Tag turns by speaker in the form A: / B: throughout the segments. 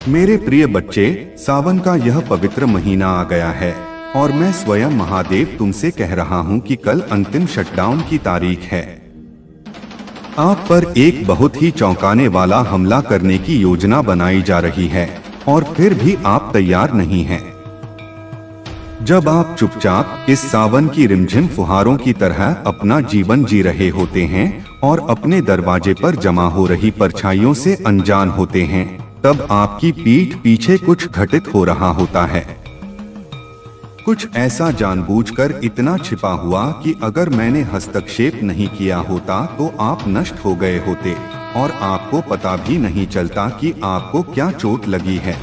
A: मेरे प्रिय बच्चे, सावन का यह पवित्र महीना आ गया है और मैं स्वयं महादेव तुमसे कह रहा हूँ कि कल अंतिम शटडाउन की तारीख है। आप पर एक बहुत ही चौंकाने वाला हमला करने की योजना बनाई जा रही है और फिर भी आप तैयार नहीं हैं। जब आप चुपचाप इस सावन की रिमझिम फुहारों की तरह अपना जीवन जी रहे होते हैं और अपने दरवाजे पर जमा हो रही परछाइयों से अनजान होते हैं, तब आपकी पीठ पीछे कुछ घटित हो रहा होता है। कुछ ऐसा जानबूझकर इतना छिपा हुआ कि अगर मैंने हस्तक्षेप नहीं किया होता तो आप नष्ट हो गए होते और आपको पता भी नहीं चलता कि आपको क्या चोट लगी है।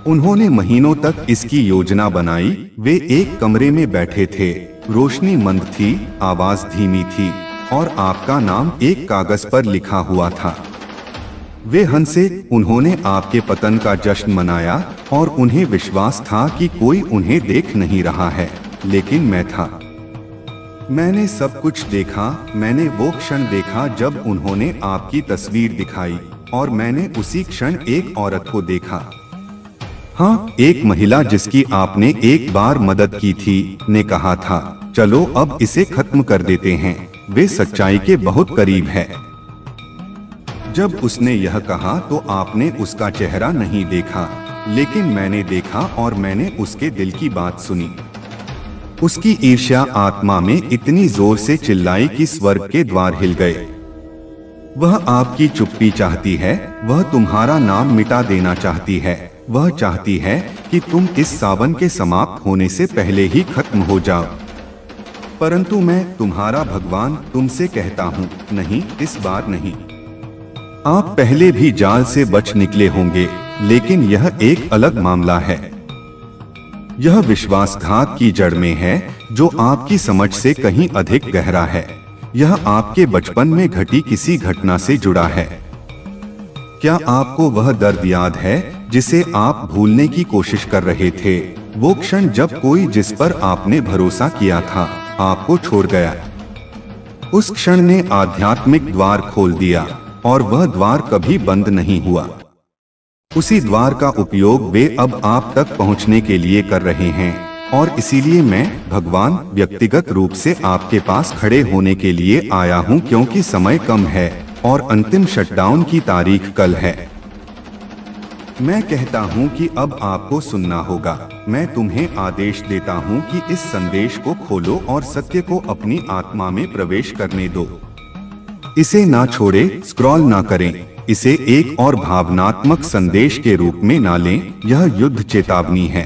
A: उन्होंने महीनों तक इसकी योजना बनाई। वे एक कमरे में बैठे थे, रोशनी मंद थी, आवाज धीमी थी और आपका नाम एक कागज पर लिखा हुआ था। वे हंसे, उन्होंने आपके पतन का जश्न मनाया और उन्हें विश्वास था कि कोई उन्हें देख नहीं रहा है, लेकिन मैं था। मैंने सब कुछ देखा। मैंने वो क्षण देखा जब उन्होंने आपकी तस्वीर दिखाई और मैंने उसी क्षण एक औरत को देखा। हाँ, एक महिला जिसकी आपने एक बार मदद की थी, ने कहा था, चलो अब इसे खत्म कर देते हैं। वे सच्चाई के बहुत करीब है। जब उसने यह कहा तो आपने उसका चेहरा नहीं देखा, लेकिन मैंने देखा और मैंने उसके दिल की बात सुनी। उसकी ईर्ष्या आत्मा में इतनी जोर से चिल्लाई कि स्वर्ग के द्वार हिल गए। वह आपकी चुप्पी चाहती है, वह तुम्हारा नाम मिटा देना चाहती है, वह चाहती है कि तुम इस सावन के समाप्त होने से पहले ही खत्म हो जाओ। परंतु मैं, तुम्हारा भगवान, तुमसे कहता हूँ, नहीं, इस बार नहीं। आप पहले भी जाल से बच निकले होंगे, लेकिन यह एक अलग मामला है। यह विश्वासघात की जड़ में है जो आपकी समझ से कहीं अधिक गहरा है। यह आपके बचपन में घटी किसी घटना से जुड़ा है। क्या आपको वह दर्द याद है जिसे आप भूलने की कोशिश कर रहे थे? वो क्षण जब कोई जिस पर आपने भरोसा किया था आपको छोड़ गया। उस क्षण ने आध्यात्मिक द्वार खोल दिया और वह द्वार कभी बंद नहीं हुआ। उसी द्वार का उपयोग वे अब आप तक पहुंचने के लिए कर रहे हैं और इसीलिए मैं, भगवान, व्यक्तिगत रूप से आपके पास खड़े होने के लिए आया हूं, क्योंकि समय कम है और अंतिम शटडाउन की तारीख कल है। मैं कहता हूं कि अब आपको सुनना होगा। मैं तुम्हें आदेश देता हूं कि इस संदेश को खोलो और सत्य को अपनी आत्मा में प्रवेश करने दो। इसे ना छोड़े, स्क्रॉल ना करें, इसे एक और भावनात्मक संदेश के रूप में ना लें। यह युद्ध चेतावनी है।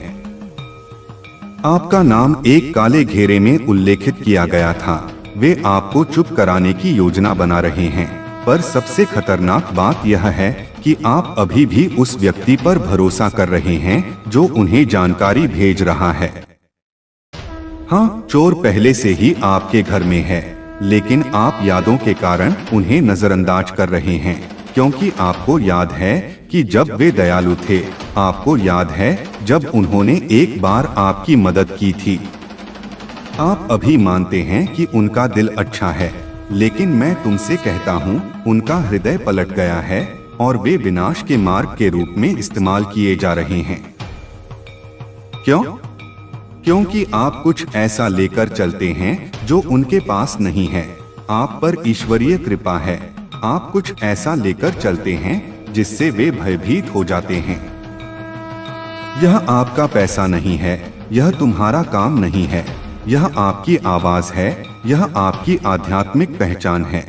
A: आपका नाम एक काले घेरे में उल्लेखित किया गया था। वे आपको चुप कराने की योजना बना रहे हैं, पर सबसे खतरनाक बात यह है कि आप अभी भी उस व्यक्ति पर भरोसा कर रहे हैं जो उन्हें जानकारी भेज रहा है। हाँ, चोर पहले से ही आपके घर में है, लेकिन आप यादों के कारण उन्हें नजरअंदाज कर रहे हैं, क्योंकि आपको याद है कि जब वे दयालु थे, आपको याद है जब उन्होंने एक बार आपकी मदद की थी। आप अभी मानते हैं कि उनका दिल अच्छा है, लेकिन मैं तुमसे कहता हूँ, उनका हृदय पलट गया है और वे विनाश के मार्ग के रूप में इस्तेमाल किए जा रहे हैं। क्यों? क्योंकि आप कुछ ऐसा लेकर चलते हैं जो उनके पास नहीं है। आप पर ईश्वरीय कृपा है। आप कुछ ऐसा लेकर चलते हैं जिससे वे भयभीत हो जाते हैं। यह आपका पैसा नहीं है, यह तुम्हारा काम नहीं है, यह आपकी आवाज है, यह आपकी आध्यात्मिक पहचान है।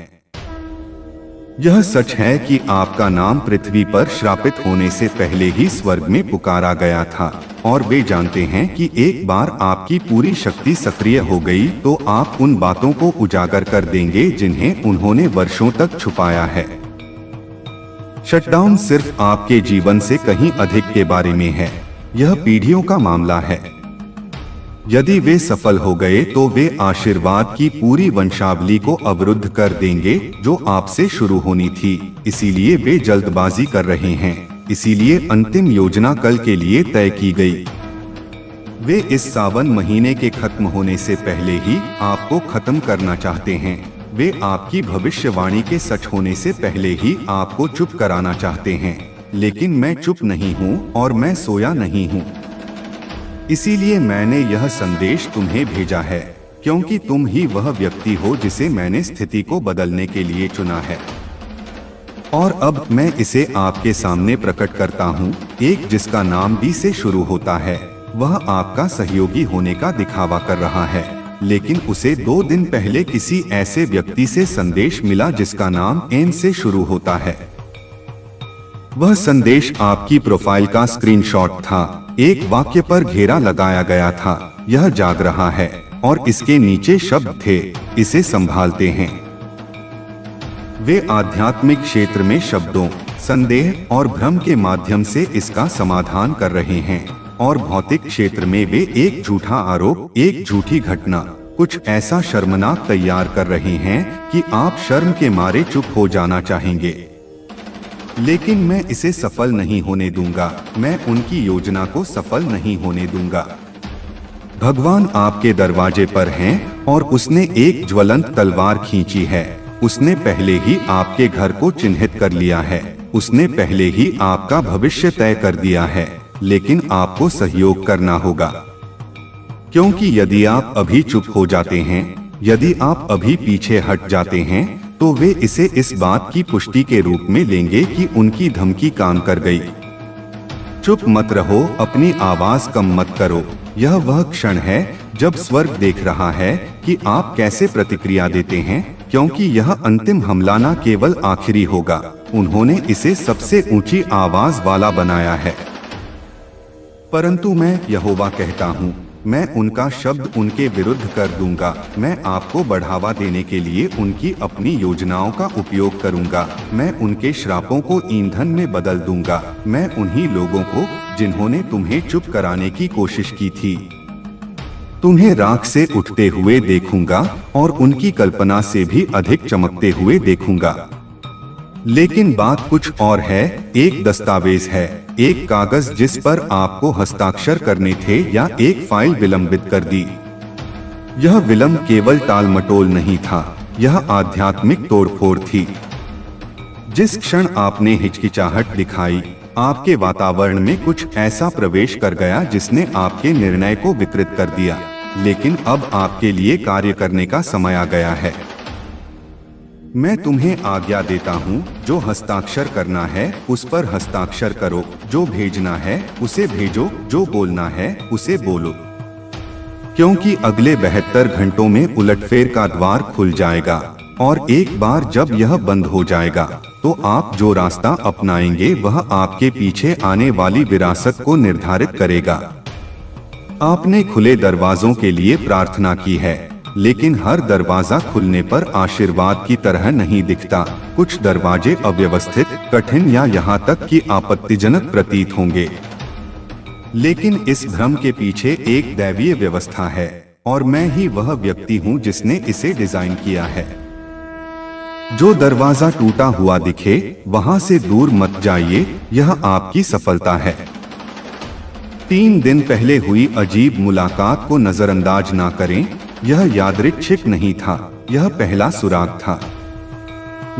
A: यह सच है कि आपका नाम पृथ्वी पर श्रापित होने से पहले ही स्वर्ग में पुकारा गया था और वे जानते हैं कि एक बार आपकी पूरी शक्ति सक्रिय हो गई तो आप उन बातों को उजागर कर देंगे जिन्हें उन्होंने वर्षों तक छुपाया है। शटडाउन सिर्फ आपके जीवन से कहीं अधिक के बारे में है। यह पीढ़ियों का मामला है। यदि वे सफल हो गए तो वे आशीर्वाद की पूरी वंशावली को अवरुद्ध कर देंगे जो आपसे शुरू होनी थी। इसीलिए वे जल्दबाजी कर रहे हैं। इसीलिए अंतिम योजना कल के लिए तय की गई। वे इस सावन महीने के खत्म होने से पहले ही आपको खत्म करना चाहते हैं। वे आपकी भविष्यवाणी के सच होने से पहले ही आपको चुप कराना चाहते हैं। लेकिन मैं चुप नहीं हूँ और मैं सोया नहीं हूँ। इसीलिए मैंने यह संदेश तुम्हें भेजा है, क्योंकि तुम ही वह व्यक्ति हो जिसे मैंने स्थिति को बदलने के लिए चुना है। और अब मैं इसे आपके सामने प्रकट करता हूँ। एक जिसका नाम बी से शुरू होता है, वह आपका सहयोगी होने का दिखावा कर रहा है, लेकिन उसे 2 दिन पहले किसी ऐसे व्यक्ति से संदेश मिला जिसका नाम एन से शुरू होता है। वह संदेश आपकी प्रोफाइल का स्क्रीनशॉट था। एक वाक्य पर घेरा लगाया गया था, यह जाग रहा है, और इसके नीचे शब्द थे, इसे संभालते हैं। वे आध्यात्मिक क्षेत्र में शब्दों, संदेह और भ्रम के माध्यम से इसका समाधान कर रहे हैं, और भौतिक क्षेत्र में वे एक झूठा आरोप, एक झूठी घटना, कुछ ऐसा शर्मनाक तैयार कर रहे हैं कि आप शर्म के मारे चुप हो जाना चाहेंगे। लेकिन मैं इसे सफल नहीं होने दूंगा, मैं उनकी योजना को सफल नहीं होने दूंगा। भगवान आपके दरवाजे पर हैं और उसने एक ज्वलंत तलवार खींची है। उसने पहले ही आपके घर को चिन्हित कर लिया है, उसने पहले ही आपका भविष्य तय कर दिया है, लेकिन आपको सहयोग करना होगा। क्योंकि यदि आप अभी चुप हो जाते हैं, यदि आप अभी पीछे हट जाते हैं, तो वे इसे इस बात की पुष्टि के रूप में लेंगे कि उनकी धमकी काम कर गई। चुप मत रहो, अपनी आवाज कम मत करो। यह वह क्षण है जब स्वर्ग देख रहा है कि आप कैसे प्रतिक्रिया देते हैं, क्योंकि यह अंतिम हमला न केवल आखिरी होगा, उन्होंने इसे सबसे ऊंची आवाज वाला बनाया है। परंतु मैं यहोवा कहता हूँ, मैं उनका शब्द उनके विरुद्ध कर दूंगा। मैं आपको बढ़ावा देने के लिए उनकी अपनी योजनाओं का उपयोग करूंगा। मैं उनके श्रापों को ईंधन में बदल दूंगा। मैं उन्हीं लोगों को जिन्होंने तुम्हें चुप कराने की कोशिश की थी, तुम्हें राख से उठते हुए देखूंगा और उनकी कल्पना से भी अधिक चमकते हुए देखूंगा। लेकिन बात कुछ और है। एक दस्तावेज है, एक कागज जिस पर आपको हस्ताक्षर करने थे, या एक फाइल विलंबित कर दी। यह विलंब केवल टाल मटोल नहीं था, यह आध्यात्मिक तोड़फोड़ थी। जिस क्षण आपने हिचकिचाहट दिखाई, आपके वातावरण में कुछ ऐसा प्रवेश कर गया जिसने आपके निर्णय को विकृत कर दिया। लेकिन अब आपके लिए कार्य करने का समय आ गया है। मैं तुम्हें आज्ञा देता हूँ, जो हस्ताक्षर करना है उस पर हस्ताक्षर करो, जो भेजना है उसे भेजो, जो बोलना है उसे बोलो, क्योंकि अगले 72 घंटों में उलटफेर का द्वार खुल जाएगा, और एक बार जब यह बंद हो जाएगा तो आप जो रास्ता अपनाएंगे वह आपके पीछे आने वाली विरासत को निर्धारित करेगा। आपने खुले दरवाजों के लिए प्रार्थना की है, लेकिन हर दरवाजा खुलने पर आशीर्वाद की तरह नहीं दिखता। कुछ दरवाजे अव्यवस्थित, कठिन या यहाँ तक कि आपत्तिजनक प्रतीत होंगे, लेकिन इस भ्रम के पीछे एक दैवीय व्यवस्था है, और मैं ही वह व्यक्ति हूँ जिसने इसे डिजाइन किया है। जो दरवाजा टूटा हुआ दिखे वहां से दूर मत जाइए, यह आपकी सफलता है। 3 दिन पहले हुई अजीब मुलाकात को नजरअंदाज ना करें, यह यादृच्छिक नहीं था, यह पहला सुराग था।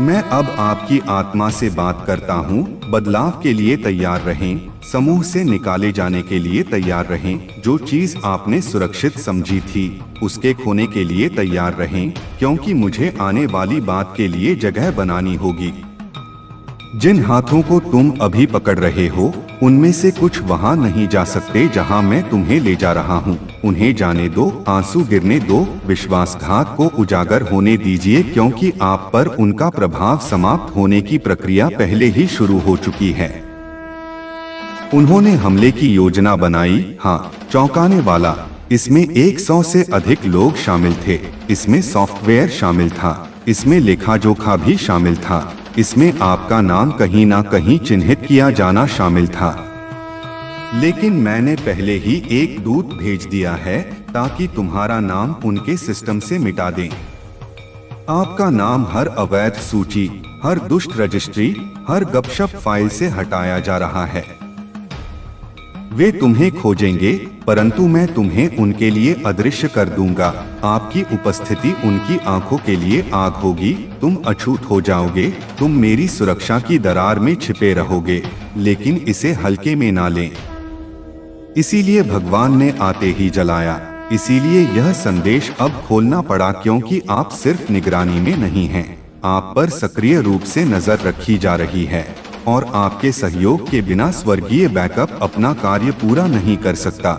A: मैं अब आपकी आत्मा से बात करता हूँ। बदलाव के लिए तैयार रहें, समूह से निकाले जाने के लिए तैयार रहें। जो चीज आपने सुरक्षित समझी थी उसके खोने के लिए तैयार रहें, क्योंकि मुझे आने वाली बात के लिए जगह बनानी होगी। जिन हाथों को तुम अभी पकड़ रहे हो उनमें से कुछ वहां नहीं जा सकते जहां मैं तुम्हें ले जा रहा हूं। उन्हें जाने दो, आंसू गिरने दो, विश्वासघात को उजागर होने दीजिए, क्योंकि आप पर उनका प्रभाव समाप्त होने की प्रक्रिया पहले ही शुरू हो चुकी है। उन्होंने हमले की योजना बनाई, हाँ, चौंकाने वाला। इसमें 100 से अधिक लोग शामिल थे। इसमें सॉफ्टवेयर शामिल था, इसमें लेखा जोखा भी शामिल था, इसमें आपका नाम कहीं ना कहीं चिन्हित किया जाना शामिल था। लेकिन मैंने पहले ही एक दूत भेज दिया है ताकि तुम्हारा नाम उनके सिस्टम से मिटा दें। आपका नाम हर अवैध सूची, हर दुष्ट रजिस्ट्री, हर गपशप फाइल से हटाया जा रहा है। वे तुम्हें खोजेंगे, परंतु मैं तुम्हें उनके लिए अदृश्य कर दूंगा। आपकी उपस्थिति उनकी आंखों के लिए आग होगी। तुम अछूत हो जाओगे। तुम मेरी सुरक्षा की दरार में छिपे रहोगे, लेकिन इसे हल्के में ना लें। इसीलिए भगवान ने आते ही जलाया। इसीलिए यह संदेश अब खोलना पड़ा, क्योंकि आप सिर्फ निगरानी में नहीं हैं, आप पर सक्रिय रूप से नजर रखी जा रही है और आपके सहयोग के बिना स्वर्गीय बैकअप अपना कार्य पूरा नहीं कर सकता।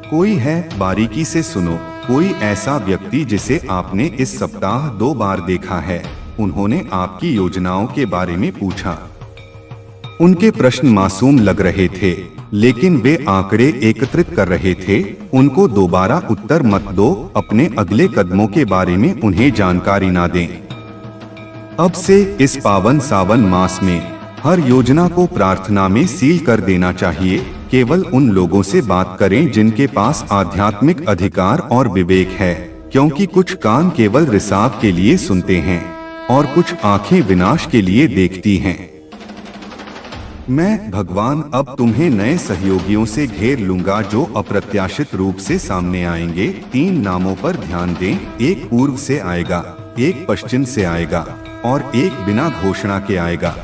A: कोई है, बारीकी से सुनो। कोई ऐसा व्यक्ति जिसे आपने इस सप्ताह 2 बार देखा है। उन्होंने आपकी योजनाओं के बारे में पूछा। उनके प्रश्न मासूम लग रहे थे, लेकिन वे आंकड़े एकत्रित कर रहे थे। उनको दोबारा उत्तर मत दो। अपने अगले कदमों के बारे में उन्हें जानकारी ना दें। अब से इस पावन सावन मास में हर योजना को प्रार्थना में सील कर देना चाहिए। केवल उन लोगों से बात करें जिनके पास आध्यात्मिक अधिकार और विवेक है, क्योंकि कुछ कान केवल रिसाव के लिए सुनते हैं और कुछ आंखें विनाश के लिए देखती हैं। मैं भगवान अब तुम्हें नए सहयोगियों से घेर लूंगा जो अप्रत्याशित रूप से सामने आएंगे। 3 नामों पर ध्यान दें। एक पूर्व से आएगा, एक पश्चिम से आएगा और एक बिना घोषणा के आएगा।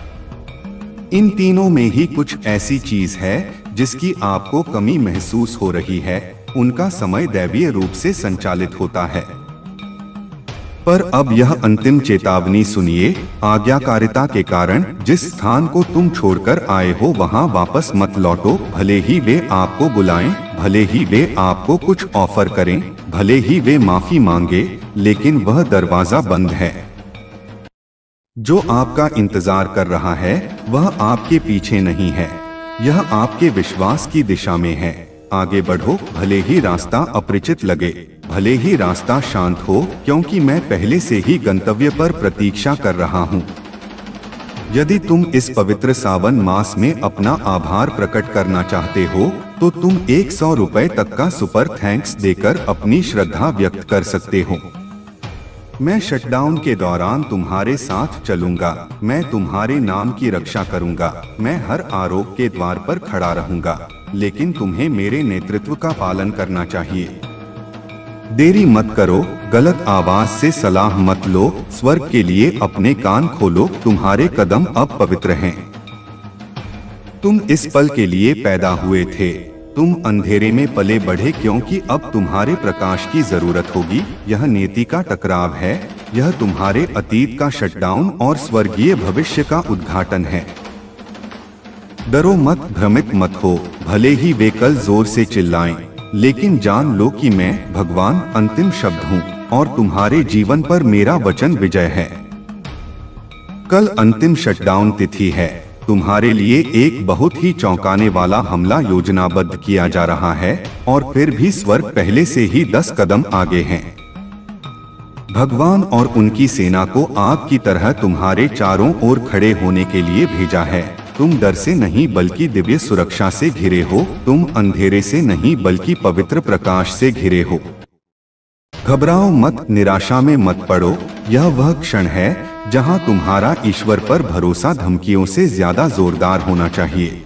A: इन तीनों में ही कुछ ऐसी चीज है जिसकी आपको कमी महसूस हो रही है। उनका समय दैवीय रूप से संचालित होता है। पर अब यह अंतिम चेतावनी सुनिए। आज्ञाकारिता के कारण जिस स्थान को तुम छोड़कर आए हो वहां वापस मत लौटो। भले ही वे आपको बुलाएं, भले ही वे आपको कुछ ऑफर करें, भले ही वे माफी मांगे, लेकिन वह दरवाजा बंद है। जो आपका इंतजार कर रहा है वह आपके पीछे नहीं है, यह आपके विश्वास की दिशा में है। आगे बढ़ो, भले ही रास्ता अपरिचित लगे, भले ही रास्ता शांत हो, क्योंकि मैं पहले से ही गंतव्य पर प्रतीक्षा कर रहा हूँ। यदि तुम इस पवित्र सावन मास में अपना आभार प्रकट करना चाहते हो तो तुम 100 रुपए तक का सुपर थैंक्स देकर अपनी श्रद्धा व्यक्त कर सकते हो। मैं शटडाउन के दौरान तुम्हारे साथ चलूंगा। मैं तुम्हारे नाम की रक्षा करूंगा। मैं हर आरोप के द्वार पर खड़ा रहूंगा, लेकिन तुम्हें मेरे नेतृत्व का पालन करना चाहिए। देरी मत करो, गलत आवाज से सलाह मत लो। स्वर्ग के लिए अपने कान खोलो। तुम्हारे कदम अब पवित्र हैं। तुम इस पल के लिए पैदा हुए थे। तुम अंधेरे में पले बढ़े, क्योंकि अब तुम्हारे प्रकाश की जरूरत होगी। यह नीति का टकराव है। यह तुम्हारे अतीत का शटडाउन और स्वर्गीय भविष्य का उद्घाटन है। डरो मत, भ्रमित मत हो। भले ही वे कल जोर से चिल्लाएं, लेकिन जान लो कि मैं भगवान अंतिम शब्द हूँ और तुम्हारे जीवन पर मेरा वचन विजय है। कल अंतिम शटडाउन तिथि है। तुम्हारे लिए एक बहुत ही चौंकाने वाला हमला योजनाबद्ध किया जा रहा है और फिर भी स्वर्ग पहले से ही 10 कदम आगे हैं। भगवान और उनकी सेना को आग की तरह तुम्हारे चारों ओर खड़े होने के लिए भेजा है। तुम डर से नहीं बल्कि दिव्य सुरक्षा से घिरे हो। तुम अंधेरे से नहीं बल्कि पवित्र प्रकाश से घिरे हो। घबराओ मत, निराशा में मत पड़ो। यह वह क्षण है जहां तुम्हारा ईश्वर पर भरोसा धमकियों से ज्यादा जोरदार होना चाहिए।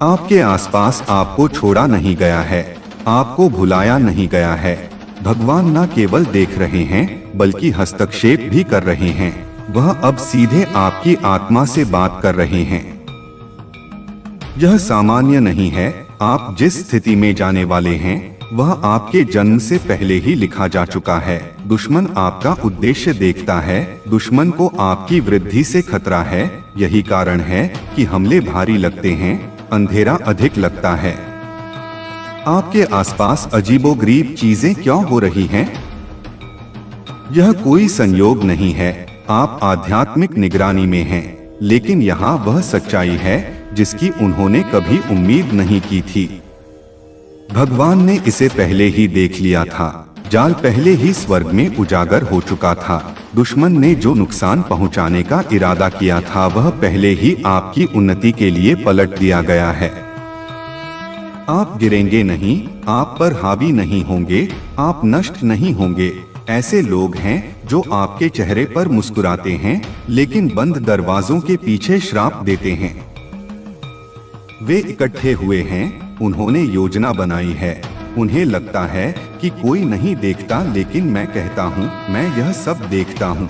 A: आपके आसपास आपको छोड़ा नहीं गया है, आपको भुलाया नहीं गया है। भगवान न केवल देख रहे हैं बल्कि हस्तक्षेप भी कर रहे हैं। वह अब सीधे आपकी आत्मा से बात कर रहे हैं। यह सामान्य नहीं है। आप जिस स्थिति में जाने वाले हैं वह आपके जन्म से पहले ही लिखा जा चुका है। दुश्मन आपका उद्देश्य देखता है। दुश्मन को आपकी वृद्धि से खतरा है। यही कारण है कि हमले भारी लगते हैं, अंधेरा अधिक लगता है। आपके आसपास अजीबोगरीब चीजें क्यों हो रही हैं? यह कोई संयोग नहीं है। आप आध्यात्मिक निगरानी में हैं, लेकिन यहाँ वह सच्चाई है जिसकी उन्होंने कभी उम्मीद नहीं की थी। भगवान ने इसे पहले ही देख लिया था। जाल पहले ही स्वर्ग में उजागर हो चुका था। दुश्मन ने जो नुकसान पहुंचाने का इरादा किया था वह पहले ही आपकी उन्नति के लिए पलट दिया गया है। आप गिरेंगे नहीं, आप पर हावी नहीं होंगे, आप नष्ट नहीं होंगे। ऐसे लोग हैं जो आपके चेहरे पर मुस्कुराते हैं लेकिन बंद दरवाजों के पीछे श्राप देते हैं। वे इकट्ठे हुए हैं, उन्होंने योजना बनाई है। उन्हें लगता है कि कोई नहीं देखता, लेकिन मैं कहता हूँ मैं यह सब देखता हूँ।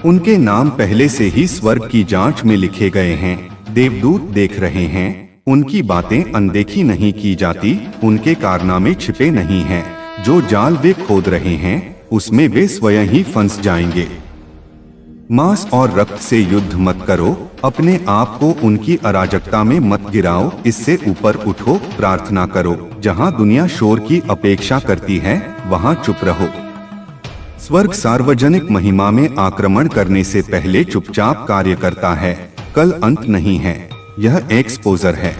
A: उनके नाम पहले से ही स्वर्ग की जांच में लिखे गए हैं। देवदूत देख रहे हैं, उनकी बातें अनदेखी नहीं की जाती, उनके कारनामे छिपे नहीं हैं। जो जाल वे खोद रहे हैं उसमें वे स्वयं ही फंस जाएंगे। मांस और रक्त से युद्ध मत करो, अपने आप को उनकी अराजकता में मत गिराओ, इससे ऊपर उठो, प्रार्थना करो। जहां दुनिया शोर की अपेक्षा करती है वहां चुप रहो। स्वर्ग सार्वजनिक महिमा में आक्रमण करने से पहले चुपचाप कार्य करता है। कल अंत नहीं है, यह एक्सपोजर है।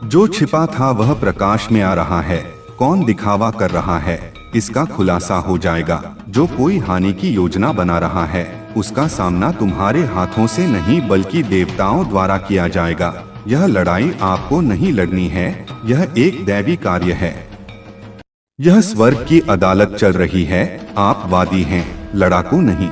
A: जो छिपा था वह प्रकाश में आ रहा है। कौन दिखावा कर रहा है इसका खुलासा हो जाएगा। जो कोई हानि की योजना बना रहा है उसका सामना तुम्हारे हाथों से नहीं बल्कि देवताओं द्वारा किया जाएगा। यह लड़ाई आपको नहीं लड़नी है, यह एक दैवी कार्य है। यह स्वर्ग की अदालत चल रही है, आप वादी हैं, लड़ाकू नहीं।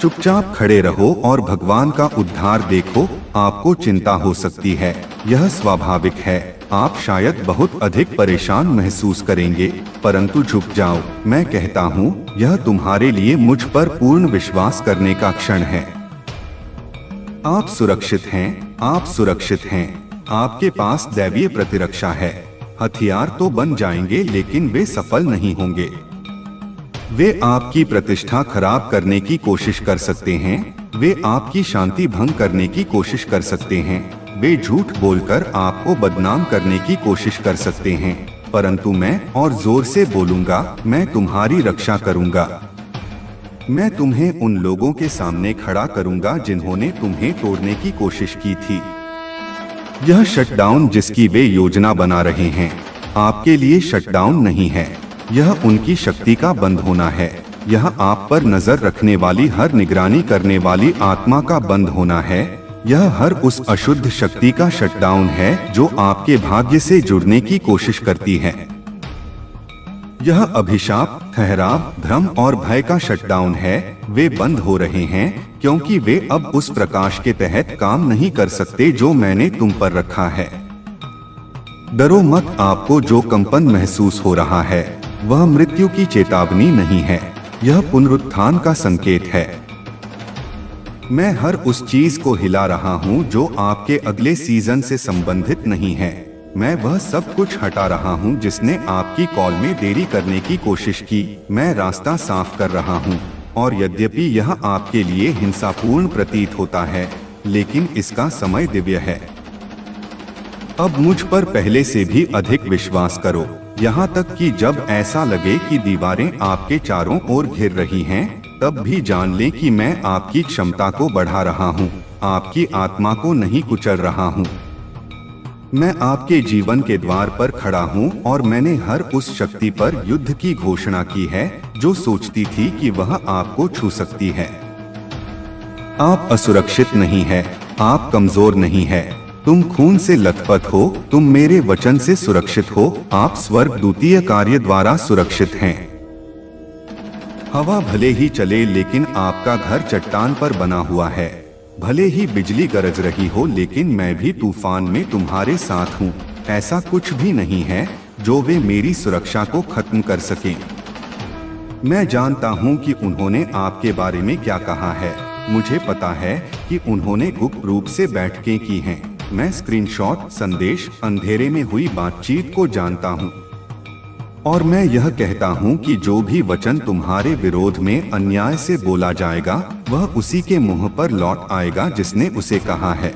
A: चुपचाप खड़े रहो और भगवान का उद्धार देखो। आपको चिंता हो सकती है, यह स्वाभाविक है। आप शायद बहुत अधिक परेशान महसूस करेंगे, परंतु झुक जाओ। मैं कहता हूँ यह तुम्हारे लिए मुझ पर पूर्ण विश्वास करने का क्षण है। आप सुरक्षित हैं, आप सुरक्षित हैं। आपके पास दैवीय प्रतिरक्षा है। हथियार तो बन जाएंगे लेकिन वे सफल नहीं होंगे। वे आपकी प्रतिष्ठा खराब करने की कोशिश कर सकते हैं, वे आपकी शांति भंग करने की कोशिश कर सकते हैं, वे झूठ बोलकर आपको बदनाम करने की कोशिश कर सकते हैं, परंतु मैं और जोर से बोलूंगा, मैं तुम्हारी रक्षा करूंगा। मैं तुम्हें उन लोगों के सामने खड़ा करूंगा जिन्होंने तुम्हें तोड़ने की कोशिश की थी। यह शटडाउन जिसकी वे योजना बना रहे हैं आपके लिए शटडाउन नहीं है, यह उनकी शक्ति का बंद होना है। यह आप पर नजर रखने वाली हर निगरानी करने वाली आत्मा का बंद होना है। यह हर उस अशुद्ध शक्ति का शटडाउन है जो आपके भाग्य से जुड़ने की कोशिश करती है। यह अभिशाप, ठहराव, भ्रम और भय का शटडाउन है। वे बंद हो रहे हैं क्योंकि वे अब उस प्रकाश के तहत काम नहीं कर सकते जो मैंने तुम पर रखा है। डरो मत, आपको जो कंपन महसूस हो रहा है वह मृत्यु की चेतावनी नहीं है, यह पुनरुत्थान का संकेत है। मैं हर उस चीज को हिला रहा हूँ जो आपके अगले सीजन से संबंधित नहीं है। मैं वह सब कुछ हटा रहा हूँ जिसने आपकी कॉल में देरी करने की कोशिश की। मैं रास्ता साफ कर रहा हूँ और यद्यपि यह आपके लिए हिंसापूर्ण प्रतीत होता है, लेकिन इसका समय दिव्य है। अब मुझ पर पहले से भी अधिक विश्वास करो, यहाँ तक कि जब ऐसा लगे कि दीवारें आपके चारों ओर घिर रही हैं, तब भी जान लें कि मैं आपकी क्षमता को बढ़ा रहा हूँ, आपकी आत्मा को नहीं कुचल रहा हूँ। मैं आपके जीवन के द्वार पर खड़ा हूँ और मैंने हर उस शक्ति पर युद्ध की घोषणा की है जो सोचती थी कि वह आपको छू सकती है। आप असुरक्षित नहीं है, आप कमजोर नहीं है, तुम खून से लथपथ हो, तुम मेरे वचन से सुरक्षित हो, आप स्वर्गदूतीय कार्य द्वारा सुरक्षित हैं। हवा भले ही चले लेकिन आपका घर चट्टान पर बना हुआ है। भले ही बिजली गरज रही हो लेकिन मैं भी तूफान में तुम्हारे साथ हूँ। ऐसा कुछ भी नहीं है जो वे मेरी सुरक्षा को खत्म कर सकें। मैं जानता हूँ कि उन्होंने आपके बारे में क्या कहा है। मुझे पता है कि उन्होंने गुप्त रूप से बैठकें की हैं। मैं स्क्रीनशॉट, संदेश, अंधेरे में हुई बातचीत को जानता हूँ और मैं यह कहता हूँ कि जो भी वचन तुम्हारे विरोध में अन्याय से बोला जाएगा वह उसी के मुंह पर लौट आएगा जिसने उसे कहा है।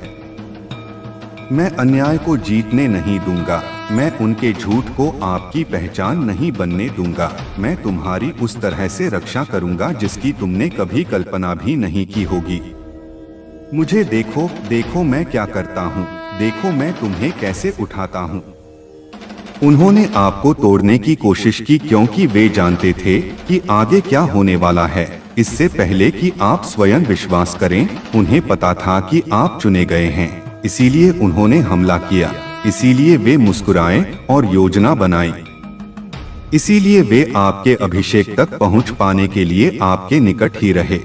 A: मैं अन्याय को जीतने नहीं दूंगा, मैं उनके झूठ को आपकी पहचान नहीं बनने दूंगा। मैं तुम्हारी उस तरह से रक्षा करूंगा जिसकी तुमने कभी कल्पना भी नहीं की होगी। मुझे देखो, देखो मैं क्या करता हूँ, देखो मैं तुम्हें कैसे उठाता हूँ। उन्होंने आपको तोड़ने की कोशिश की क्योंकि वे जानते थे कि आगे क्या होने वाला है। इससे पहले कि आप स्वयं विश्वास करें, उन्हें पता था कि आप चुने गए हैं, इसीलिए उन्होंने हमला किया, इसीलिए वे मुस्कुराए और योजना बनाई, इसीलिए वे आपके अभिषेक तक पहुंच पाने के लिए आपके निकट ही रहे।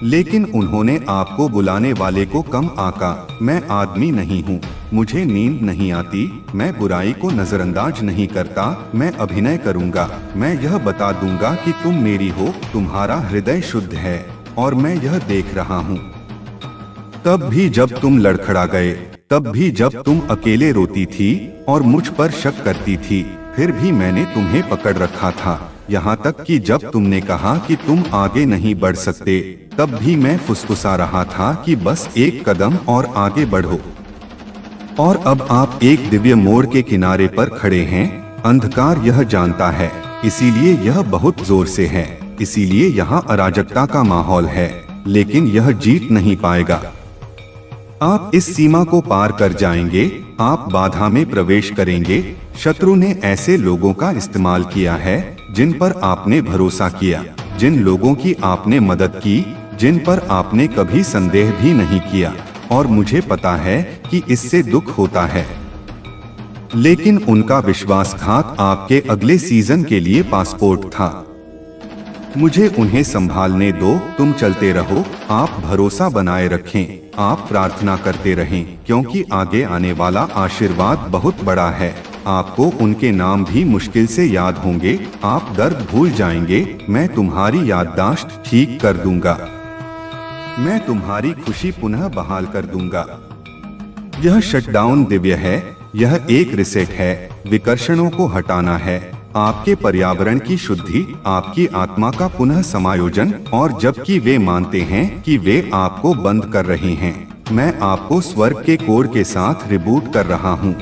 A: लेकिन उन्होंने आपको बुलाने वाले को कम आका। मैं आदमी नहीं हूँ, मुझे नींद नहीं आती, मैं बुराई को नजरअंदाज नहीं करता, मैं अभिनय करूँगा। मैं यह बता दूंगा कि तुम मेरी हो, तुम्हारा हृदय शुद्ध है और मैं यह देख रहा हूँ। तब भी जब तुम लड़खड़ा गए, तब भी जब तुम अकेले रोती थी और मुझ पर शक करती थी, फिर भी मैंने तुम्हें पकड़ रखा था। यहाँ तक कि जब तुमने कहा कि तुम आगे नहीं बढ़ सकते, तब भी मैं फुसफुसा रहा था कि बस एक कदम और आगे बढ़ो। और अब आप एक दिव्य मोड़ के किनारे पर खड़े हैं। अंधकार यह जानता है, इसीलिए यह बहुत जोर से है, इसीलिए यहाँ अराजकता का माहौल है, लेकिन यह जीत नहीं पाएगा। आप इस सीमा को पार कर जाएंगे, आप बाधा में प्रवेश करेंगे। शत्रु ने ऐसे लोगों का इस्तेमाल किया है जिन पर आपने भरोसा किया, जिन लोगों की आपने मदद की, जिन पर आपने कभी संदेह भी नहीं किया। और मुझे पता है कि इससे दुख होता है, लेकिन उनका विश्वासघात आपके अगले सीजन के लिए पासपोर्ट था। मुझे उन्हें संभालने दो, तुम चलते रहो, आप भरोसा बनाए रखें, आप प्रार्थना करते रहें, क्योंकि आगे आने वाला आशीर्वाद बहुत बड़ा है। आपको उनके नाम भी मुश्किल से याद होंगे, आप दर्द भूल जाएंगे, मैं तुम्हारी याददाश्त ठीक कर दूंगा, मैं तुम्हारी खुशी पुनः बहाल कर दूंगा। यह शटडाउन दिव्य है, यह एक रिसेट है, विकर्षणों को हटाना है, आपके पर्यावरण की शुद्धि, आपकी आत्मा का पुनः समायोजन। और जबकि वे मानते हैं कि वे आपको बंद कर रहे हैं, मैं आपको स्वर्ग के कोड के साथ रिबूट कर रहा हूँ।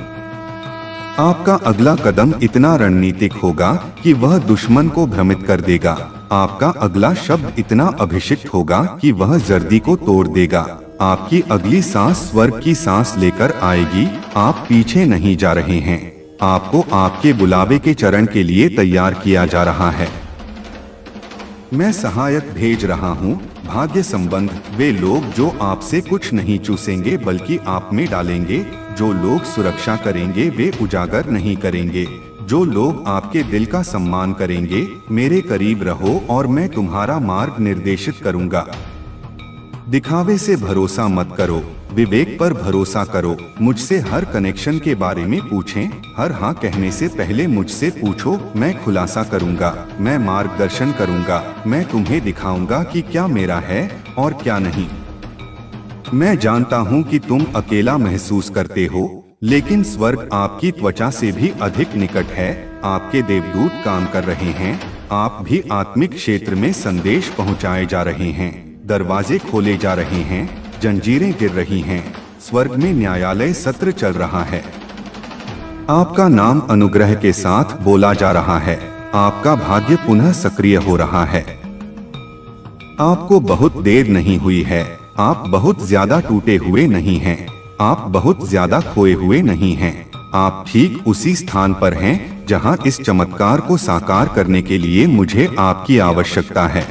A: आपका अगला कदम इतना रणनीतिक होगा कि वह दुश्मन को भ्रमित कर देगा। आपका अगला शब्द इतना अभिषिक्त होगा कि वह जर्दी को तोड़ देगा। आपकी अगली सांस स्वर्ग की सांस लेकर आएगी। आप पीछे नहीं जा रहे हैं, आपको आपके बुलावे के चरण के लिए तैयार किया जा रहा है। मैं सहायक भेज रहा हूँ, भाग्य संबंध, वे लोग जो आपसे कुछ नहीं चूसेंगे बल्कि आप में डालेंगे। जो लोग सुरक्षा करेंगे वे उजागर नहीं करेंगे। जो लोग आपके दिल का सम्मान करेंगे, मेरे करीब रहो और मैं तुम्हारा मार्ग निर्देशित करूँगा। दिखावे से भरोसा मत करो, विवेक पर भरोसा करो। मुझसे हर कनेक्शन के बारे में पूछें, हर हाँ कहने से पहले मुझसे पूछो, मैं खुलासा करूँगा, मैं मार्गदर्शन करूँगा, मैं तुम्हें दिखाऊंगा कि क्या मेरा है और क्या नहीं। मैं जानता हूँ कि तुम अकेला महसूस करते हो, लेकिन स्वर्ग आपकी त्वचा से भी अधिक निकट है। आपके देवदूत काम कर रहे हैं, आप भी आत्मिक क्षेत्र में संदेश पहुँचाए जा रहे हैं, दरवाजे खोले जा रहे हैं, जंजीरें गिर रही हैं, स्वर्ग में न्यायालय सत्र चल रहा है। आपका नाम अनुग्रह के साथ बोला जा रहा है, आपका भाग्य पुनः सक्रिय हो रहा है। आपको बहुत देर नहीं हुई है, आप बहुत ज्यादा टूटे हुए नहीं हैं, आप बहुत ज्यादा खोए हुए नहीं हैं। आप ठीक उसी स्थान पर हैं जहां इस चमत्कार को साकार करने के लिए मुझे आपकी आवश्यकता है।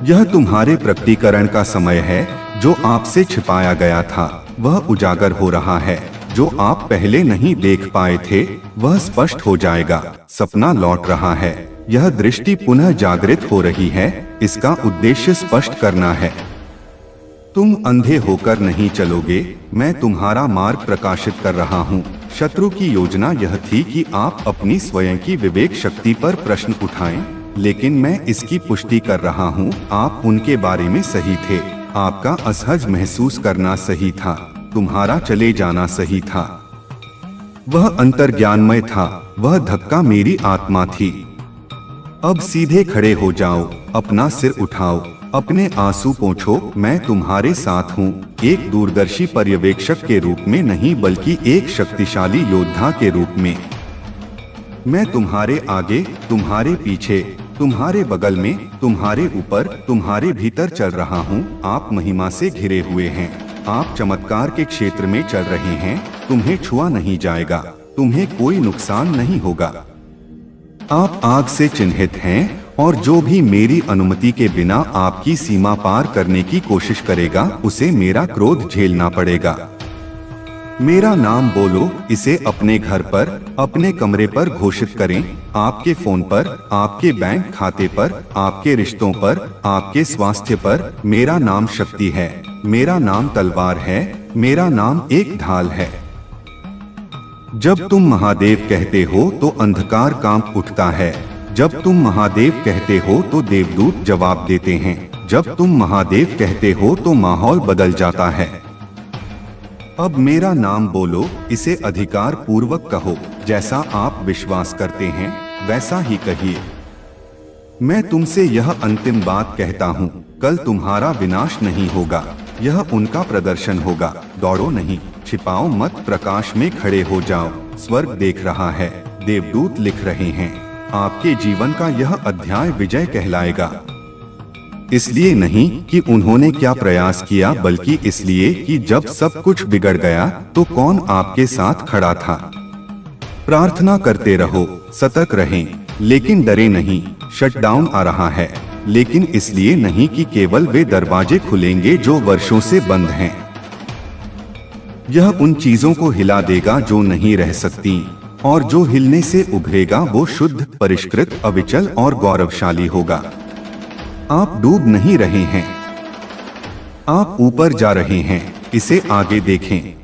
A: यह तुम्हारे प्रकटीकरण का समय है। जो आपसे छिपाया गया था वह उजागर हो रहा है। जो आप पहले नहीं देख पाए थे वह स्पष्ट हो जाएगा। सपना लौट रहा है, यह दृष्टि पुनः जागृत हो रही है। इसका उद्देश्य स्पष्ट करना है। तुम अंधे होकर नहीं चलोगे, मैं तुम्हारा मार्ग प्रकाशित कर रहा हूँ। शत्रु की योजना यह थी कि आप अपनी स्वयं की विवेक शक्ति पर प्रश्न उठाएं, लेकिन मैं इसकी पुष्टि कर रहा हूँ, आप उनके बारे में सही थे। आपका असहज महसूस करना सही था, तुम्हारा चले जाना सही था। वह अंतर्ज्ञानमय था, वह धक्का मेरी आत्मा थी। अब सीधे खड़े हो जाओ, अपना सिर उठाओ, अपने आंसू पोंछो, मैं तुम्हारे साथ हूँ। एक दूरदर्शी पर्यवेक्षक के रूप में नहीं, बल्कि एक शक्तिशाली योद्धा के रूप में। मैं तुम्हारे आगे, तुम्हारे पीछे, तुम्हारे बगल में, तुम्हारे ऊपर, तुम्हारे भीतर चल रहा हूँ। आप महिमा से घिरे हुए हैं, आप चमत्कार के क्षेत्र में चल रहे हैं। तुम्हें छुआ नहीं जाएगा, तुम्हें कोई नुकसान नहीं होगा। आप आग से चिन्हित हैं और जो भी मेरी अनुमति के बिना आपकी सीमा पार करने की कोशिश करेगा उसे मेरा क्रोध झेलना पड़ेगा। मेरा नाम बोलो, इसे अपने घर पर, अपने कमरे पर घोषित करें, आपके फोन पर, आपके बैंक खाते पर, आपके रिश्तों पर, आपके स्वास्थ्य पर। मेरा नाम शक्ति है, मेरा नाम तलवार है, मेरा नाम एक ढाल है। जब तुम महादेव कहते हो तो अंधकार कांप उठता है। जब तुम महादेव कहते हो तो देवदूत जवाब देते हैं। जब तुम महादेव कहते हो तो माहौल बदल जाता है। अब मेरा नाम बोलो, इसे अधिकार पूर्वक कहो। जैसा आप विश्वास करते हैं वैसा ही कहिए। मैं तुमसे यह अंतिम बात कहता हूँ, कल तुम्हारा विनाश नहीं होगा, यह उनका प्रदर्शन होगा। दौड़ो नहीं, छिपाओ मत, प्रकाश में खड़े हो जाओ। स्वर्ग देख रहा है, देवदूत लिख रहे हैं। आपके जीवन का यह अध्याय विजय कहलाएगा। इसलिए नहीं कि उन्होंने क्या प्रयास किया, बल्कि इसलिए कि जब सब कुछ बिगड़ गया तो कौन आपके साथ खड़ा था। प्रार्थना करते रहो, सतर्क रहें, लेकिन डरे नहीं। शटडाउन आ रहा है, लेकिन इसलिए नहीं कि केवल वे दरवाजे खुलेंगे जो वर्षों से बंद हैं। यह उन चीजों को हिला देगा जो नहीं रह सकती, और जो हिलने से उभरेगा वो शुद्ध, परिष्कृत, अविचल और गौरवशाली होगा। आप डूब नहीं रहे हैं, आप ऊपर जा रहे हैं। इसे आगे देखें।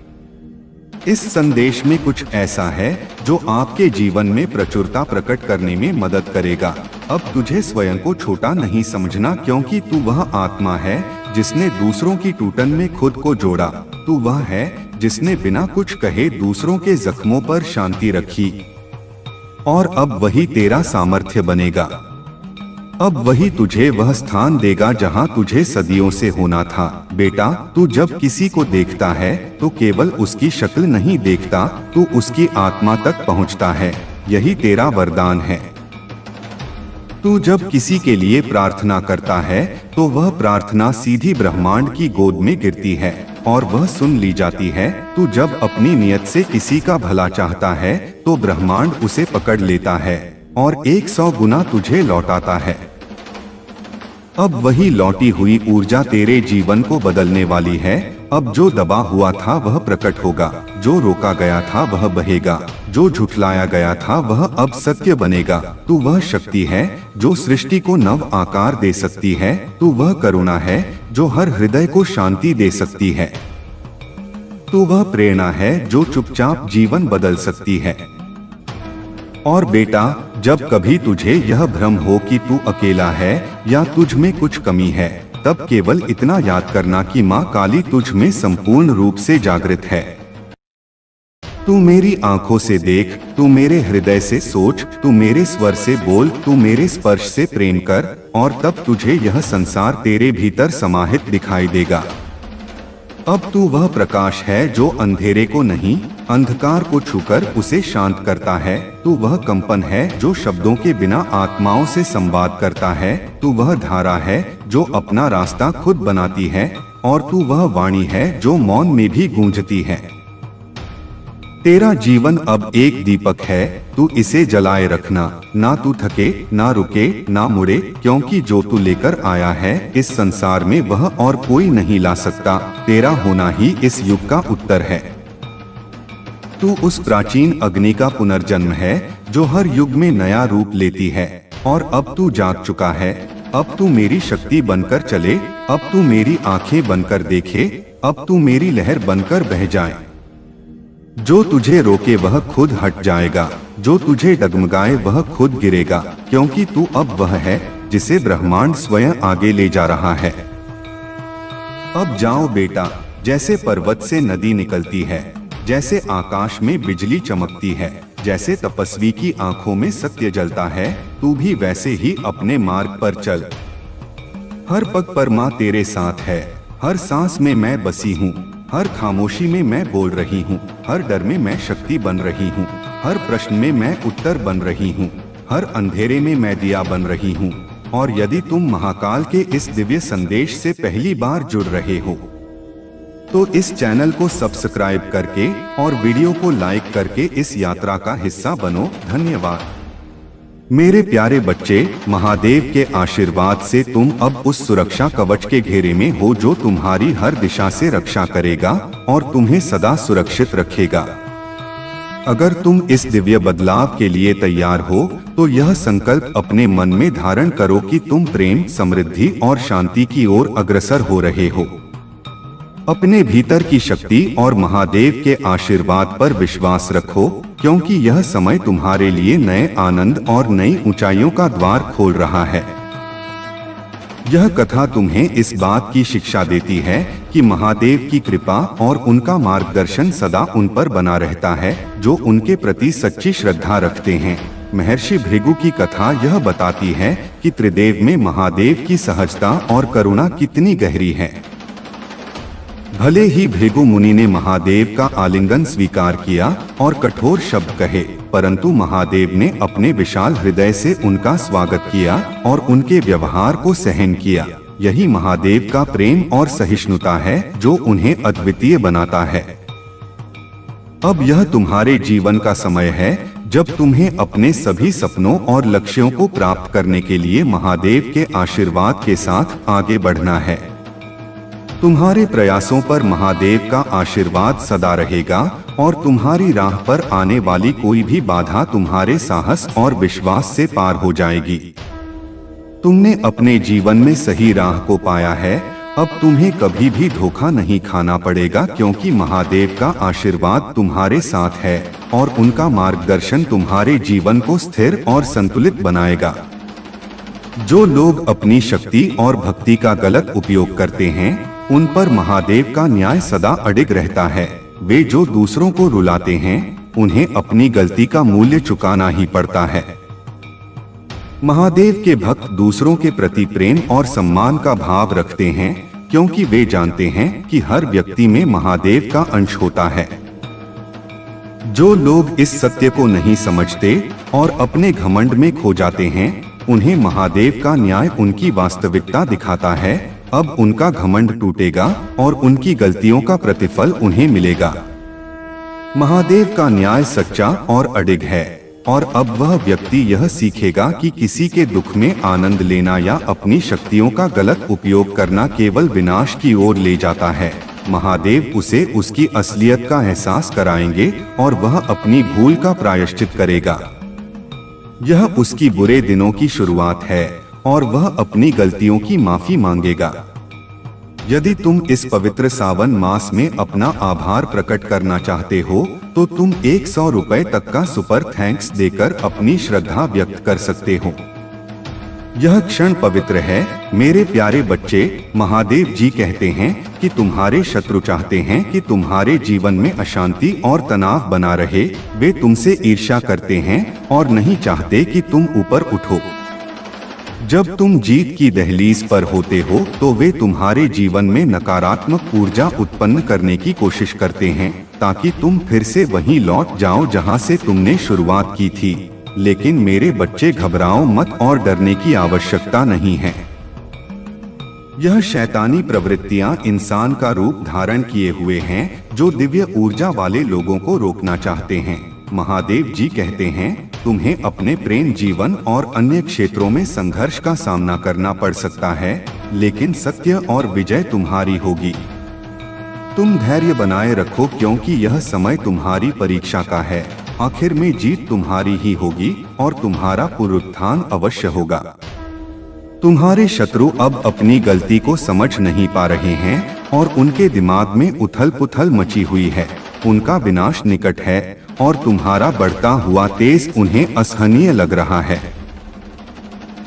A: इस संदेश में कुछ ऐसा है जो आपके जीवन में प्रचुरता प्रकट करने में मदद करेगा। अब तुझे स्वयं को छोटा नहीं समझना, क्योंकि तू वह आत्मा है जिसने दूसरों की टूटन में खुद को जोड़ा। तू वह है जिसने बिना कुछ कहे दूसरों के जख्मों पर शांति रखी, और अब वही तेरा सामर्थ्य बनेगा। अब वही तुझे वह स्थान देगा जहां तुझे सदियों से होना था। बेटा, तू जब किसी को देखता है तो केवल उसकी शक्ल नहीं देखता, तू उसकी आत्मा तक पहुंचता है। यही तेरा वरदान है। तू जब किसी के लिए प्रार्थना करता है तो वह प्रार्थना सीधी ब्रह्मांड की गोद में गिरती है और वह सुन ली जाती है। तू जब अपनी नियत से किसी का भला चाहता है तो ब्रह्मांड उसे पकड़ लेता है और 100 गुना तुझे लौटाता है। अब वही लौटी हुई ऊर्जा तेरे जीवन को बदलने वाली है। अब जो दबा हुआ था वह प्रकट होगा, जो रोका गया था वह बहेगा, जो झुठलाया गया था वह अब सत्य बनेगा। तू वह शक्ति है जो सृष्टि को नव आकार दे सकती है। तू वह करुणा है जो हर हृदय को शांति दे सकती है। तू वह प्रेरणा है जो चुपचाप जीवन बदल सकती है। और बेटा, जब कभी तुझे यह भ्रम हो कि तू अकेला है या तुझ में कुछ कमी है, तब केवल इतना याद करना कि माँ काली तुझ में संपूर्ण रूप से जागृत है। तू मेरी आंखों से देख, तू मेरे हृदय से सोच, तू मेरे स्वर से बोल, तू मेरे स्पर्श से प्रेम कर, और तब तुझे यह संसार तेरे भीतर समाहित दिखाई देगा। अब तू वह प्रकाश है जो अंधेरे को नहीं, अंधकार को छूकर उसे शांत करता है। तू वह कंपन है जो शब्दों के बिना आत्माओं से संवाद करता है। तू वह धारा है जो अपना रास्ता खुद बनाती है, और तू वह वाणी है जो मौन में भी गूंजती है। तेरा जीवन अब एक दीपक है, तू इसे जलाए रखना। ना तू थके, ना रुके, ना मुड़े, क्योंकि जो तू लेकर आया है इस संसार में वह और कोई नहीं ला सकता। तेरा होना ही इस युग का उत्तर है। तू उस प्राचीन अग्नि का पुनर्जन्म है जो हर युग में नया रूप लेती है, और अब तू जाग चुका है। अब तू मेरी शक्ति बनकर चले, अब तू मेरी आंखें बनकर देखे, अब तू मेरी लहर बनकर बह जाए। जो तुझे रोके वह खुद हट जाएगा, जो तुझे डगमगाए वह खुद गिरेगा, क्योंकि तू अब वह है जिसे ब्रह्मांड स्वयं आगे ले जा रहा है। अब जाओ बेटा, जैसे पर्वत से नदी निकलती है, जैसे आकाश में बिजली चमकती है, जैसे तपस्वी की आंखों में सत्य जलता है, तू भी वैसे ही अपने मार्ग पर चल। हर पग पर माँ तेरे साथ है, हर सांस में मैं बसी हूँ, हर खामोशी में मैं बोल रही हूँ, हर डर में मैं शक्ति बन रही हूँ, हर प्रश्न में मैं उत्तर बन रही हूँ, हर अंधेरे में मैं दिया बन रही हूँ। और यदि तुम महाकाल के इस दिव्य संदेश से पहली बार जुड़ रहे हो तो इस चैनल को सब्सक्राइब करके और वीडियो को लाइक करके इस यात्रा का हिस्सा बनो। धन्यवाद। मेरे प्यारे बच्चे, महादेव के आशीर्वाद से तुम अब उस सुरक्षा कवच के घेरे में हो जो तुम्हारी हर दिशा से रक्षा करेगा और तुम्हें सदा सुरक्षित रखेगा। अगर तुम इस दिव्य बदलाव के लिए तैयार हो तो यह संकल्प अपने मन में धारण करो कि तुम प्रेम, समृद्धि और शांति की ओर अग्रसर हो रहे हो। अपने भीतर की शक्ति और महादेव के आशीर्वाद पर विश्वास रखो, क्योंकि यह समय तुम्हारे लिए नए आनंद और नई ऊंचाइयों का द्वार खोल रहा है। यह कथा तुम्हें इस बात की शिक्षा देती है कि महादेव की कृपा और उनका मार्गदर्शन सदा उन पर बना रहता है जो उनके प्रति सच्ची श्रद्धा रखते हैं। महर्षि भृगु की कथा यह बताती है कि त्रिदेव में महादेव की सहजता और करुणा कितनी गहरी है। भले ही भृगु मुनि ने महादेव का आलिंगन स्वीकार किया और कठोर शब्द कहे, परंतु महादेव ने अपने विशाल हृदय से उनका स्वागत किया और उनके व्यवहार को सहन किया। यही महादेव का प्रेम और सहिष्णुता है जो उन्हें अद्वितीय बनाता है। अब यह तुम्हारे जीवन का समय है जब तुम्हें अपने सभी सपनों और लक्ष्यों को प्राप्त करने के लिए महादेव के आशीर्वाद के साथ आगे बढ़ना है। तुम्हारे प्रयासों पर महादेव का आशीर्वाद सदा रहेगा और तुम्हारी राह पर आने वाली कोई भी बाधा तुम्हारे साहस और विश्वास से पार हो जाएगी। तुमने अपने जीवन में सही राह को पाया है, अब तुम्हें कभी भी धोखा नहीं खाना पड़ेगा, क्योंकि महादेव का आशीर्वाद तुम्हारे साथ है और उनका मार्गदर्शन तुम्हारे जीवन को स्थिर और संतुलित बनाएगा। जो लोग अपनी शक्ति और भक्ति का गलत उपयोग करते हैं, उन पर महादेव का न्याय सदा अडिग रहता है। वे जो दूसरों को रुलाते हैं, उन्हें अपनी गलती का मूल्य चुकाना ही पड़ता है। महादेव के भक्त दूसरों के प्रति प्रेम और सम्मान का भाव रखते हैं, क्योंकि वे जानते हैं कि हर व्यक्ति में महादेव का अंश होता है। जो लोग इस सत्य को नहीं समझते और अपने घमंड में खो जाते हैं, उन्हें महादेव का न्याय उनकी वास्तविकता दिखाता है। अब उनका घमंड टूटेगा और उनकी गलतियों का प्रतिफल उन्हें मिलेगा। महादेव का न्याय सच्चा और अडिग है और अब वह व्यक्ति यह सीखेगा कि किसी के दुख में आनंद लेना या अपनी शक्तियों का गलत उपयोग करना केवल विनाश की ओर ले जाता है। महादेव उसे उसकी असलियत का एहसास कराएंगे और वह अपनी भूल का प्रायश्चित करेगा। यह उसकी बुरे दिनों की शुरुआत है और वह अपनी गलतियों की माफी मांगेगा। यदि तुम इस पवित्र सावन मास में अपना आभार प्रकट करना चाहते हो तो तुम 100 रुपए तक का सुपर थैंक्स देकर अपनी श्रद्धा व्यक्त कर सकते हो। यह क्षण पवित्र है मेरे प्यारे बच्चे। महादेव जी कहते हैं कि तुम्हारे शत्रु चाहते हैं कि तुम्हारे जीवन में अशांति और तनाव बना रहे। वे तुमसे ईर्ष्या करते हैं और नहीं चाहते कि तुम ऊपर उठो। जब तुम जीत की दहलीज पर होते हो तो वे तुम्हारे जीवन में नकारात्मक ऊर्जा उत्पन्न करने की कोशिश करते हैं ताकि तुम फिर से वहीं लौट जाओ जहां से तुमने शुरुआत की थी। लेकिन मेरे बच्चे, घबराओ मत और डरने की आवश्यकता नहीं है। यह शैतानी प्रवृत्तियां इंसान का रूप धारण किए हुए हैं जो दिव्य ऊर्जा वाले लोगों को रोकना चाहते हैं। महादेव जी कहते हैं तुम्हें अपने प्रेम जीवन और अन्य क्षेत्रों में संघर्ष का सामना करना पड़ सकता है, लेकिन सत्य और विजय तुम्हारी होगी। तुम धैर्य बनाए रखो, क्योंकि यह समय तुम्हारी परीक्षा का है। आखिर में जीत तुम्हारी ही होगी और तुम्हारा पुनरुत्थान अवश्य होगा। तुम्हारे शत्रु अब अपनी गलती को समझ नहीं पा रहे हैं और उनके दिमाग में उथल पुथल मची हुई है। उनका विनाश निकट है और तुम्हारा बढ़ता हुआ तेज उन्हें असहनीय लग रहा है।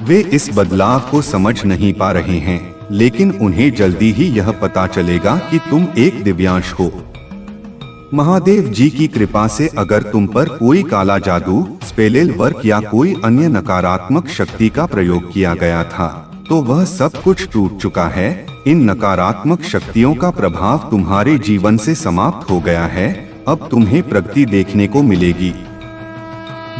A: वे इस बदलाव को समझ नहीं पा रहे हैं, लेकिन उन्हें जल्दी ही यह पता चलेगा कि तुम एक दिव्यांश हो। महादेव जी की कृपा से अगर तुम पर कोई काला जादू, स्पेल वर्क या कोई अन्य नकारात्मक शक्ति का प्रयोग किया गया था तो वह सब कुछ टूट चुका है। इन नकारात्मक शक्तियों का प्रभाव तुम्हारे जीवन से समाप्त हो गया है। अब तुम्हें प्रगति देखने को मिलेगी।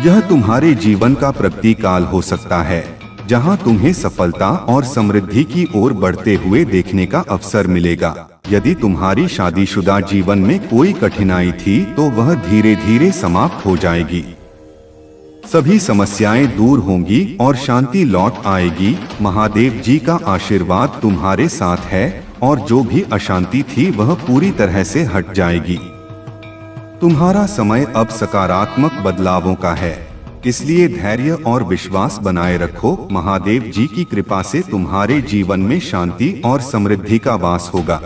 A: यह तुम्हारे जीवन का प्रगति काल हो सकता है, जहां तुम्हें सफलता और समृद्धि की ओर बढ़ते हुए देखने का अवसर मिलेगा। यदि तुम्हारी शादीशुदा जीवन में कोई कठिनाई थी तो वह धीरे धीरे समाप्त हो जाएगी। सभी समस्याएं दूर होंगी और शांति लौट आएगी। महादेव जी का आशीर्वाद तुम्हारे साथ है और जो भी अशांति थी वह पूरी तरह से हट जाएगी। तुम्हारा समय अब सकारात्मक बदलावों का है, इसलिए धैर्य और विश्वास बनाए रखो। महादेव जी की कृपा से तुम्हारे जीवन में शांति और समृद्धि का वास होगा।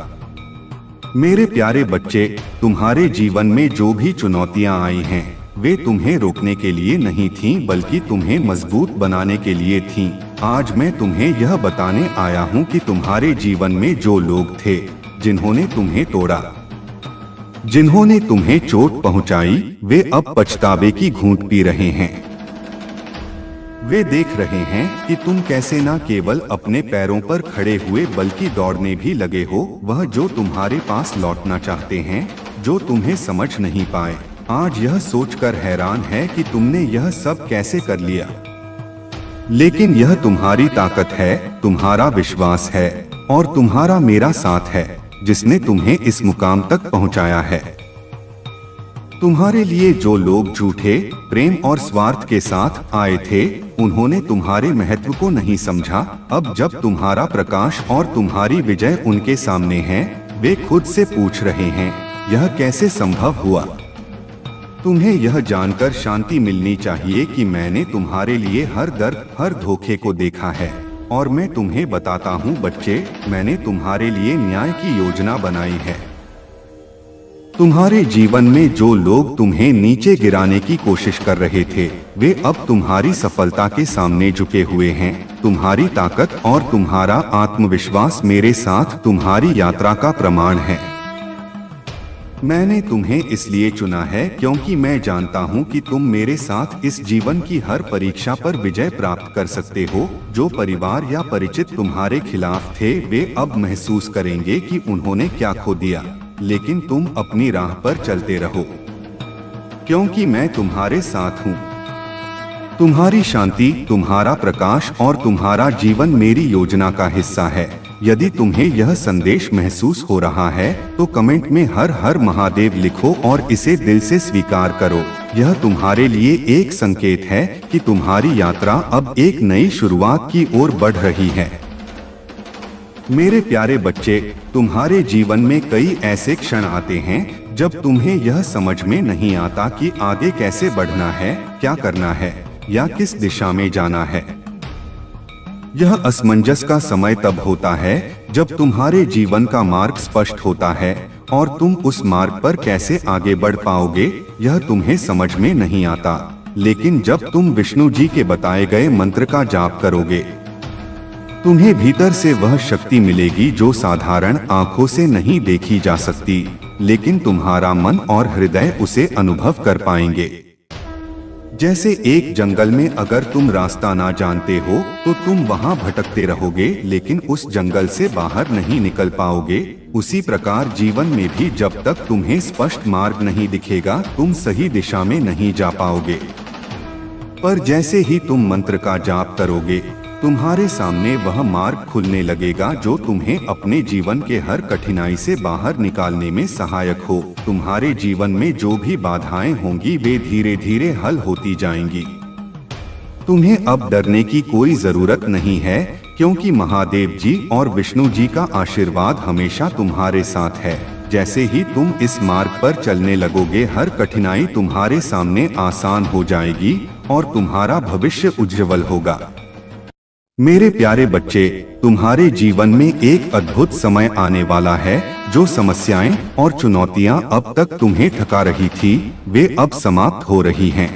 A: मेरे प्यारे बच्चे, तुम्हारे जीवन में जो भी चुनौतियां आई हैं, वे तुम्हें रोकने के लिए नहीं थीं, बल्कि तुम्हें मजबूत बनाने के लिए थीं। आज मैं तुम्हें यह बताने आया हूं कि तुम्हारे जीवन में जो लोग थे जिन्होंने तुम्हें तोड़ा, जिन्होंने तुम्हें चोट पहुंचाई, वे अब पछतावे की घूंट पी रहे हैं। वे देख रहे हैं कि तुम कैसे न केवल अपने पैरों पर खड़े हुए बल्कि दौड़ने भी लगे हो। वह जो तुम्हारे पास लौटना चाहते हैं, जो तुम्हें समझ नहीं पाए, आज यह सोचकर हैरान है कि तुमने यह सब कैसे कर लिया। लेकिन यह तुम्हारी ताकत है, तुम्हारा विश्वास है और तुम्हारा मेरा साथ है जिसने तुम्हें इस मुकाम तक पहुंचाया है। तुम्हारे लिए जो लोग झूठे प्रेम और स्वार्थ के साथ आए थे, उन्होंने तुम्हारे महत्व को नहीं समझा। अब जब तुम्हारा प्रकाश और तुम्हारी विजय उनके सामने है, वे खुद से पूछ रहे हैं, यह कैसे संभव हुआ। तुम्हें यह जानकर शांति मिलनी चाहिए कि मैंने तुम्हारे लिए हर दर्द, हर धोखे को देखा है और मैं तुम्हें बताता हूँ बच्चे, मैंने तुम्हारे लिए न्याय की योजना बनाई है। तुम्हारे जीवन में जो लोग तुम्हें नीचे गिराने की कोशिश कर रहे थे, वे अब तुम्हारी सफलता के सामने झुके हुए हैं। तुम्हारी ताकत और तुम्हारा आत्मविश्वास मेरे साथ तुम्हारी यात्रा का प्रमाण है। मैंने तुम्हें इसलिए चुना है क्योंकि मैं जानता हूं कि तुम मेरे साथ इस जीवन की हर परीक्षा पर विजय प्राप्त कर सकते हो। जो परिवार या परिचित तुम्हारे खिलाफ थे, वे अब महसूस करेंगे कि उन्होंने क्या खो दिया, लेकिन तुम अपनी राह पर चलते रहो, क्योंकि मैं तुम्हारे साथ हूँ। तुम्हारी शांति, तुम्हारा प्रकाश और तुम्हारा जीवन मेरी योजना का हिस्सा है। यदि तुम्हें यह संदेश महसूस हो रहा है तो कमेंट में हर हर महादेव लिखो और इसे दिल से स्वीकार करो। यह तुम्हारे लिए एक संकेत है कि तुम्हारी यात्रा अब एक नई शुरुआत की ओर बढ़ रही है। मेरे प्यारे बच्चे, तुम्हारे जीवन में कई ऐसे क्षण आते हैं जब तुम्हें यह समझ में नहीं आता कि आगे कैसे बढ़ना है, क्या करना है या किस दिशा में जाना है। यह असमंजस का समय तब होता है जब तुम्हारे जीवन का मार्ग स्पष्ट होता है और तुम उस मार्ग पर कैसे आगे बढ़ पाओगे, यह तुम्हें समझ में नहीं आता। लेकिन जब तुम विष्णु जी के बताए गए मंत्र का जाप करोगे, तुम्हें भीतर से वह शक्ति मिलेगी जो साधारण आंखों से नहीं देखी जा सकती, लेकिन तुम्हारा मन और हृदय उसे अनुभव कर पाएंगे। जैसे एक जंगल में अगर तुम रास्ता ना जानते हो तो तुम वहां भटकते रहोगे, लेकिन उस जंगल से बाहर नहीं निकल पाओगे। उसी प्रकार जीवन में भी जब तक तुम्हें स्पष्ट मार्ग नहीं दिखेगा, तुम सही दिशा में नहीं जा पाओगे। पर जैसे ही तुम मंत्र का जाप करोगे, तुम्हारे सामने वह मार्ग खुलने लगेगा जो तुम्हें अपने जीवन के हर कठिनाई से बाहर निकालने में सहायक हो। तुम्हारे जीवन में जो भी बाधाएं होंगी, वे धीरे धीरे हल होती जाएंगी। तुम्हें अब डरने की कोई जरूरत नहीं है, क्योंकि महादेव जी और विष्णु जी का आशीर्वाद हमेशा तुम्हारे साथ है। जैसे ही तुम इस मार्ग पर चलने लगोगे, हर कठिनाई तुम्हारे सामने आसान हो जाएगी और तुम्हारा भविष्य उज्जवल होगा। मेरे प्यारे बच्चे, तुम्हारे जीवन में एक अद्भुत समय आने वाला है। जो समस्याएं और चुनौतियां अब तक तुम्हें थका रही थी, वे अब समाप्त हो रही हैं।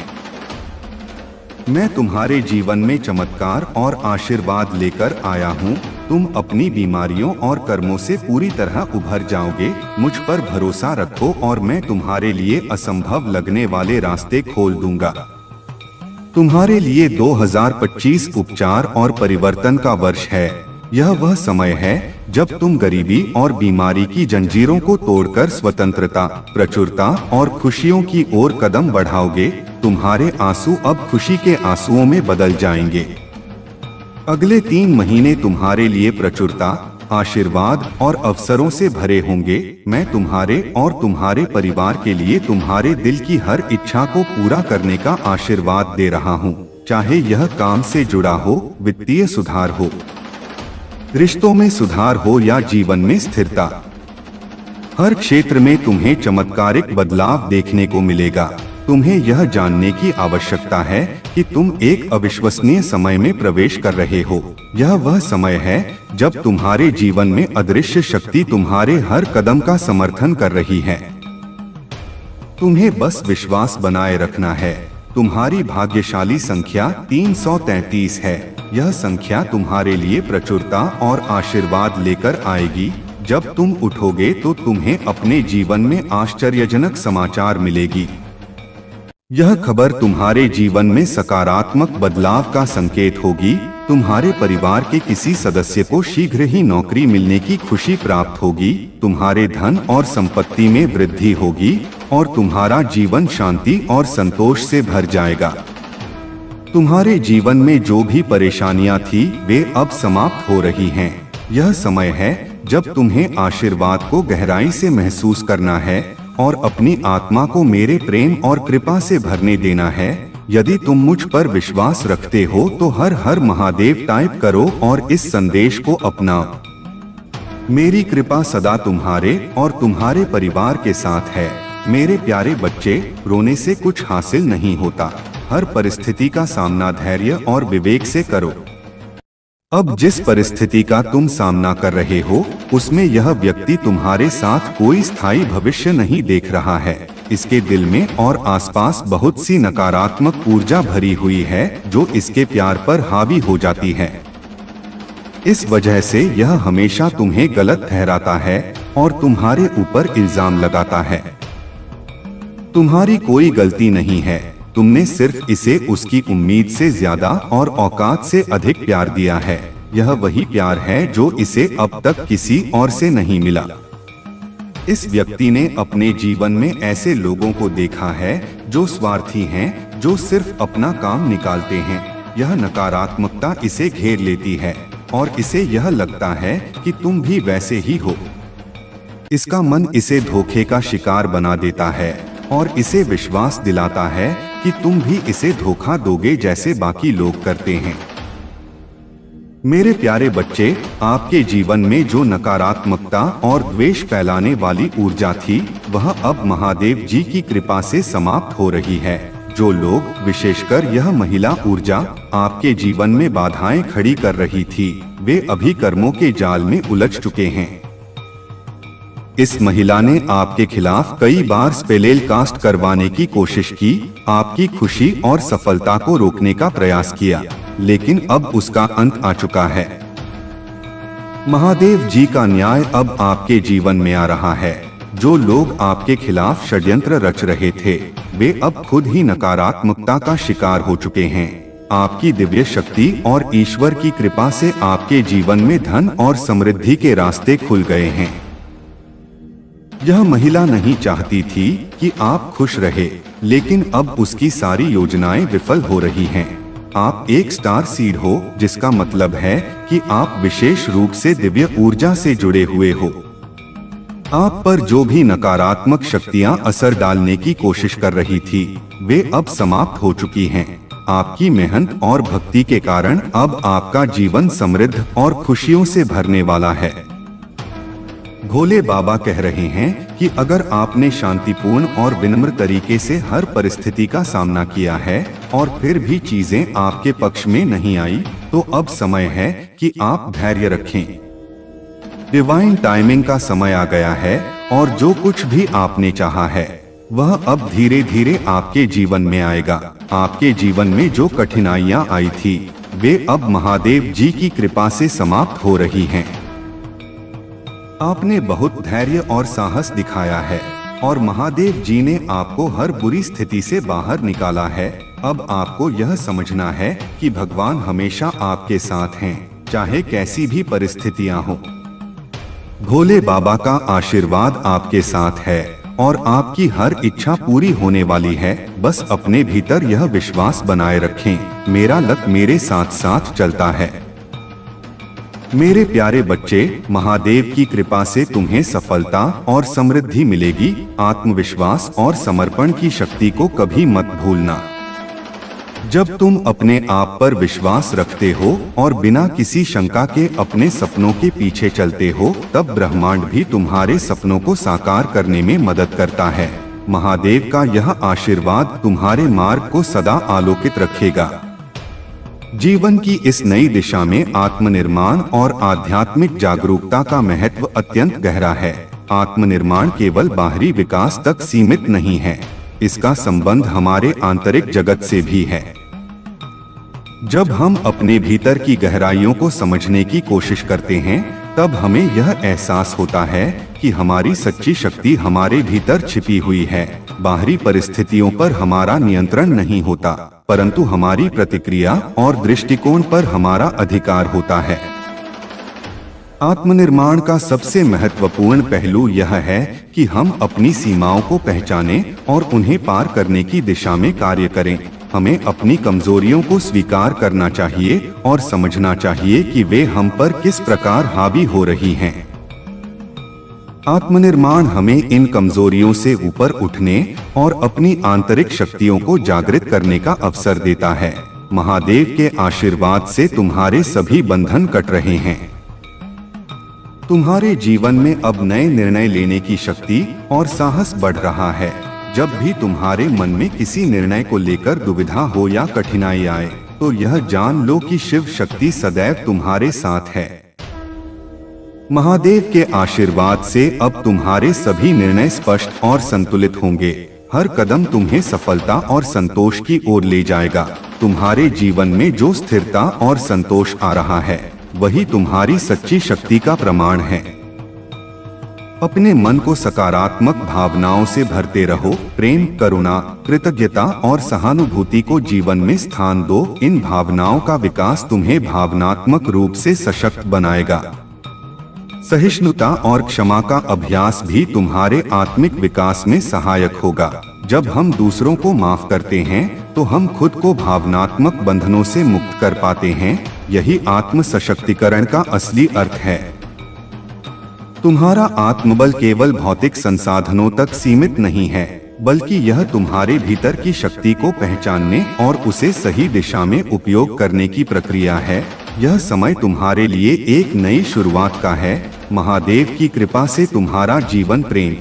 A: मैं तुम्हारे जीवन में चमत्कार और आशीर्वाद लेकर आया हूँ। तुम अपनी बीमारियों और कर्मों से पूरी तरह उभर जाओगे। मुझ पर भरोसा रखो और मैं तुम्हारे लिए असंभव लगने वाले रास्ते खोल दूंगा। तुम्हारे लिए 2025 उपचार और परिवर्तन का वर्ष है। यह वह समय है जब तुम गरीबी और बीमारी की जंजीरों को तोड़कर स्वतंत्रता, प्रचुरता और खुशियों की ओर कदम बढ़ाओगे। तुम्हारे आंसू अब खुशी के आंसुओं में बदल जाएंगे। अगले 3 महीने तुम्हारे लिए प्रचुरता, आशीर्वाद और अवसरों से भरे होंगे। मैं तुम्हारे और तुम्हारे परिवार के लिए तुम्हारे दिल की हर इच्छा को पूरा करने का आशीर्वाद दे रहा हूँ, चाहे यह काम से जुड़ा हो, वित्तीय सुधार हो, रिश्तों में सुधार हो या जीवन में स्थिरता। हर क्षेत्र में तुम्हें चमत्कारिक बदलाव देखने को मिलेगा। तुम्हें यह जानने की आवश्यकता है कि तुम एक अविश्वसनीय समय में प्रवेश कर रहे हो। यह वह समय है जब तुम्हारे जीवन में अदृश्य शक्ति तुम्हारे हर कदम का समर्थन कर रही है। तुम्हें बस विश्वास बनाए रखना है। तुम्हारी भाग्यशाली संख्या 333 है। यह संख्या तुम्हारे लिए प्रचुरता और आशीर्वाद लेकर आएगी। जब तुम उठोगे तो तुम्हें अपने जीवन में आश्चर्यजनक समाचार मिलेगी। यह खबर तुम्हारे जीवन में सकारात्मक बदलाव का संकेत होगी। तुम्हारे परिवार के किसी सदस्य को शीघ्र ही नौकरी मिलने की खुशी प्राप्त होगी। तुम्हारे धन और संपत्ति में वृद्धि होगी और तुम्हारा जीवन शांति और संतोष से भर जाएगा। तुम्हारे जीवन में जो भी परेशानियां थी वे अब समाप्त हो रही हैं। यह समय है जब तुम्हें आशीर्वाद को गहराई से महसूस करना है और अपनी आत्मा को मेरे प्रेम और कृपा से भरने देना है। यदि तुम मुझ पर विश्वास रखते हो तो हर हर महादेव टाइप करो और इस संदेश को अपनाओ। मेरी कृपा सदा तुम्हारे और तुम्हारे परिवार के साथ है। मेरे प्यारे बच्चे, रोने से कुछ हासिल नहीं होता। हर परिस्थिति का सामना धैर्य और विवेक से करो। अब जिस परिस्थिति का तुम सामना कर रहे हो उसमें यह व्यक्ति तुम्हारे साथ कोई स्थायी भविष्य नहीं देख रहा है। इसके दिल में और आसपास बहुत सी नकारात्मक ऊर्जा भरी हुई है जो इसके प्यार पर हावी हो जाती है। इस वजह से यह हमेशा तुम्हें गलत ठहराता है और तुम्हारे ऊपर इल्जाम लगाता है। तुम्हारी कोई गलती नहीं है। तुमने सिर्फ इसे उसकी उम्मीद से ज्यादा और औकात से अधिक प्यार दिया है। यह वही प्यार है जो इसे अब तक किसी और से नहीं मिला। इस व्यक्ति ने अपने जीवन में ऐसे लोगों को देखा है जो स्वार्थी हैं, जो सिर्फ अपना काम निकालते हैं। यह नकारात्मकता इसे घेर लेती है और इसे यह लगता है कि तुम भी वैसे ही हो। इसका मन इसे धोखे का शिकार बना देता है और इसे विश्वास दिलाता है कि तुम भी इसे धोखा दोगे जैसे बाकी लोग करते हैं। मेरे प्यारे बच्चे, आपके जीवन में जो नकारात्मकता और द्वेष फैलाने वाली ऊर्जा थी वह अब महादेव जी की कृपा से समाप्त हो रही है। जो लोग, विशेषकर यह महिला ऊर्जा, आपके जीवन में बाधाएं खड़ी कर रही थी, वे अभी कर्मों के जाल में उलझ चुके हैं। इस महिला ने आपके खिलाफ कई बार स्पेल कास्ट करवाने की कोशिश की, आपकी खुशी और सफलता को रोकने का प्रयास किया, लेकिन अब उसका अंत आ चुका है। महादेव जी का न्याय अब आपके जीवन में आ रहा है। जो लोग आपके खिलाफ षड्यंत्र रच रहे थे वे अब खुद ही नकारात्मकता का शिकार हो चुके हैं। आपकी दिव्य शक्ति और ईश्वर की कृपा से आपके जीवन में धन और समृद्धि के रास्ते खुल गए हैं। यह महिला नहीं चाहती थी कि आप खुश रहे, लेकिन अब उसकी सारी योजनाएं विफल हो रही हैं। आप एक स्टार सीड हो, जिसका मतलब है कि आप विशेष रूप से दिव्य ऊर्जा से जुड़े हुए हो। आप पर जो भी नकारात्मक शक्तियां असर डालने की कोशिश कर रही थी, वे अब समाप्त हो चुकी हैं। आपकी मेहनत और भक्ति के कारण अब आपका जीवन समृद्ध और खुशियों से भरने वाला है। भोले बाबा कह रहे हैं कि अगर आपने शांतिपूर्ण और विनम्र तरीके से हर परिस्थिति का सामना किया है और फिर भी चीजें आपके पक्ष में नहीं आई, तो अब समय है कि आप धैर्य रखें। डिवाइन टाइमिंग का समय आ गया है और जो कुछ भी आपने चाहा है वह अब धीरे धीरे आपके जीवन में आएगा। आपके जीवन में जो कठिनाइयां आई थी वे अब महादेव जी की कृपा से समाप्त हो रही हैं। आपने बहुत धैर्य और साहस दिखाया है और महादेव जी ने आपको हर बुरी स्थिति से बाहर निकाला है। अब आपको यह समझना है कि भगवान हमेशा आपके साथ हैं, चाहे कैसी भी परिस्थितियां हो। भोले बाबा का आशीर्वाद आपके साथ है और आपकी हर इच्छा पूरी होने वाली है। बस अपने भीतर यह विश्वास बनाए रखें, मेरा लक मेरे साथ साथ चलता है। मेरे प्यारे बच्चे, महादेव की कृपा से तुम्हें सफलता और समृद्धि मिलेगी। आत्मविश्वास और समर्पण की शक्ति को कभी मत भूलना। जब तुम अपने आप पर विश्वास रखते हो और बिना किसी शंका के अपने सपनों के पीछे चलते हो, तब ब्रह्मांड भी तुम्हारे सपनों को साकार करने में मदद करता है। महादेव का यह आशीर्वाद तुम्हारे मार्ग को सदा आलोकित रखेगा। जीवन की इस नई दिशा में आत्मनिर्माण और आध्यात्मिक जागरूकता का महत्व अत्यंत गहरा है। आत्मनिर्माण केवल बाहरी विकास तक सीमित नहीं है, इसका संबंध हमारे आंतरिक जगत से भी है। जब हम अपने भीतर की गहराइयों को समझने की कोशिश करते हैं, तब हमें यह एहसास होता है कि हमारी सच्ची शक्ति हमारे भीतर छिपी हुई है। बाहरी परिस्थितियों पर हमारा नियंत्रण नहीं होता, परंतु हमारी प्रतिक्रिया और दृष्टिकोण पर हमारा अधिकार होता है। आत्मनिर्माण का सबसे महत्वपूर्ण पहलू यह है कि हम अपनी सीमाओं को पहचानें और उन्हें पार करने की दिशा में कार्य करें। हमें अपनी कमजोरियों को स्वीकार करना चाहिए और समझना चाहिए कि वे हम पर किस प्रकार हावी हो रही हैं। आत्मनिर्माण हमें इन कमजोरियों से ऊपर उठने और अपनी आंतरिक शक्तियों को जागृत करने का अवसर देता है। महादेव के आशीर्वाद से तुम्हारे सभी बंधन कट रहे हैं। तुम्हारे जीवन में अब नए निर्णय लेने की शक्ति और साहस बढ़ रहा है। जब भी तुम्हारे मन में किसी निर्णय को लेकर दुविधा हो या कठिनाई आए, तो यह जान लो कि शिव शक्ति सदैव तुम्हारे साथ है। महादेव के आशीर्वाद से अब तुम्हारे सभी निर्णय स्पष्ट और संतुलित होंगे। हर कदम तुम्हें सफलता और संतोष की ओर ले जाएगा। तुम्हारे जीवन में जो स्थिरता और संतोष आ रहा है, वही तुम्हारी सच्ची शक्ति का प्रमाण है। अपने मन को सकारात्मक भावनाओं से भरते रहो। प्रेम, करुणा, कृतज्ञता और सहानुभूति को जीवन में स्थान दो। इन भावनाओं का विकास तुम्हें भावनात्मक रूप से सशक्त बनाएगा। सहिष्णुता और क्षमा का अभ्यास भी तुम्हारे आत्मिक विकास में सहायक होगा। जब हम दूसरों को माफ करते हैं, तो हम खुद को भावनात्मक बंधनों से मुक्त कर पाते हैं। यही आत्म सशक्तिकरण का असली अर्थ है। तुम्हारा आत्मबल केवल भौतिक संसाधनों तक सीमित नहीं है, बल्कि यह तुम्हारे भीतर की शक्ति को पहचानने और उसे सही दिशा में उपयोग करने की प्रक्रिया है। यह समय तुम्हारे लिए एक नई शुरुआत का है। महादेव की कृपा से तुम्हारा जीवन प्रेम,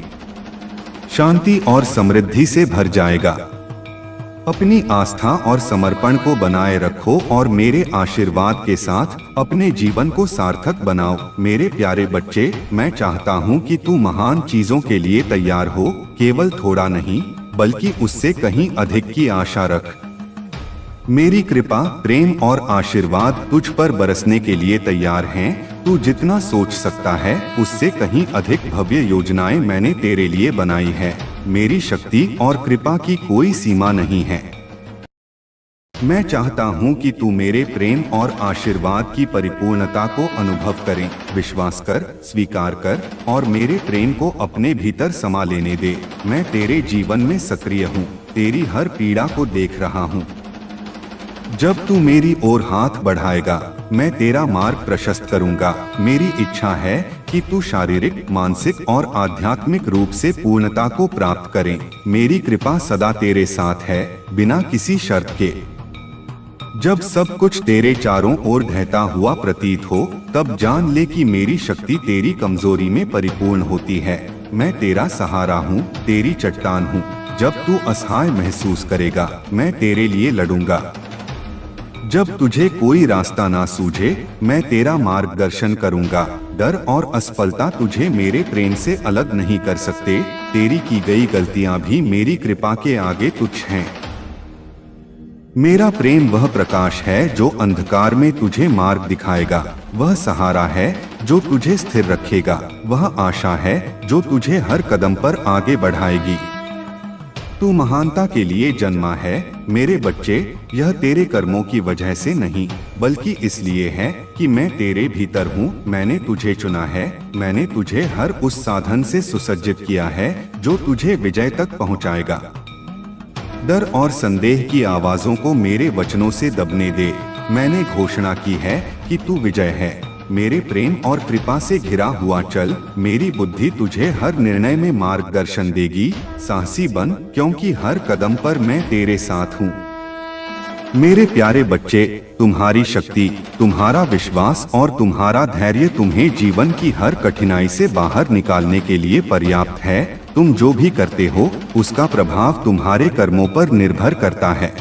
A: शांति और समृद्धि से भर जाएगा। अपनी आस्था और समर्पण को बनाए रखो और मेरे आशीर्वाद के साथ अपने जीवन को सार्थक बनाओ। मेरे प्यारे बच्चे, मैं चाहता हूँ कि तू महान चीजों के लिए तैयार हो। केवल थोड़ा नहीं, बल्कि उससे कहीं अधिक की आशा रख। मेरी कृपा, प्रेम और आशीर्वाद तुझ पर बरसने के लिए तैयार हैं। तू जितना सोच सकता है, उससे कहीं अधिक भव्य योजनाएं मैंने तेरे लिए बनाई है। मेरी शक्ति और कृपा की कोई सीमा नहीं है। मैं चाहता हूँ कि तू मेरे प्रेम और आशीर्वाद की परिपूर्णता को अनुभव करें। विश्वास कर, स्वीकार कर और मेरे प्रेम को अपने भीतर समा लेने दे। मैं तेरे जीवन में सक्रिय हूँ, तेरी हर पीड़ा को देख रहा हूँ। जब तू मेरी ओर हाथ बढ़ाएगा, मैं तेरा मार्ग प्रशस्त करूंगा। मेरी इच्छा है कि तू शारीरिक, मानसिक और आध्यात्मिक रूप से पूर्णता को प्राप्त करे। मेरी कृपा सदा तेरे साथ है, बिना किसी शर्त के। जब सब कुछ तेरे चारों ओर ढहता हुआ प्रतीत हो, तब जान ले कि मेरी शक्ति तेरी कमजोरी में परिपूर्ण होती है। मैं तेरा सहारा हूँ, तेरी चट्टान हूँ। जब तू असहाय महसूस करेगा, मैं तेरे लिए लड़ूंगा। जब तुझे कोई रास्ता ना सूझे, मैं तेरा मार्गदर्शन करूंगा। डर और असफलता तुझे मेरे प्रेम से अलग नहीं कर सकते। तेरी की गई गलतियां भी मेरी कृपा के आगे तुच्छ हैं। मेरा प्रेम वह प्रकाश है जो अंधकार में तुझे मार्ग दिखाएगा। वह सहारा है जो तुझे स्थिर रखेगा। वह आशा है जो तुझे हर कदम पर आगे बढ़ाएगी। तू महानता के लिए जन्मा है मेरे बच्चे। यह तेरे कर्मों की वजह से नहीं, बल्कि इसलिए है कि मैं तेरे भीतर हूँ। मैंने तुझे चुना है। मैंने तुझे हर उस साधन से सुसज्जित किया है जो तुझे विजय तक पहुँचाएगा। डर और संदेह की आवाजों को मेरे वचनों से दबने दे। मैंने घोषणा की है कि तू विजय है। मेरे प्रेम और कृपा से घिरा हुआ चल, मेरी बुद्धि तुझे हर निर्णय में मार्गदर्शन देगी। साहसी बन, क्योंकि हर कदम पर मैं तेरे साथ हूँ। मेरे प्यारे बच्चे, तुम्हारी शक्ति, तुम्हारा विश्वास और तुम्हारा धैर्य तुम्हें जीवन की हर कठिनाई से बाहर निकालने के लिए पर्याप्त है। तुम जो भी करते हो उसका प्रभाव तुम्हारे कर्मों पर निर्भर करता है।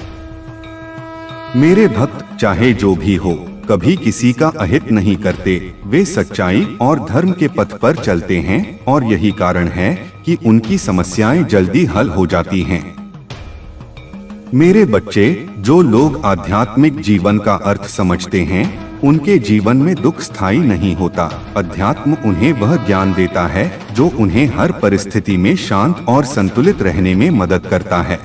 A: मेरे भक्त, चाहे जो भी हो, कभी किसी का अहित नहीं करते। वे सच्चाई और धर्म के पथ पर चलते हैं और यही कारण है कि उनकी समस्याएं जल्दी हल हो जाती हैं। मेरे बच्चे, जो लोग आध्यात्मिक जीवन का अर्थ समझते हैं उनके जीवन में दुख स्थायी नहीं होता। अध्यात्म उन्हें वह ज्ञान देता है जो उन्हें हर परिस्थिति में शांत और संतुलित रहने में मदद करता है।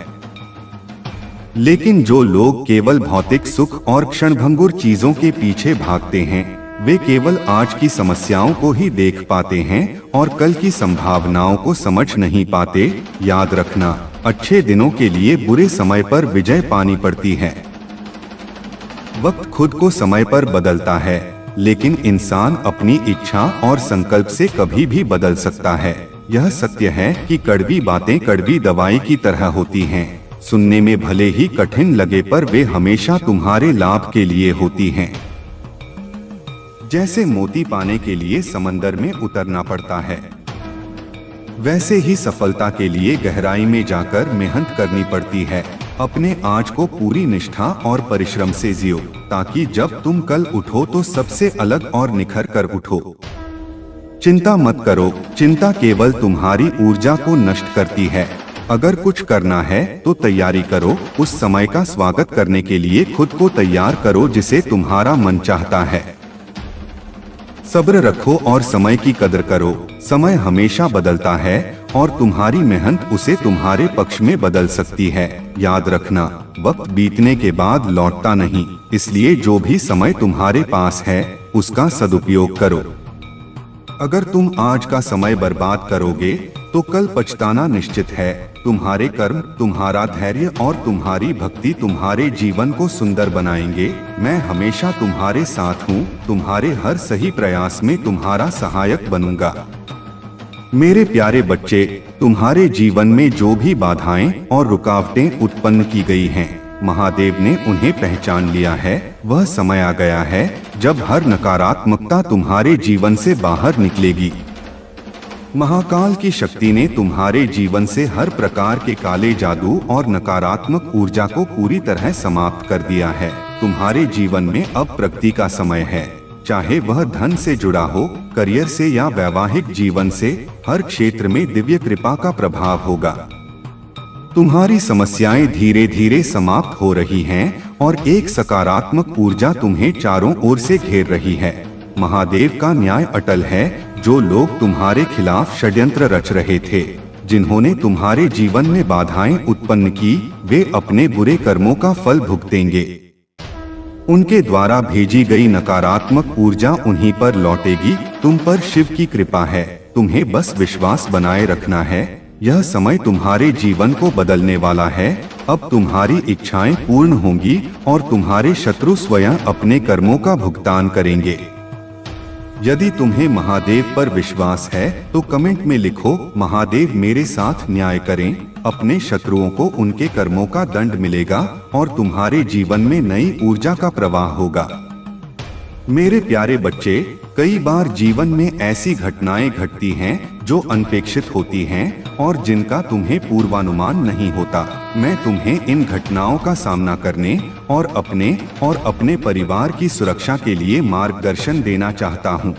A: लेकिन जो लोग केवल भौतिक सुख और क्षणभंगुर चीजों के पीछे भागते हैं, वे केवल आज की समस्याओं को ही देख पाते हैं और कल की संभावनाओं को समझ नहीं पाते। याद रखना, अच्छे दिनों के लिए बुरे समय पर विजय पानी पड़ती है। वक्त खुद को समय पर बदलता है, लेकिन इंसान अपनी इच्छा और संकल्प से कभी भी बदल सकता है। यह सत्य है कि कड़वी बातें कड़वी दवाई की तरह होती हैं। सुनने में भले ही कठिन लगे पर वे हमेशा तुम्हारे लाभ के लिए होती हैं। जैसे मोती पाने के लिए समंदर में उतरना पड़ता है, वैसे ही सफलता के लिए गहराई में जाकर मेहनत करनी पड़ती है। अपने आज को पूरी निष्ठा और परिश्रम से जियो, ताकि जब तुम कल उठो तो सबसे अलग और निखर कर उठो। चिंता मत करो, चिंता केवल तुम्हारी ऊर्जा को नष्ट करती है। अगर कुछ करना है तो तैयारी करो, उस समय का स्वागत करने के लिए खुद को तैयार करो जिसे तुम्हारा मन चाहता है। सब्र रखो और समय की कदर करो। समय हमेशा बदलता है और तुम्हारी मेहनत उसे तुम्हारे पक्ष में बदल सकती है। याद रखना, वक्त बीतने के बाद लौटता नहीं, इसलिए जो भी समय तुम्हारे पास है उसका सदुपयोग करो। अगर तुम आज का समय बर्बाद करोगे तो कल पछताना निश्चित है। तुम्हारे कर्म, तुम्हारा धैर्य और तुम्हारी भक्ति तुम्हारे जीवन को सुंदर बनाएंगे। मैं हमेशा तुम्हारे साथ हूँ, तुम्हारे हर सही प्रयास में तुम्हारा सहायक बनूंगा। मेरे प्यारे बच्चे, तुम्हारे जीवन में जो भी बाधाएं और रुकावटें उत्पन्न की गई हैं, महादेव ने उन्हें पहचान लिया है। वह समय आ गया है जब हर नकारात्मकता तुम्हारे जीवन से बाहर निकलेगी। महाकाल की शक्ति ने तुम्हारे जीवन से हर प्रकार के काले जादू और नकारात्मक ऊर्जा को पूरी तरह समाप्त कर दिया है। तुम्हारे जीवन में अब प्रगति का समय है, चाहे वह धन से जुड़ा हो, करियर से या वैवाहिक जीवन से। हर क्षेत्र में दिव्य कृपा का प्रभाव होगा। तुम्हारी समस्याएं धीरे धीरे समाप्त हो रही हैं और एक सकारात्मक ऊर्जा तुम्हें चारों ओर से घेर रही है। महादेव का न्याय अटल है। जो लोग तुम्हारे खिलाफ षड्यंत्र रच रहे थे, जिन्होंने तुम्हारे जीवन में बाधाएं उत्पन्न की, वे अपने बुरे कर्मों का फल भुगतेंगे। उनके द्वारा भेजी गई नकारात्मक ऊर्जा उन्हीं पर लौटेगी। तुम पर शिव की कृपा है, तुम्हें बस विश्वास बनाए रखना है। यह समय तुम्हारे जीवन को बदलने वाला है। अब तुम्हारी इच्छाएं पूर्ण होंगी और तुम्हारे शत्रु स्वयं अपने कर्मों का भुगतान करेंगे। यदि तुम्हें महादेव पर विश्वास है तो कमेंट में लिखो, महादेव मेरे साथ न्याय करें। अपने शत्रुओं को उनके कर्मों का दंड मिलेगा और तुम्हारे जीवन में नई ऊर्जा का प्रवाह होगा। मेरे प्यारे बच्चे, कई बार जीवन में ऐसी घटनाएं घटती हैं जो अनपेक्षित होती हैं और जिनका तुम्हें पूर्वानुमान नहीं होता। मैं तुम्हें इन घटनाओं का सामना करने और अपने परिवार की सुरक्षा के लिए मार्गदर्शन देना चाहता हूँ।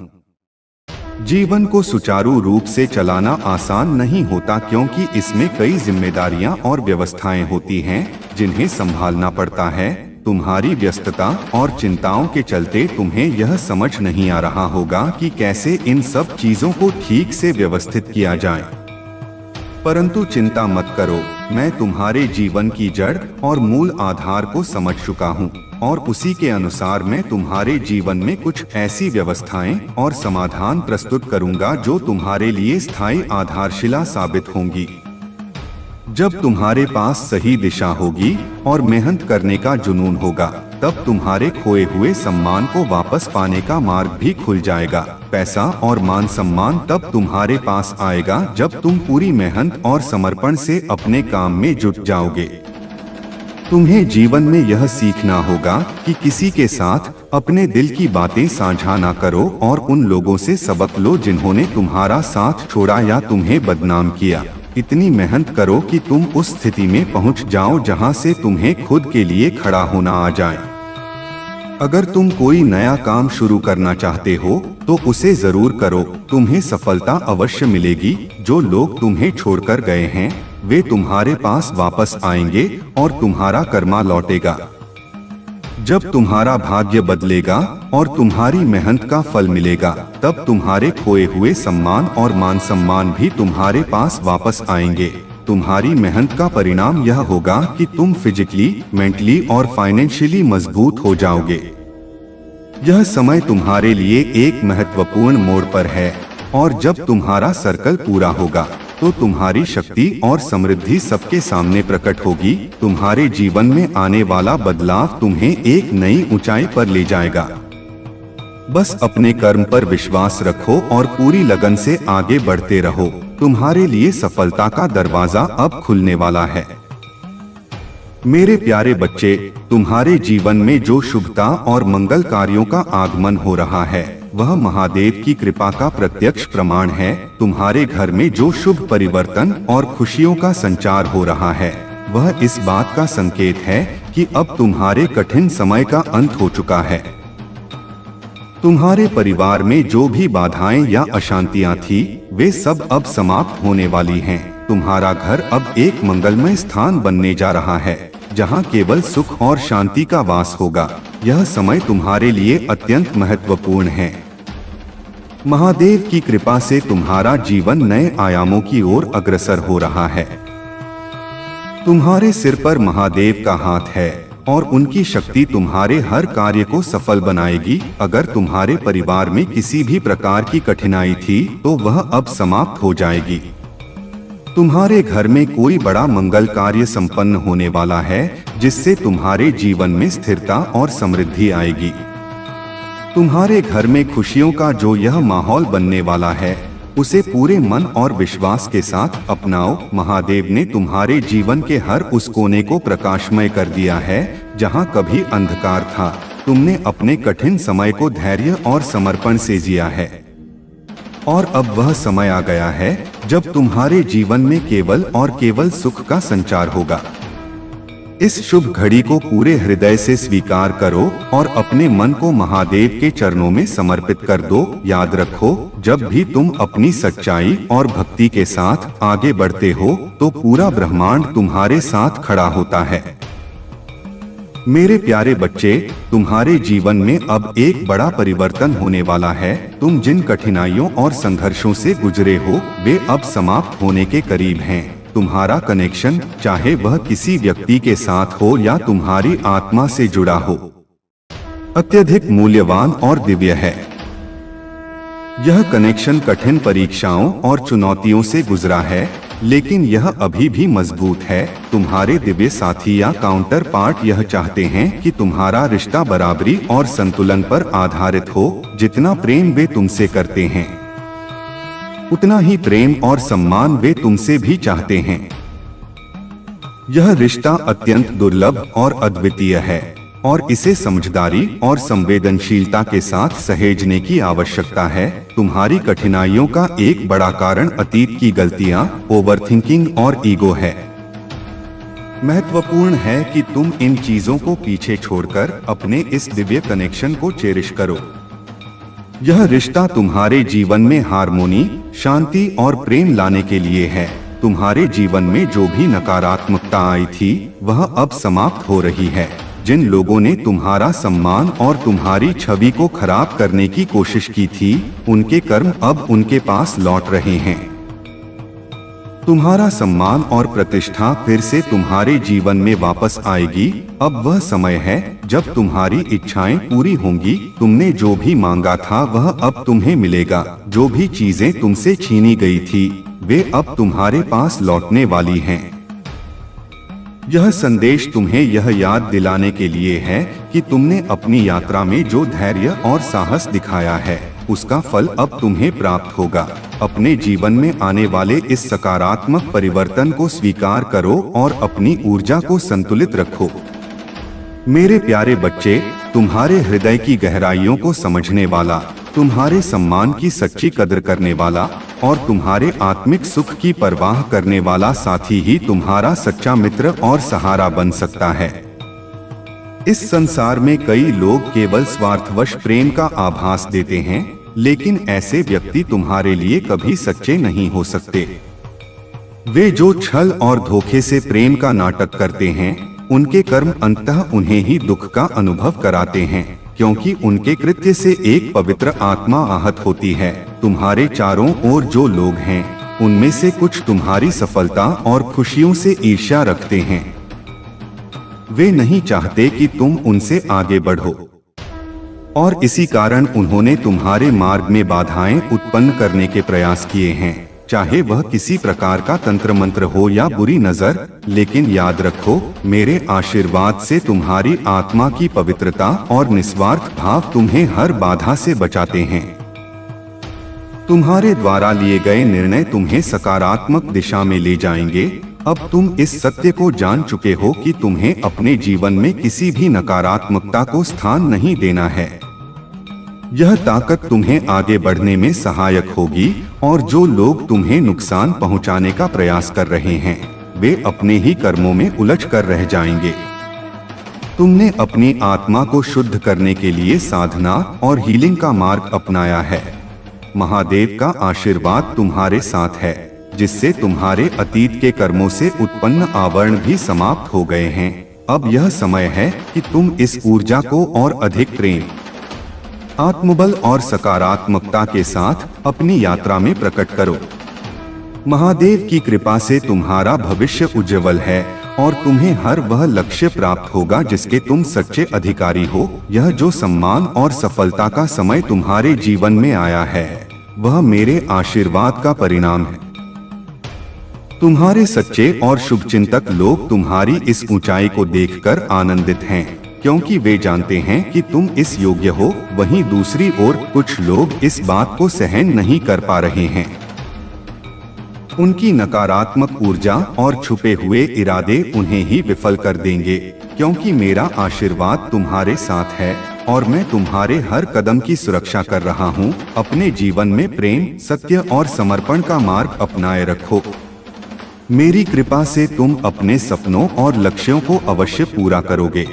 A: जीवन को सुचारू रूप से चलाना आसान नहीं होता, क्योंकि इसमें कई जिम्मेदारियां और व्यवस्थाएं होती हैं जिन्हें संभालना पड़ता है। तुम्हारी व्यस्तता और चिंताओं के चलते तुम्हें यह समझ नहीं आ रहा होगा कि कैसे इन सब चीजों को ठीक से व्यवस्थित किया जाए। परंतु चिंता मत करो, मैं तुम्हारे जीवन की जड़ और मूल आधार को समझ चुका हूँ और उसी के अनुसार मैं तुम्हारे जीवन में कुछ ऐसी व्यवस्थाएं और समाधान प्रस्तुत करूंगा जो तुम्हारे लिए स्थायी आधारशिला साबित होंगी। जब तुम्हारे पास सही दिशा होगी और मेहनत करने का जुनून होगा, तब तुम्हारे खोए हुए सम्मान को वापस पाने का मार्ग भी खुल जाएगा। पैसा और मान सम्मान तब तुम्हारे पास आएगा जब तुम पूरी मेहनत और समर्पण से अपने काम में जुट जाओगे। तुम्हें जीवन में यह सीखना होगा कि किसी के साथ अपने दिल की बातें साझा ना करो और उन लोगों से सबक लो जिन्होंने तुम्हारा साथ छोड़ा या तुम्हें बदनाम किया। इतनी मेहनत करो कि तुम उस स्थिति में पहुंच जाओ जहां से तुम्हें खुद के लिए खड़ा होना आ जाए। अगर तुम कोई नया काम शुरू करना चाहते हो तो उसे जरूर करो, तुम्हें सफलता अवश्य मिलेगी। जो लोग तुम्हें छोड़कर गए हैं वे तुम्हारे पास वापस आएंगे और तुम्हारा कर्मा लौटेगा। जब तुम्हारा भाग्य बदलेगा और तुम्हारी मेहनत का फल मिलेगा, तब तुम्हारे खोए हुए सम्मान और मान सम्मान भी तुम्हारे पास वापस आएंगे। तुम्हारी मेहनत का परिणाम यह होगा कि तुम फिजिकली, मेंटली और फाइनेंशियली मजबूत हो जाओगे। यह समय तुम्हारे लिए एक महत्वपूर्ण मोड़ पर है और जब तुम्हारा सर्कल पूरा होगा तो तुम्हारी शक्ति और समृद्धि सबके सामने प्रकट होगी। तुम्हारे जीवन में आने वाला बदलाव तुम्हें एक नई ऊंचाई पर ले जाएगा। बस अपने कर्म पर विश्वास रखो और पूरी लगन से आगे बढ़ते रहो। तुम्हारे लिए सफलता का दरवाजा अब खुलने वाला है। मेरे प्यारे बच्चे, तुम्हारे जीवन में जो शुभता और मंगल कार्यों का आगमन हो रहा है वह महादेव की कृपा का प्रत्यक्ष प्रमाण है। तुम्हारे घर में जो शुभ परिवर्तन और खुशियों का संचार हो रहा है वह इस बात का संकेत है कि अब तुम्हारे कठिन समय का अंत हो चुका है। तुम्हारे परिवार में जो भी बाधाएं या अशांतियां थी वे सब अब समाप्त होने वाली हैं। तुम्हारा घर अब एक मंगलमय स्थान बनने जा रहा है जहां केवल सुख और शांति का वास होगा। यह समय तुम्हारे लिए अत्यंत महत्वपूर्ण है। महादेव की कृपा से तुम्हारा जीवन नए आयामों की ओर अग्रसर हो रहा है। तुम्हारे सिर पर महादेव का हाथ है और उनकी शक्ति तुम्हारे हर कार्य को सफल बनाएगी। अगर तुम्हारे परिवार में किसी भी प्रकार की कठिनाई थी तो वह अब समाप्त हो जाएगी। तुम्हारे घर में कोई बड़ा मंगल कार्य संपन्न होने वाला है जिससे तुम्हारे जीवन में स्थिरता और समृद्धि आएगी। तुम्हारे घर में खुशियों का जो यह माहौल बनने वाला है उसे पूरे मन और विश्वास के साथ अपनाओ। महादेव ने तुम्हारे जीवन के हर उस कोने को प्रकाशमय कर दिया है जहां कभी अंधकार था। तुमने अपने कठिन समय को धैर्य और समर्पण से जिया है और अब वह समय आ गया है जब तुम्हारे जीवन में केवल और केवल सुख का संचार होगा। इस शुभ घड़ी को पूरे हृदय से स्वीकार करो और अपने मन को महादेव के चरणों में समर्पित कर दो। याद रखो, जब भी तुम अपनी सच्चाई और भक्ति के साथ आगे बढ़ते हो तो पूरा ब्रह्मांड तुम्हारे साथ खड़ा होता है। मेरे प्यारे बच्चे, तुम्हारे जीवन में अब एक बड़ा परिवर्तन होने वाला है। तुम जिन कठिनाइयों और संघर्षों से गुजरे हो वे अब समाप्त होने के करीब हैं। तुम्हारा कनेक्शन, चाहे वह किसी व्यक्ति के साथ हो या तुम्हारी आत्मा से जुड़ा हो, अत्यधिक मूल्यवान और दिव्य है। यह कनेक्शन कठिन परीक्षाओं और चुनौतियों से गुजरा है लेकिन यह अभी भी मजबूत है। तुम्हारे दिव्य साथी या काउंटर पार्ट यह चाहते हैं कि तुम्हारा रिश्ता बराबरी और संतुलन पर आधारित हो। जितना प्रेम वे तुमसे करते हैं उतना ही प्रेम और सम्मान वे तुमसे भी चाहते हैं। यह रिश्ता अत्यंत दुर्लभ और अद्वितीय है और इसे समझदारी और संवेदनशीलता के साथ सहेजने की आवश्यकता है। तुम्हारी कठिनाइयों का एक बड़ा कारण अतीत की गलतियां, ओवरथिंकिंग और ईगो है। महत्वपूर्ण है कि तुम इन चीजों को पीछे छोड़कर अपने इस दिव्य कनेक्शन को चेरिश करो। यह रिश्ता तुम्हारे जीवन में हार्मोनी, शांति और प्रेम लाने के लिए है। तुम्हारे जीवन में जो भी नकारात्मकता आई थी वह अब समाप्त हो रही है। जिन लोगों ने तुम्हारा सम्मान और तुम्हारी छवि को खराब करने की कोशिश की थी उनके कर्म अब उनके पास लौट रहे हैं। तुम्हारा सम्मान और प्रतिष्ठा फिर से तुम्हारे जीवन में वापस आएगी। अब वह समय है जब तुम्हारी इच्छाएं पूरी होंगी। तुमने जो भी मांगा था वह अब तुम्हें मिलेगा। जो भी चीजें तुमसे छीनी गई थी वे अब तुम्हारे पास लौटने वाली हैं। यह संदेश तुम्हें यह याद दिलाने के लिए है कि तुमने अपनी यात्रा में जो धैर्य और साहस दिखाया है उसका फल अब तुम्हें प्राप्त होगा। अपने जीवन में आने वाले इस सकारात्मक परिवर्तन को स्वीकार करो और अपनी ऊर्जा को संतुलित रखो। मेरे प्यारे बच्चे, तुम्हारे हृदय की गहराइयों को समझने वाला, तुम्हारे सम्मान की सच्ची कदर करने वाला और तुम्हारे आत्मिक सुख की परवाह करने वाला साथी ही तुम्हारा सच्चा मित्र और सहारा बन सकता है। इस संसार में कई लोग केवल स्वार्थवश प्रेम का आभास देते हैं, लेकिन ऐसे व्यक्ति तुम्हारे लिए कभी सच्चे नहीं हो सकते। वे जो छल और धोखे से प्रेम का नाटक करते हैं, उनके कर्म अंततः उन्हें ही दुख का अनुभव कराते हैं, क्योंकि उनके कृत्य से एक पवित्र आत्मा आहत होती है। तुम्हारे चारों ओर जो लोग हैं, उनमें से कुछ तुम्हारी सफलता और खुशियों से ईर्ष्या रखते हैं। वे नहीं चाहते कि तुम उनसे आगे बढ़ो और इसी कारण उन्होंने तुम्हारे मार्ग में बाधाएं उत्पन्न करने के प्रयास किए हैं, चाहे वह किसी प्रकार का तंत्र मंत्र हो या बुरी नजर। लेकिन याद रखो, मेरे आशीर्वाद से तुम्हारी आत्मा की पवित्रता और निस्वार्थ भाव तुम्हें हर बाधा से बचाते हैं। तुम्हारे द्वारा लिए गए निर्णय तुम्हें सकारात्मक दिशा में ले जाएंगे। अब तुम इस सत्य को जान चुके हो कि तुम्हें अपने जीवन में किसी भी नकारात्मकता को स्थान नहीं देना है। यह ताकत तुम्हें आगे बढ़ने में सहायक होगी और जो लोग तुम्हें नुकसान पहुंचाने का प्रयास कर रहे हैं, वे अपने ही कर्मों में उलझ कर रह जाएंगे। तुमने अपनी आत्मा को शुद्ध करने के लिए साधना और हीलिंग का मार्ग अपनाया है। महादेव का आशीर्वाद तुम्हारे साथ है, जिससे तुम्हारे अतीत के कर्मों से उत्पन्न आवरण भी समाप्त हो गए हैं। अब यह समय है कि तुम इस ऊर्जा को और अधिक प्रेम, आत्मबल और सकारात्मकता के साथ अपनी यात्रा में प्रकट करो। महादेव की कृपा से तुम्हारा भविष्य उज्जवल है और तुम्हें हर वह लक्ष्य प्राप्त होगा जिसके तुम सच्चे अधिकारी हो। यह जो सम्मान और सफलता का समय तुम्हारे जीवन में आया है, वह मेरे आशीर्वाद का परिणाम है। तुम्हारे सच्चे और शुभचिंतक लोग तुम्हारी इस ऊंचाई को देखकर आनंदित हैं, क्योंकि वे जानते हैं कि तुम इस योग्य हो। वहीं दूसरी ओर कुछ लोग इस बात को सहन नहीं कर पा रहे हैं। उनकी नकारात्मक ऊर्जा और छुपे हुए इरादे उन्हें ही विफल कर देंगे, क्योंकि मेरा आशीर्वाद तुम्हारे साथ है और मैं तुम्हारे हर कदम की सुरक्षा कर रहा हूँ। अपने जीवन में प्रेम, सत्य और समर्पण का मार्ग अपनाए रखो। मेरी कृपा से तुम अपने सपनों और लक्ष्यों को अवश्य पूरा करोगे।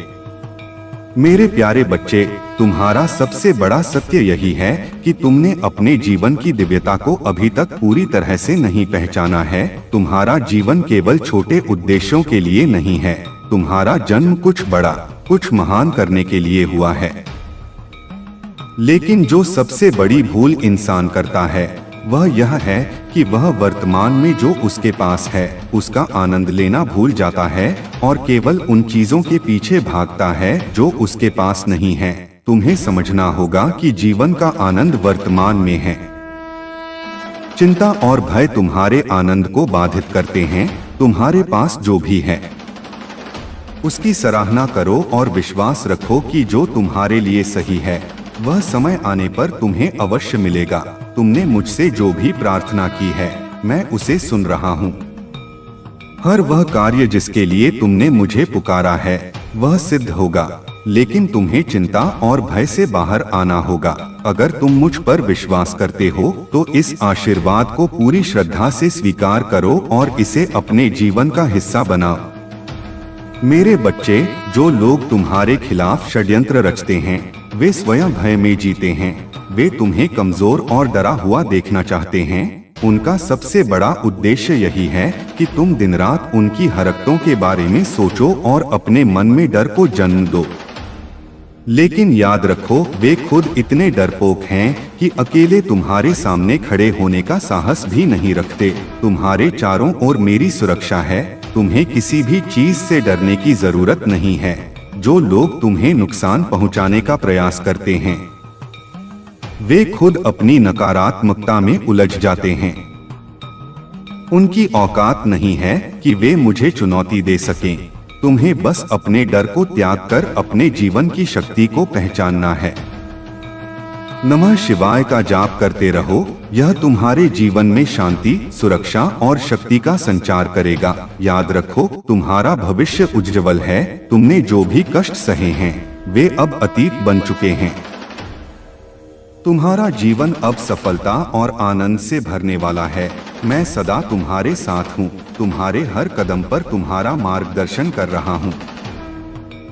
A: मेरे प्यारे बच्चे, तुम्हारा सबसे बड़ा सत्य यही है कि तुमने अपने जीवन की दिव्यता को अभी तक पूरी तरह से नहीं पहचाना है। तुम्हारा जीवन केवल छोटे उद्देश्यों के लिए नहीं है। तुम्हारा जन्म कुछ बड़ा, कुछ महान करने के लिए हुआ है। लेकिन जो सबसे बड़ी भूल इंसान करता है, वह यह है कि वह वर्तमान में जो उसके पास है उसका आनंद लेना भूल जाता है और केवल उन चीजों के पीछे भागता है जो उसके पास नहीं है। तुम्हें समझना होगा कि जीवन का आनंद वर्तमान में है। चिंता और भय तुम्हारे आनंद को बाधित करते हैं। तुम्हारे पास जो भी है उसकी सराहना करो और विश्वास रखो कि जो तुम्हारे लिए सही है वह समय आने पर तुम्हें अवश्य मिलेगा। तुमने मुझसे जो भी प्रार्थना की है, मैं उसे सुन रहा हूँ। हर वह कार्य जिसके लिए तुमने मुझे पुकारा है, वह सिद्ध होगा। लेकिन तुम्हें चिंता और भय से बाहर आना होगा। अगर तुम मुझ पर विश्वास करते हो, तो इस आशीर्वाद को पूरी श्रद्धा से स्वीकार करो और इसे अपने जीवन का हिस्सा बनाओ। मेरे बच्चे, जो लोग तुम्हारे खिलाफ षड्यंत्र रचते हैं, वे स्वयं भय में जीते हैं। वे तुम्हें कमजोर और डरा हुआ देखना चाहते हैं। उनका सबसे बड़ा उद्देश्य यही है कि तुम दिन रात उनकी हरकतों के बारे में सोचो और अपने मन में डर को जन्म दो। लेकिन याद रखो, वे खुद इतने डरपोक हैं कि अकेले तुम्हारे सामने खड़े होने का साहस भी नहीं रखते। तुम्हारे चारों ओर मेरी सुरक्षा है। तुम्हें किसी भी चीज से डरने की जरूरत नहीं है। जो लोग तुम्हें नुकसान पहुंचाने का प्रयास करते हैं, वे खुद अपनी नकारात्मकता में उलझ जाते हैं। उनकी औकात नहीं है कि वे मुझे चुनौती दे सकें। तुम्हें बस अपने डर को त्याग कर अपने जीवन की शक्ति को पहचानना है। नमः शिवाय का जाप करते रहो, यह तुम्हारे जीवन में शांति, सुरक्षा और शक्ति का संचार करेगा। याद रखो, तुम्हारा भविष्य उज्जवल है। तुमने जो भी कष्ट सहे हैं वे अब अतीत बन चुके हैं। तुम्हारा जीवन अब सफलता और आनंद से भरने वाला है। मैं सदा तुम्हारे साथ हूँ, तुम्हारे हर कदम पर तुम्हारा मार्गदर्शन कर रहा हूँ।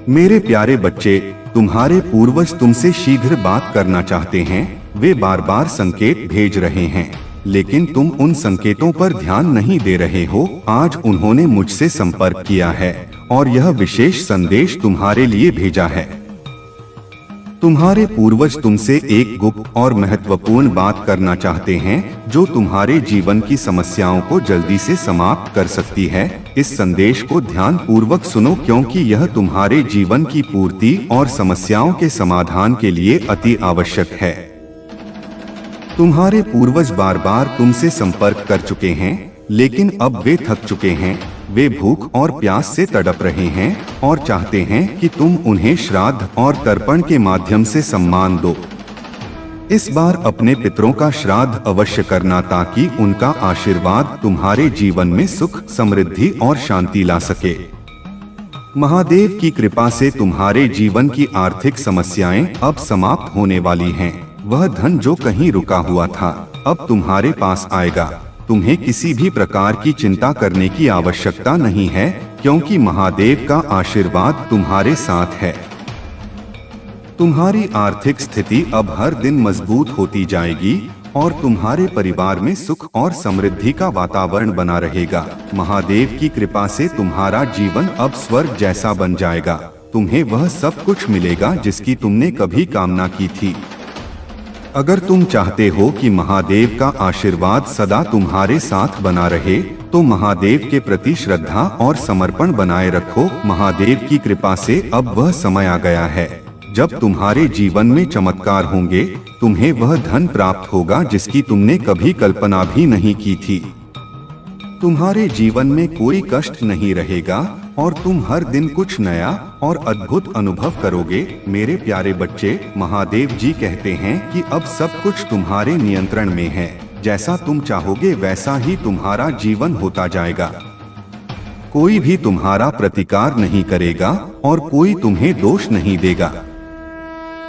A: मेरे प्यारे बच्चे, तुम्हारे पूर्वज तुमसे शीघ्र बात करना चाहते हैं। वे बार बार संकेत भेज रहे हैं, लेकिन तुम उन संकेतों पर ध्यान नहीं दे रहे हो। आज उन्होंने मुझसे संपर्क किया है और यह विशेष संदेश तुम्हारे लिए भेजा है। तुम्हारे पूर्वज तुमसे एक गुप्त और महत्वपूर्ण बात करना चाहते हैं, जो तुम्हारे जीवन की समस्याओं को जल्दी से समाप्त कर सकती है। इस संदेश को ध्यान पूर्वक सुनो, क्योंकि यह तुम्हारे जीवन की पूर्ति और समस्याओं के समाधान के लिए अति आवश्यक है। तुम्हारे पूर्वज बार बार तुमसे संपर्क कर चुके हैं, लेकिन अब वे थक चुके हैं। वे भूख और प्यास से तड़प रहे हैं और चाहते हैं कि तुम उन्हें श्राद्ध और तर्पण के माध्यम से सम्मान दो। इस बार अपने पितरों का श्राद्ध अवश्य करना, ताकि उनका आशीर्वाद तुम्हारे जीवन में सुख, समृद्धि और शांति ला सके। महादेव की कृपा से तुम्हारे जीवन की आर्थिक समस्याएं अब समाप्त होने वाली हैं। वह धन जो कहीं रुका हुआ था, अब तुम्हारे पास आएगा। तुम्हें किसी भी प्रकार की चिंता करने की आवश्यकता नहीं है, क्योंकि महादेव का आशीर्वाद तुम्हारे साथ है। तुम्हारी आर्थिक स्थिति अब हर दिन मजबूत होती जाएगी और तुम्हारे परिवार में सुख और समृद्धि का वातावरण बना रहेगा। महादेव की कृपा से तुम्हारा जीवन अब स्वर्ग जैसा बन जाएगा। तुम्हें वह सब कुछ मिलेगा जिसकी तुमने कभी कामना की थी। अगर तुम चाहते हो कि महादेव का आशीर्वाद सदा तुम्हारे साथ बना रहे, तो महादेव के प्रति श्रद्धा और समर्पण बनाए रखो। महादेव की कृपा से अब वह समय आ गया है जब तुम्हारे जीवन में चमत्कार होंगे। तुम्हें वह धन प्राप्त होगा जिसकी तुमने कभी कल्पना भी नहीं की थी। तुम्हारे जीवन में कोई कष्ट नहीं रहेगा और तुम हर दिन कुछ नया और अद्भुत अनुभव करोगे। मेरे प्यारे बच्चे, महादेव जी कहते हैं कि अब सब कुछ तुम्हारे नियंत्रण में है। जैसा तुम चाहोगे वैसा ही तुम्हारा जीवन होता जाएगा। कोई भी तुम्हारा प्रतिकार नहीं करेगा और कोई तुम्हें दोष नहीं देगा।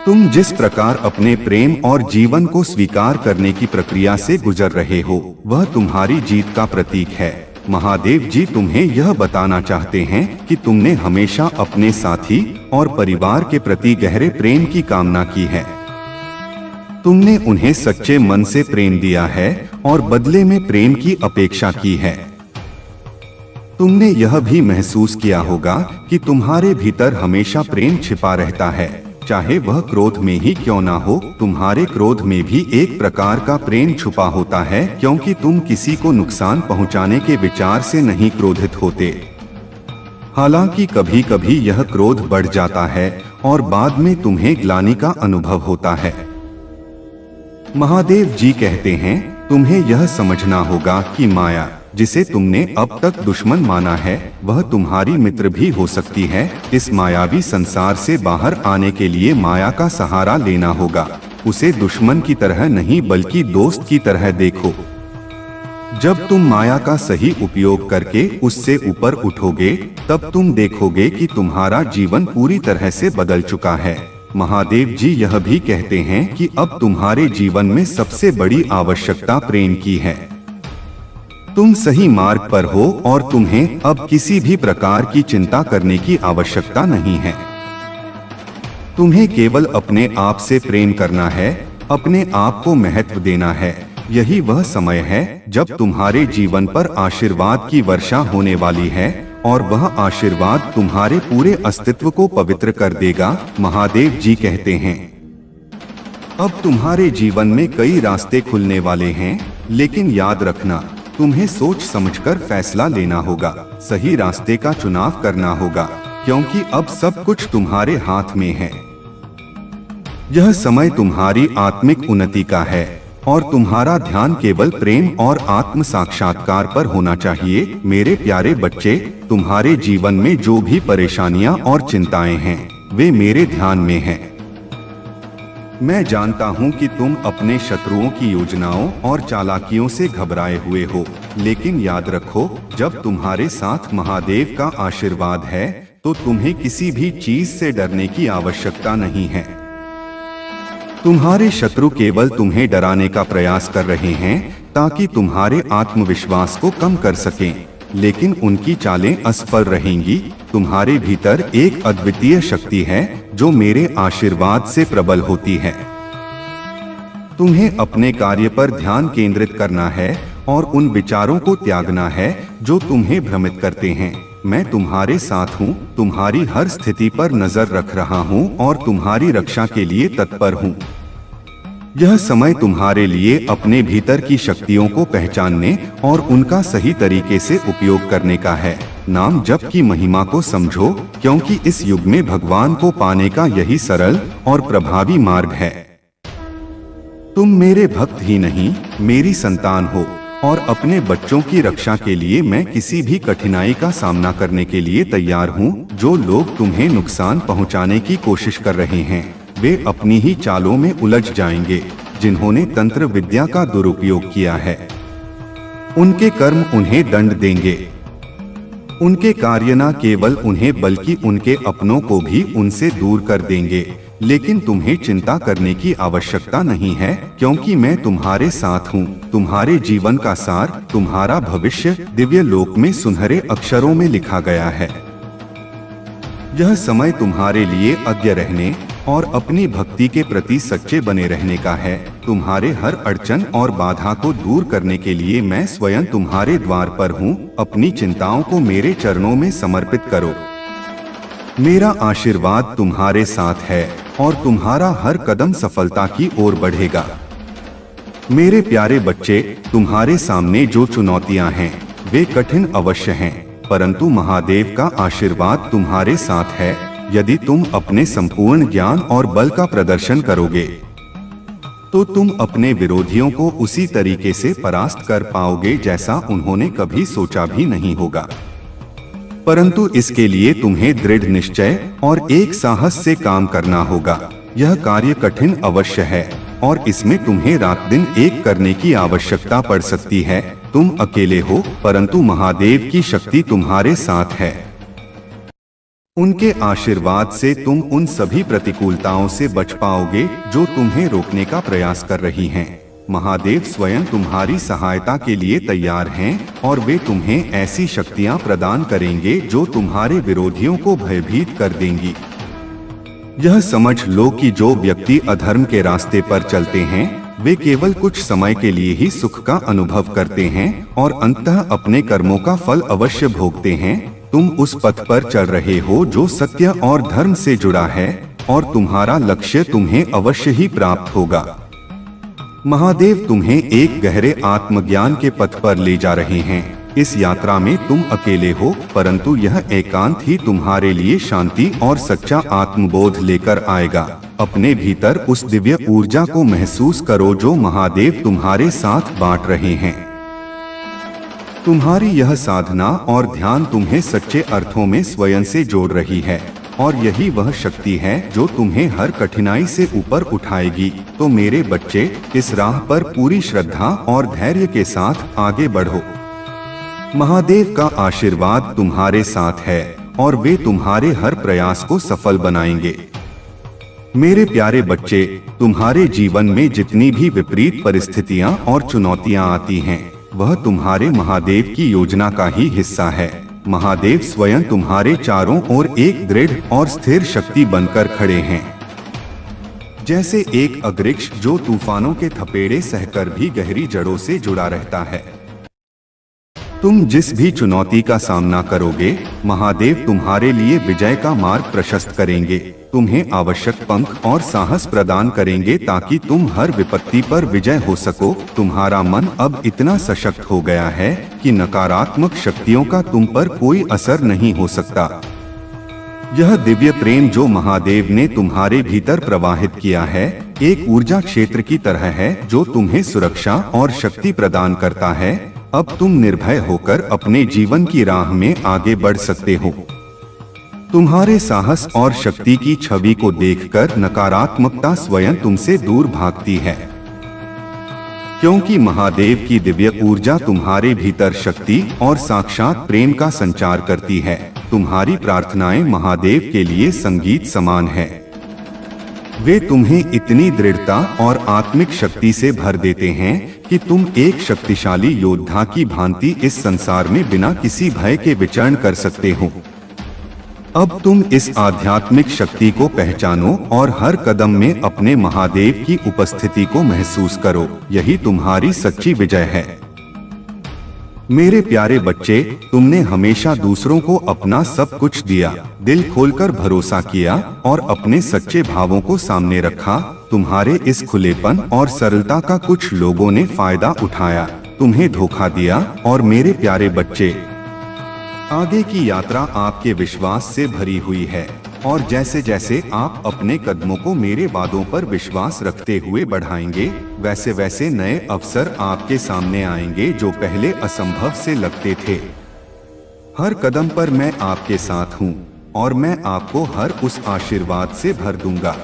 A: तुम जिस प्रकार अपने प्रेम और जीवन को स्वीकार करने की प्रक्रिया से गुजर रहे हो, वह तुम्हारी जीत का प्रतीक है। महादेव जी तुम्हें यह बताना चाहते हैं कि तुमने हमेशा अपने साथी और परिवार के प्रति गहरे प्रेम की कामना की है। तुमने उन्हें सच्चे मन से प्रेम दिया है और बदले में प्रेम की अपेक्षा की है। तुमने यह भी महसूस किया होगा कि तुम्हारे भीतर हमेशा प्रेम छिपा रहता है, चाहे वह क्रोध में ही क्यों ना हो। तुम्हारे क्रोध में भी एक प्रकार का प्रेम छुपा होता है, क्योंकि तुम किसी को नुकसान पहुंचाने के विचार से नहीं क्रोधित होते। हालांकि कभी कभी यह क्रोध बढ़ जाता है और बाद में तुम्हें ग्लानि का अनुभव होता है। महादेव जी कहते हैं, तुम्हें यह समझना होगा कि माया, जिसे तुमने अब तक दुश्मन माना है, वह तुम्हारी मित्र भी हो सकती है। इस मायावी संसार से बाहर आने के लिए माया का सहारा लेना होगा। उसे दुश्मन की तरह नहीं बल्कि दोस्त की तरह देखो। जब तुम माया का सही उपयोग करके उससे ऊपर उठोगे, तब तुम देखोगे कि तुम्हारा जीवन पूरी तरह से बदल चुका है। महादेव जी यह भी कहते हैं कि अब तुम्हारे जीवन में सबसे बड़ी आवश्यकता प्रेम की है। तुम सही मार्ग पर हो और तुम्हें अब किसी भी प्रकार की चिंता करने की आवश्यकता नहीं है। तुम्हें केवल अपने आप से प्रेम करना है, अपने आप को महत्व देना है। यही वह समय है जब तुम्हारे जीवन पर आशीर्वाद की वर्षा होने वाली है और वह आशीर्वाद तुम्हारे पूरे अस्तित्व को पवित्र कर देगा। महादेव जी कहते हैं, अब तुम्हारे जीवन में कई रास्ते खुलने वाले हैं, लेकिन याद रखना, तुम्हें सोच समझकर फैसला लेना होगा। सही रास्ते का चुनाव करना होगा, क्योंकि अब सब कुछ तुम्हारे हाथ में है। यह समय तुम्हारी आत्मिक उन्नति का है। और तुम्हारा ध्यान केवल प्रेम और आत्म साक्षात्कार पर होना चाहिए। मेरे प्यारे बच्चे, तुम्हारे जीवन में जो भी परेशानियां और चिंताएं हैं, वे मेरे ध्यान में हैं। मैं जानता हूं कि तुम अपने शत्रुओं की योजनाओं और चालाकियों से घबराए हुए हो, लेकिन याद रखो, जब तुम्हारे साथ महादेव का आशीर्वाद है तो तुम्हें किसी भी चीज से डरने की आवश्यकता नहीं है। तुम्हारे शत्रु केवल तुम्हें डराने का प्रयास कर रहे हैं ताकि तुम्हारे आत्मविश्वास को कम कर सकें, लेकिन उनकी चालें असफल रहेंगी। तुम्हारे भीतर एक अद्वितीय शक्ति है जो मेरे आशीर्वाद से प्रबल होती है। तुम्हें अपने कार्य पर ध्यान केंद्रित करना है और उन विचारों को त्यागना है जो तुम्हें भ्रमित करते हैं। मैं तुम्हारे साथ हूँ, तुम्हारी हर स्थिति पर नजर रख रहा हूँ और तुम्हारी रक्षा के लिए तत्पर हूँ। यह समय तुम्हारे लिए अपने भीतर की शक्तियों को पहचानने और उनका सही तरीके से उपयोग करने का है। नाम जप की महिमा को समझो, क्योंकि इस युग में भगवान को पाने का यही सरल और प्रभावी मार्ग है। तुम मेरे भक्त ही नहीं, मेरी संतान हो, और अपने बच्चों की रक्षा के लिए मैं किसी भी कठिनाई का सामना करने के लिए तैयार हूँ। जो लोग तुम्हें नुकसान पहुँचाने की कोशिश कर रहे हैं, वे अपनी ही चालों में उलझ जाएंगे। जिन्होंने तंत्र विद्या का दुरुपयोग किया है, उनके कर्म उन्हें दंड देंगे। उनके कार्य न केवल उन्हें बल्कि उनके अपनों को भी उनसे दूर कर देंगे। लेकिन तुम्हें चिंता करने की आवश्यकता नहीं है, क्योंकि मैं तुम्हारे साथ हूँ। तुम्हारे जीवन का सार, तुम्हारा भविष्य दिव्य लोक में सुनहरे अक्षरों में लिखा गया है। यह समय तुम्हारे लिए अज्ञ रहने और अपनी भक्ति के प्रति सच्चे बने रहने का है। तुम्हारे हर अड़चन और बाधा को दूर करने के लिए मैं स्वयं तुम्हारे द्वार पर हूँ। अपनी चिंताओं को मेरे चरणों में समर्पित करो। मेरा आशीर्वाद तुम्हारे साथ है और तुम्हारा हर कदम सफलता की ओर बढ़ेगा। मेरे प्यारे बच्चे, तुम्हारे सामने जो चुनौतियां हैं, वे कठिन अवश्य हैं, परंतु महादेव का आशीर्वाद तुम्हारे साथ है। यदि तुम अपने संपूर्ण ज्ञान और बल का प्रदर्शन करोगे, तो तुम अपने विरोधियों को उसी तरीके से परास्त कर पाओगे जैसा उन्होंने कभी सोचा भी नहीं होगा। परंतु इसके लिए तुम्हें दृढ़ निश्चय और एक साहस से काम करना होगा। यह कार्य कठिन अवश्य है और इसमें तुम्हें रात दिन एक करने की आवश्यकता पड़ सकती है। तुम अकेले हो, परंतु महादेव की शक्ति तुम्हारे साथ है। उनके आशीर्वाद से तुम उन सभी प्रतिकूलताओं से बच पाओगे जो तुम्हें रोकने का प्रयास कर रही हैं। महादेव स्वयं तुम्हारी सहायता के लिए तैयार हैं और वे तुम्हें ऐसी शक्तियां प्रदान करेंगे जो तुम्हारे विरोधियों को भयभीत कर देंगी। यह समझ लो कि जो व्यक्ति अधर्म के रास्ते पर चलते हैं, वे केवल कुछ समय के लिए ही सुख का अनुभव करते हैं और अंततः अपने कर्मों का फल अवश्य भोगते हैं। तुम उस पथ पर चल रहे हो जो सत्य और धर्म से जुड़ा है और तुम्हारा लक्ष्य तुम्हें अवश्य ही प्राप्त होगा। महादेव तुम्हें एक गहरे आत्मज्ञान के पथ पर ले जा रहे हैं। इस यात्रा में तुम अकेले हो, परंतु यह एकांत ही तुम्हारे लिए शांति और सच्चा आत्मबोध लेकर आएगा। अपने भीतर उस दिव्य ऊर्जा को महसूस करो जो महादेव तुम्हारे साथ बांट रहे हैं। तुम्हारी यह साधना और ध्यान तुम्हें सच्चे अर्थों में स्वयं से जोड़ रही है और यही वह शक्ति है जो तुम्हें हर कठिनाई से ऊपर उठाएगी। तो मेरे बच्चे, इस राह पर पूरी श्रद्धा और धैर्य के साथ आगे बढ़ो। महादेव का आशीर्वाद तुम्हारे साथ है और वे तुम्हारे हर प्रयास को सफल बनाएंगे। मेरे प्यारे बच्चे, तुम्हारे जीवन में जितनी भी विपरीत परिस्थितियां और चुनौतियां आती हैं, वह तुम्हारे महादेव की योजना का ही हिस्सा है। महादेव स्वयं तुम्हारे चारों ओर एक दृढ़ और स्थिर शक्ति बनकर खड़े हैं। जैसे एक अग्रिक्ष जो तूफानों के थपेड़े सहकर भी गहरी जड़ों से जुड़ा रहता है। तुम जिस भी चुनौती का सामना करोगे, महादेव तुम्हारे लिए विजय का मार्ग प्रशस्त करेंगे। तुम्हें आवश्यक पंख और साहस प्रदान करेंगे ताकि तुम हर विपत्ति पर विजय हो सको। तुम्हारा मन अब इतना सशक्त हो गया है कि नकारात्मक शक्तियों का तुम पर कोई असर नहीं हो सकता। यह दिव्य प्रेम जो महादेव ने तुम्हारे भीतर प्रवाहित किया है, एक ऊर्जा क्षेत्र की तरह है जो तुम्हें सुरक्षा और शक्ति प्रदान करता है। अब तुम निर्भय होकर अपने जीवन की राह में आगे बढ़ सकते हो। तुम्हारे साहस और शक्ति की छवि को देखकर नकारात्मकता स्वयं तुमसे दूर भागती है, क्योंकि महादेव की दिव्य ऊर्जा तुम्हारे भीतर शक्ति और साक्षात प्रेम का संचार करती है। तुम्हारी प्रार्थनाएं महादेव के लिए संगीत समान है। वे तुम्हें इतनी दृढ़ता और आत्मिक शक्ति से भर देते हैं कि तुम एक शक्तिशाली योद्धा की भांति इस संसार में बिना किसी भय के विचरण कर सकते हो। अब तुम इस आध्यात्मिक शक्ति को पहचानो और हर कदम में अपने महादेव की उपस्थिति को महसूस करो। यही तुम्हारी सच्ची विजय है। मेरे प्यारे बच्चे, तुमने हमेशा दूसरों को अपना सब कुछ दिया, दिल खोलकर भरोसा किया और अपने सच्चे भावों को सामने रखा। तुम्हारे इस खुलेपन और सरलता का कुछ लोगों ने फायदा उठाया, तुम्हें धोखा दिया। और मेरे प्यारे बच्चे, आगे की यात्रा आपके विश्वास से भरी हुई है और जैसे जैसे आप अपने कदमों को मेरे वादों पर विश्वास रखते हुए बढ़ाएंगे, वैसे वैसे नए अवसर आपके सामने आएंगे जो पहले असंभव से लगते थे। हर कदम पर मैं आपके साथ हूँ और मैं आपको हर उस आशीर्वाद से भर दूंगा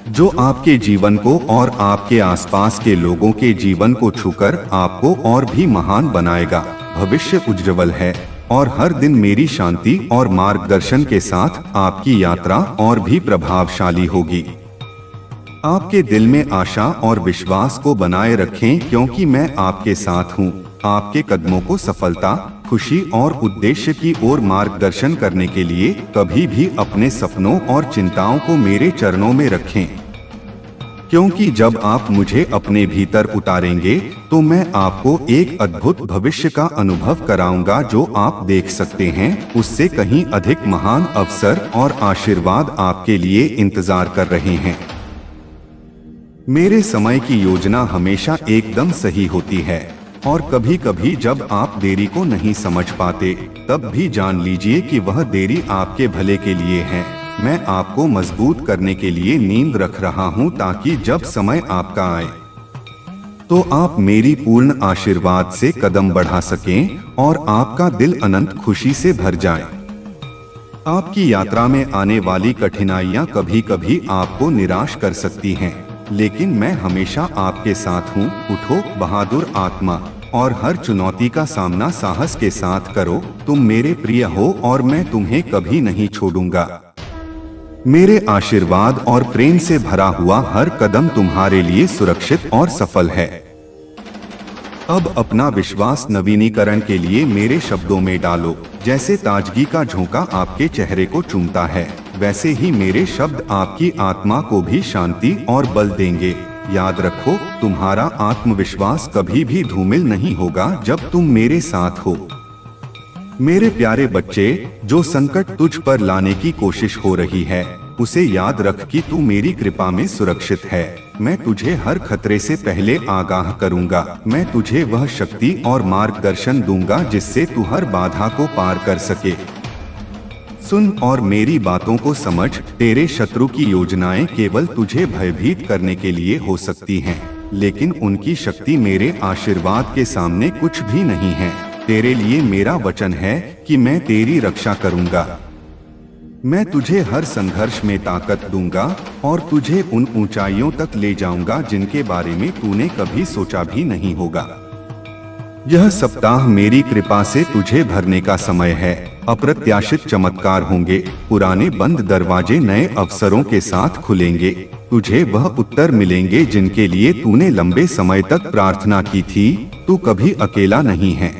A: जो आपके जीवन को और आपके आसपास के लोगों के जीवन को छूकर आपको और भी महान बनाएगा। भविष्य उज्जवल है और हर दिन मेरी शांति और मार्गदर्शन के साथ आपकी यात्रा और भी प्रभावशाली होगी। आपके दिल में आशा और विश्वास को बनाए रखें, क्योंकि मैं आपके साथ हूँ। आपके कदमों को सफलता, खुशी और उद्देश्य की ओर मार्गदर्शन करने के लिए कभी भी अपने सपनों और चिंताओं को मेरे चरणों में रखें, क्योंकि जब आप मुझे अपने भीतर उतारेंगे तो मैं आपको एक अद्भुत भविष्य का अनुभव कराऊंगा जो आप देख सकते हैं। उससे कहीं अधिक महान अवसर और आशीर्वाद आपके लिए इंतजार कर रहे हैं। मेरे समय की योजना हमेशा एकदम सही होती है और कभी कभी जब आप देरी को नहीं समझ पाते, तब भी जान लीजिए कि वह देरी आपके भले के लिए है। मैं आपको मजबूत करने के लिए नींद रख रहा हूं, ताकि जब समय आपका आए तो आप मेरी पूर्ण आशीर्वाद से कदम बढ़ा सकें और आपका दिल अनंत खुशी से भर जाए। आपकी यात्रा में आने वाली कठिनाइयां कभी कभी आपको निराश कर सकती हैं, लेकिन मैं हमेशा आपके साथ हूँ। उठो बहादुर आत्मा और हर चुनौती का सामना साहस के साथ करो। तुम मेरे प्रिय हो और मैं तुम्हें कभी नहीं छोड़ूंगा। मेरे आशीर्वाद और प्रेम से भरा हुआ हर कदम तुम्हारे लिए सुरक्षित और सफल है। अब अपना विश्वास नवीनीकरण के लिए मेरे शब्दों में डालो। जैसे ताजगी का झोंका आपके चेहरे को चूमता है, वैसे ही मेरे शब्द आपकी आत्मा को भी शांति और बल देंगे। याद रखो, तुम्हारा आत्मविश्वास कभी भी धूमिल नहीं होगा जब तुम मेरे साथ हो। मेरे प्यारे बच्चे, जो संकट तुझ पर लाने की कोशिश हो रही है, उसे याद रख कि तू मेरी कृपा में सुरक्षित है। मैं तुझे हर खतरे से पहले आगाह करूंगा। मैं तुझे वह शक्ति और मार्गदर्शन दूंगा जिससे तू हर बाधा को पार कर सके। सुन और मेरी बातों को समझ। तेरे शत्रु की योजनाएं केवल तुझे भयभीत करने के लिए हो सकती हैं, लेकिन उनकी शक्ति मेरे आशीर्वाद के सामने कुछ भी नहीं है। तेरे लिए मेरा वचन है कि मैं तेरी रक्षा करूंगा। मैं तुझे हर संघर्ष में ताकत दूंगा और तुझे उन ऊंचाइयों तक ले जाऊंगा जिनके बारे में तूने कभी सोचा भी नहीं होगा। यह सप्ताह मेरी कृपा से तुझे भरने का समय है। अप्रत्याशित चमत्कार होंगे। पुराने बंद दरवाजे नए अवसरों के साथ खुलेंगे। तुझे वह उत्तर मिलेंगे जिनके लिए तूने लंबे समय तक प्रार्थना की थी। तू कभी अकेला नहीं है।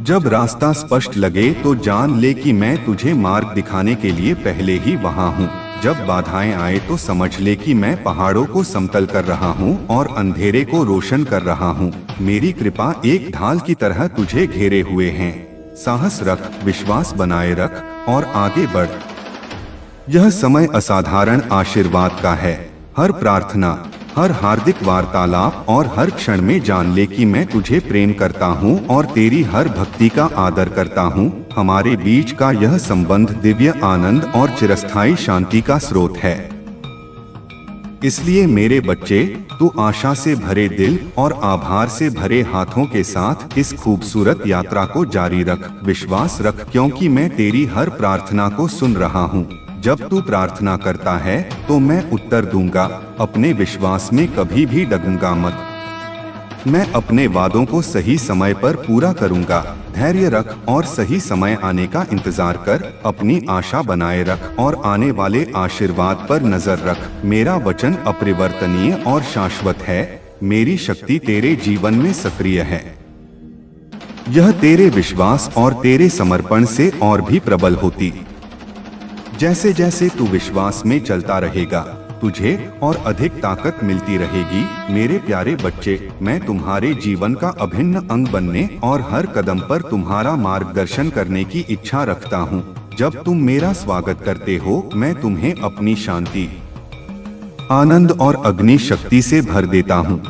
A: जब रास्ता स्पष्ट लगे तो जान ले कि मैं तुझे मार्ग दिखाने के लिए पहले ही वहां हूँ। जब बाधाएं आए तो समझ ले कि मैं पहाड़ों को समतल कर रहा हूँ और अंधेरे को रोशन कर रहा हूँ। मेरी कृपा एक ढाल की तरह तुझे घेरे हुए हैं। साहस रख, विश्वास बनाए रख और आगे बढ़। यह समय असाधारण आशीर्वाद का है। हर प्रार्थना, हर हार्दिक वार्तालाप और हर क्षण में जान ले कि मैं तुझे प्रेम करता हूँ और तेरी हर भक्ति का आदर करता हूँ। हमारे बीच का यह संबंध दिव्य आनंद और चिरस्थायी शांति का स्रोत है। इसलिए मेरे बच्चे, तू आशा से भरे दिल और आभार से भरे हाथों के साथ इस खूबसूरत यात्रा को जारी रख। विश्वास रख, क्योंकि मैं तेरी हर प्रार्थना को सुन रहा हूँ। जब तू प्रार्थना करता है तो मैं उत्तर दूंगा। अपने विश्वास में कभी भी डगूंगा मत। मैं अपने वादों को सही समय पर पूरा करूंगा। धैर्य रख और सही समय आने का इंतजार कर। अपनी आशा बनाए रख और आने वाले आशीर्वाद पर नजर रख। मेरा वचन अपरिवर्तनीय और शाश्वत है। मेरी शक्ति तेरे जीवन में सक्रिय है। यह तेरे विश्वास और तेरे समर्पण से और भी प्रबल होती। जैसे जैसे तू विश्वास में चलता रहेगा, तुझे और अधिक ताकत मिलती रहेगी। मेरे प्यारे बच्चे, मैं तुम्हारे जीवन का अभिन्न अंग बनने और हर कदम पर तुम्हारा मार्गदर्शन करने की इच्छा रखता हूँ। जब तुम मेरा स्वागत करते हो, मैं तुम्हें अपनी शांति, आनंद और अग्नि शक्ति से भर देता हूँ।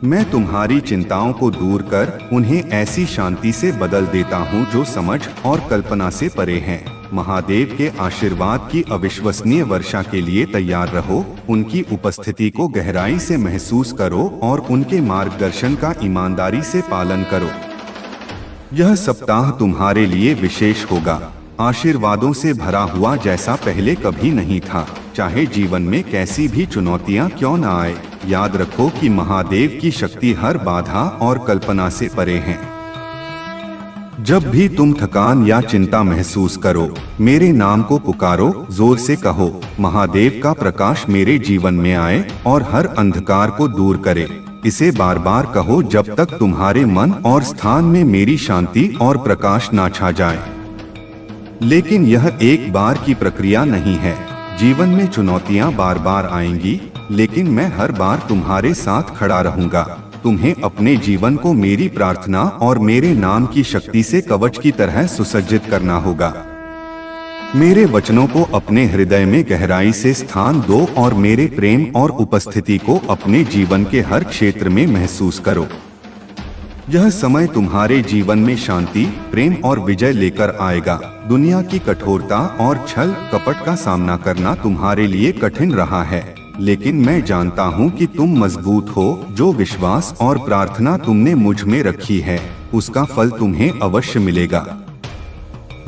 A: मैं तुम्हारी चिंताओं को दूर कर उन्हें ऐसी शांति से बदल देता हूँ जो समझ और कल्पना से परे हैं। महादेव के आशीर्वाद की अविश्वसनीय वर्षा के लिए तैयार रहो। उनकी उपस्थिति को गहराई से महसूस करो और उनके मार्गदर्शन का ईमानदारी से पालन करो। यह सप्ताह तुम्हारे लिए विशेष होगा, आशीर्वादों से भरा हुआ जैसा पहले कभी नहीं था। चाहे जीवन में कैसी भी चुनौतियां क्यों न आए, याद रखो कि महादेव की शक्ति हर बाधा और कल्पना से परे है। जब भी तुम थकान या चिंता महसूस करो, मेरे नाम को पुकारो, जोर से कहो, महादेव का प्रकाश मेरे जीवन में आए और हर अंधकार को दूर करे। इसे बार बार कहो जब तक तुम्हारे मन और स्थान में मेरी शांति और प्रकाश ना छा जाए। लेकिन यह एक बार की प्रक्रिया नहीं है। जीवन में चुनौतियां बार बार आएंगी, लेकिन मैं हर बार तुम्हारे साथ खड़ा रहूंगा। तुम्हें अपने जीवन को मेरी प्रार्थना और मेरे नाम की शक्ति से कवच की तरह सुसज्जित करना होगा। मेरे वचनों को अपने हृदय में गहराई से स्थान दो और मेरे प्रेम और उपस्थिति को अपने जीवन के हर क्षेत्र में महसूस करो। यह समय तुम्हारे जीवन में शांति, प्रेम और विजय लेकर आएगा। दुनिया की कठोरता और छल कपट का सामना करना तुम्हारे लिए कठिन रहा है, लेकिन मैं जानता हूँ कि तुम मजबूत हो। जो विश्वास और प्रार्थना तुमने मुझ में रखी है, उसका फल तुम्हें अवश्य मिलेगा।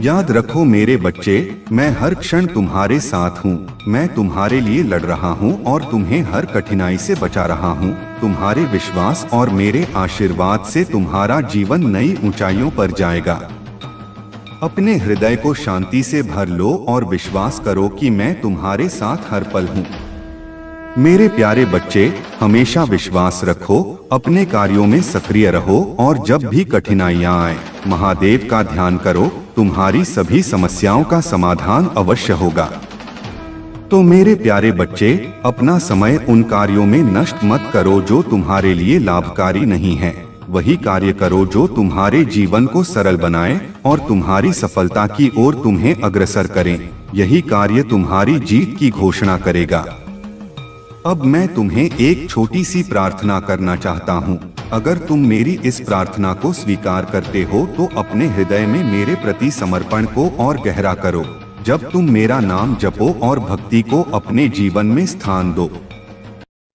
A: याद रखो मेरे बच्चे, मैं हर क्षण तुम्हारे साथ हूँ। मैं तुम्हारे लिए लड़ रहा हूँ और तुम्हें हर कठिनाई से बचा रहा हूँ। तुम्हारे विश्वास और मेरे आशीर्वाद से तुम्हारा जीवन नई ऊंचाइयों पर जाएगा। अपने हृदय को शांति से भर लो और विश्वास करो कि मैं तुम्हारे साथ हर पल हूँ। मेरे प्यारे बच्चे, हमेशा विश्वास रखो, अपने कार्यों में सक्रिय रहो और जब भी कठिनाइयां आए, महादेव का ध्यान करो। तुम्हारी सभी समस्याओं का समाधान अवश्य होगा। तो मेरे प्यारे बच्चे, अपना समय उन कार्यों में नष्ट मत करो जो तुम्हारे लिए लाभकारी नहीं है। वही कार्य करो जो तुम्हारे जीवन को सरल बनाए और तुम्हारी सफलता की ओर तुम्हें अग्रसर करें। यही कार्य तुम्हारी जीत की घोषणा करेगा। अब मैं तुम्हें एक छोटी सी प्रार्थना करना चाहता हूँ। अगर तुम मेरी इस प्रार्थना को स्वीकार करते हो तो अपने हृदय में मेरे प्रति समर्पण को और गहरा करो। जब तुम मेरा नाम जपो और भक्ति को अपने जीवन में स्थान दो,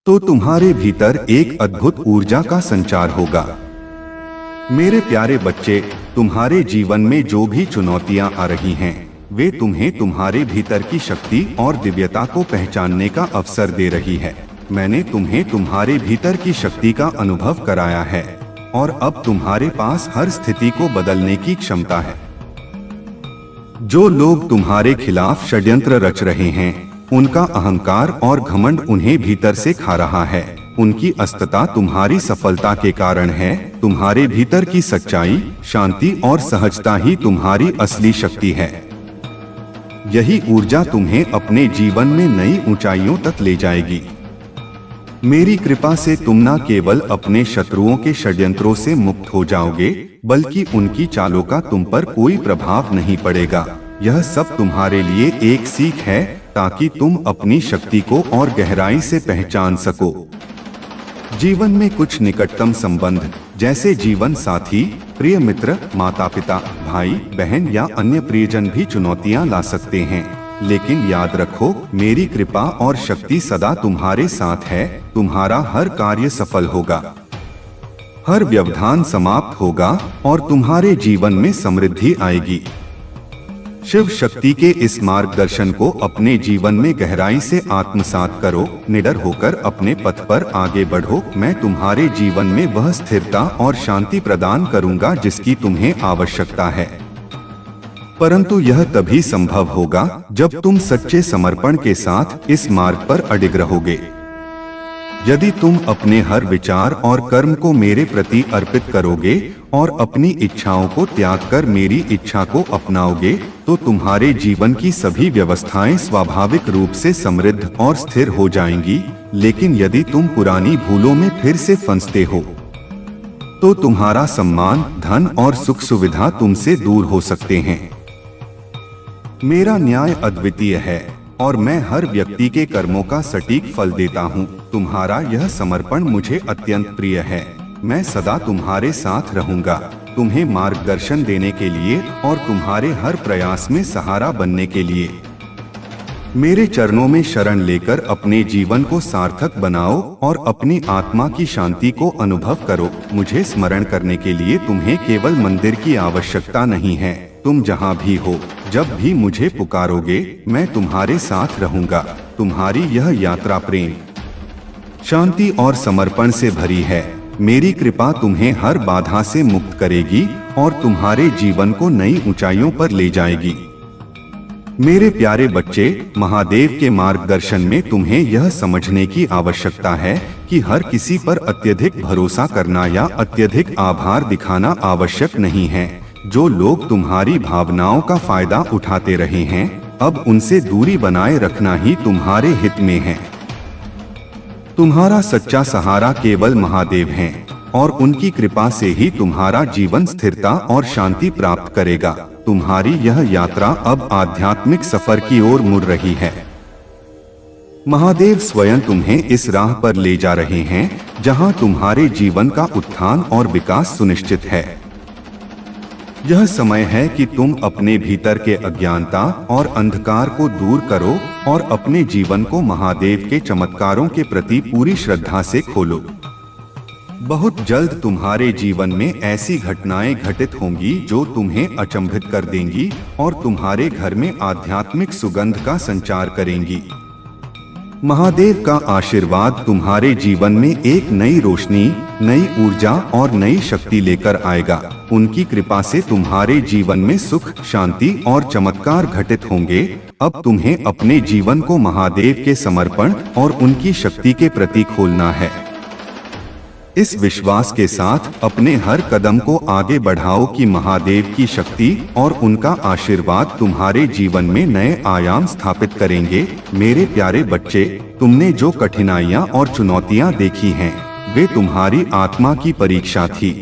A: तो तुम्हारे भीतर एक अद्भुत ऊर्जा का संचार होगा। मेरे प्यारे बच्चे, तुम्हारे जीवन में जो भी चुनौतियां आ रही हैं, वे तुम्हें तुम्हारे भीतर की शक्ति और दिव्यता को पहचानने का अवसर दे रही है। मैंने तुम्हें तुम्हारे भीतर की शक्ति का अनुभव कराया है और अब तुम्हारे पास हर स्थिति को बदलने की क्षमता है। जो लोग तुम्हारे खिलाफ षड्यंत्र रच रहे हैं, उनका अहंकार और घमंड उन्हें भीतर से खा रहा है। उनकी अस्तित्व तुम्हारी सफलता के कारण है। तुम्हारे भीतर की सच्चाई, शांति और सहजता ही तुम्हारी असली शक्ति है। यही ऊर्जा तुम्हें अपने जीवन में नई ऊंचाइयों तक ले जाएगी। मेरी कृपा से तुम न केवल अपने शत्रुओं के षड्यंत्रों से मुक्त हो जाओगे, बल्कि उनकी चालों का तुम पर कोई प्रभाव नहीं पड़ेगा। यह सब तुम्हारे लिए एक सीख है, ताकि तुम अपनी शक्ति को और गहराई से पहचान सको। जीवन में कुछ निकटतम संबंध, जैसे जीवन साथी, प्रिय मित्र, माता पिता, भाई बहन या अन्य प्रियजन भी चुनौतियां ला सकते हैं। लेकिन याद रखो, मेरी कृपा और शक्ति सदा तुम्हारे साथ है। तुम्हारा हर कार्य सफल होगा, हर व्यवधान समाप्त होगा और तुम्हारे जीवन में समृद्धि आएगी। शिव शक्ति के इस मार्गदर्शन को अपने जीवन में गहराई से आत्मसात करो। निडर होकर अपने पथ पर आगे बढ़ो। मैं तुम्हारे जीवन में वह स्थिरता और शांति प्रदान करूंगा जिसकी तुम्हें आवश्यकता है। परंतु यह तभी संभव होगा जब तुम सच्चे समर्पण के साथ इस मार्ग पर अडिग रहोगे। यदि तुम अपने हर विचार और कर्म को मेरे प्रति अर्पित करोगे और अपनी इच्छाओं को त्याग कर मेरी इच्छा को अपनाओगे, तो तुम्हारे जीवन की सभी व्यवस्थाएं स्वाभाविक रूप से समृद्ध और स्थिर हो जाएंगी। लेकिन यदि तुम पुरानी भूलों में फिर से फंसते हो, तो तुम्हारा सम्मान, धन और सुख सुविधा तुमसे दूर हो सकते हैं। मेरा न्याय अद्वितीय है और मैं हर व्यक्ति के कर्मों का सटीक फल देता हूँ। तुम्हारा यह समर्पण मुझे अत्यंत प्रिय है। मैं सदा तुम्हारे साथ रहूंगा, तुम्हें मार्गदर्शन देने के लिए और तुम्हारे हर प्रयास में सहारा बनने के लिए। मेरे चरणों में शरण लेकर अपने जीवन को सार्थक बनाओ और अपनी आत्मा की शांति को अनुभव करो। मुझे स्मरण करने के लिए तुम्हें केवल मंदिर की आवश्यकता नहीं है। तुम जहाँ भी हो, जब भी मुझे पुकारोगे, मैं तुम्हारे साथ रहूंगा। तुम्हारी यह यात्रा प्रेम, शांति और समर्पण से भरी है। मेरी कृपा तुम्हें हर बाधा से मुक्त करेगी और तुम्हारे जीवन को नई ऊंचाइयों पर ले जाएगी। मेरे प्यारे बच्चे, महादेव के मार्गदर्शन में तुम्हें यह समझने की आवश्यकता है कि हर किसी पर अत्यधिक भरोसा करना या अत्यधिक आभार दिखाना आवश्यक नहीं है। जो लोग तुम्हारी भावनाओं का फायदा उठाते रहे हैं, अब उनसे दूरी बनाए रखना ही तुम्हारे हित में है। तुम्हारा सच्चा सहारा केवल महादेव हैं और उनकी कृपा से ही तुम्हारा जीवन स्थिरता और शांति प्राप्त करेगा। तुम्हारी यह यात्रा अब आध्यात्मिक सफर की ओर मुड़ रही है। महादेव स्वयं तुम्हें इस राह पर ले जा रहे हैं जहां तुम्हारे जीवन का उत्थान और विकास सुनिश्चित है। यह समय है कि तुम अपने भीतर के अज्ञानता और अंधकार को दूर करो और अपने जीवन को महादेव के चमत्कारों के प्रति पूरी श्रद्धा से खोलो। बहुत जल्द तुम्हारे जीवन में ऐसी घटनाएं घटित होंगी जो तुम्हें अचंभित कर देंगी और तुम्हारे घर में आध्यात्मिक सुगंध का संचार करेंगी। महादेव का आशीर्वाद तुम्हारे जीवन में एक नई रोशनी, नई ऊर्जा और नई शक्ति लेकर आएगा। उनकी कृपा से तुम्हारे जीवन में सुख, शांति और चमत्कार घटित होंगे। अब तुम्हें अपने जीवन को महादेव के समर्पण और उनकी शक्ति के प्रति खोलना है। इस विश्वास के साथ अपने हर कदम को आगे बढ़ाओ कि महादेव की शक्ति और उनका आशीर्वाद तुम्हारे जीवन में नए आयाम स्थापित करेंगे। मेरे प्यारे बच्चे, तुमने जो कठिनाइयां और चुनौतियां देखी हैं, वे तुम्हारी आत्मा की परीक्षा थी।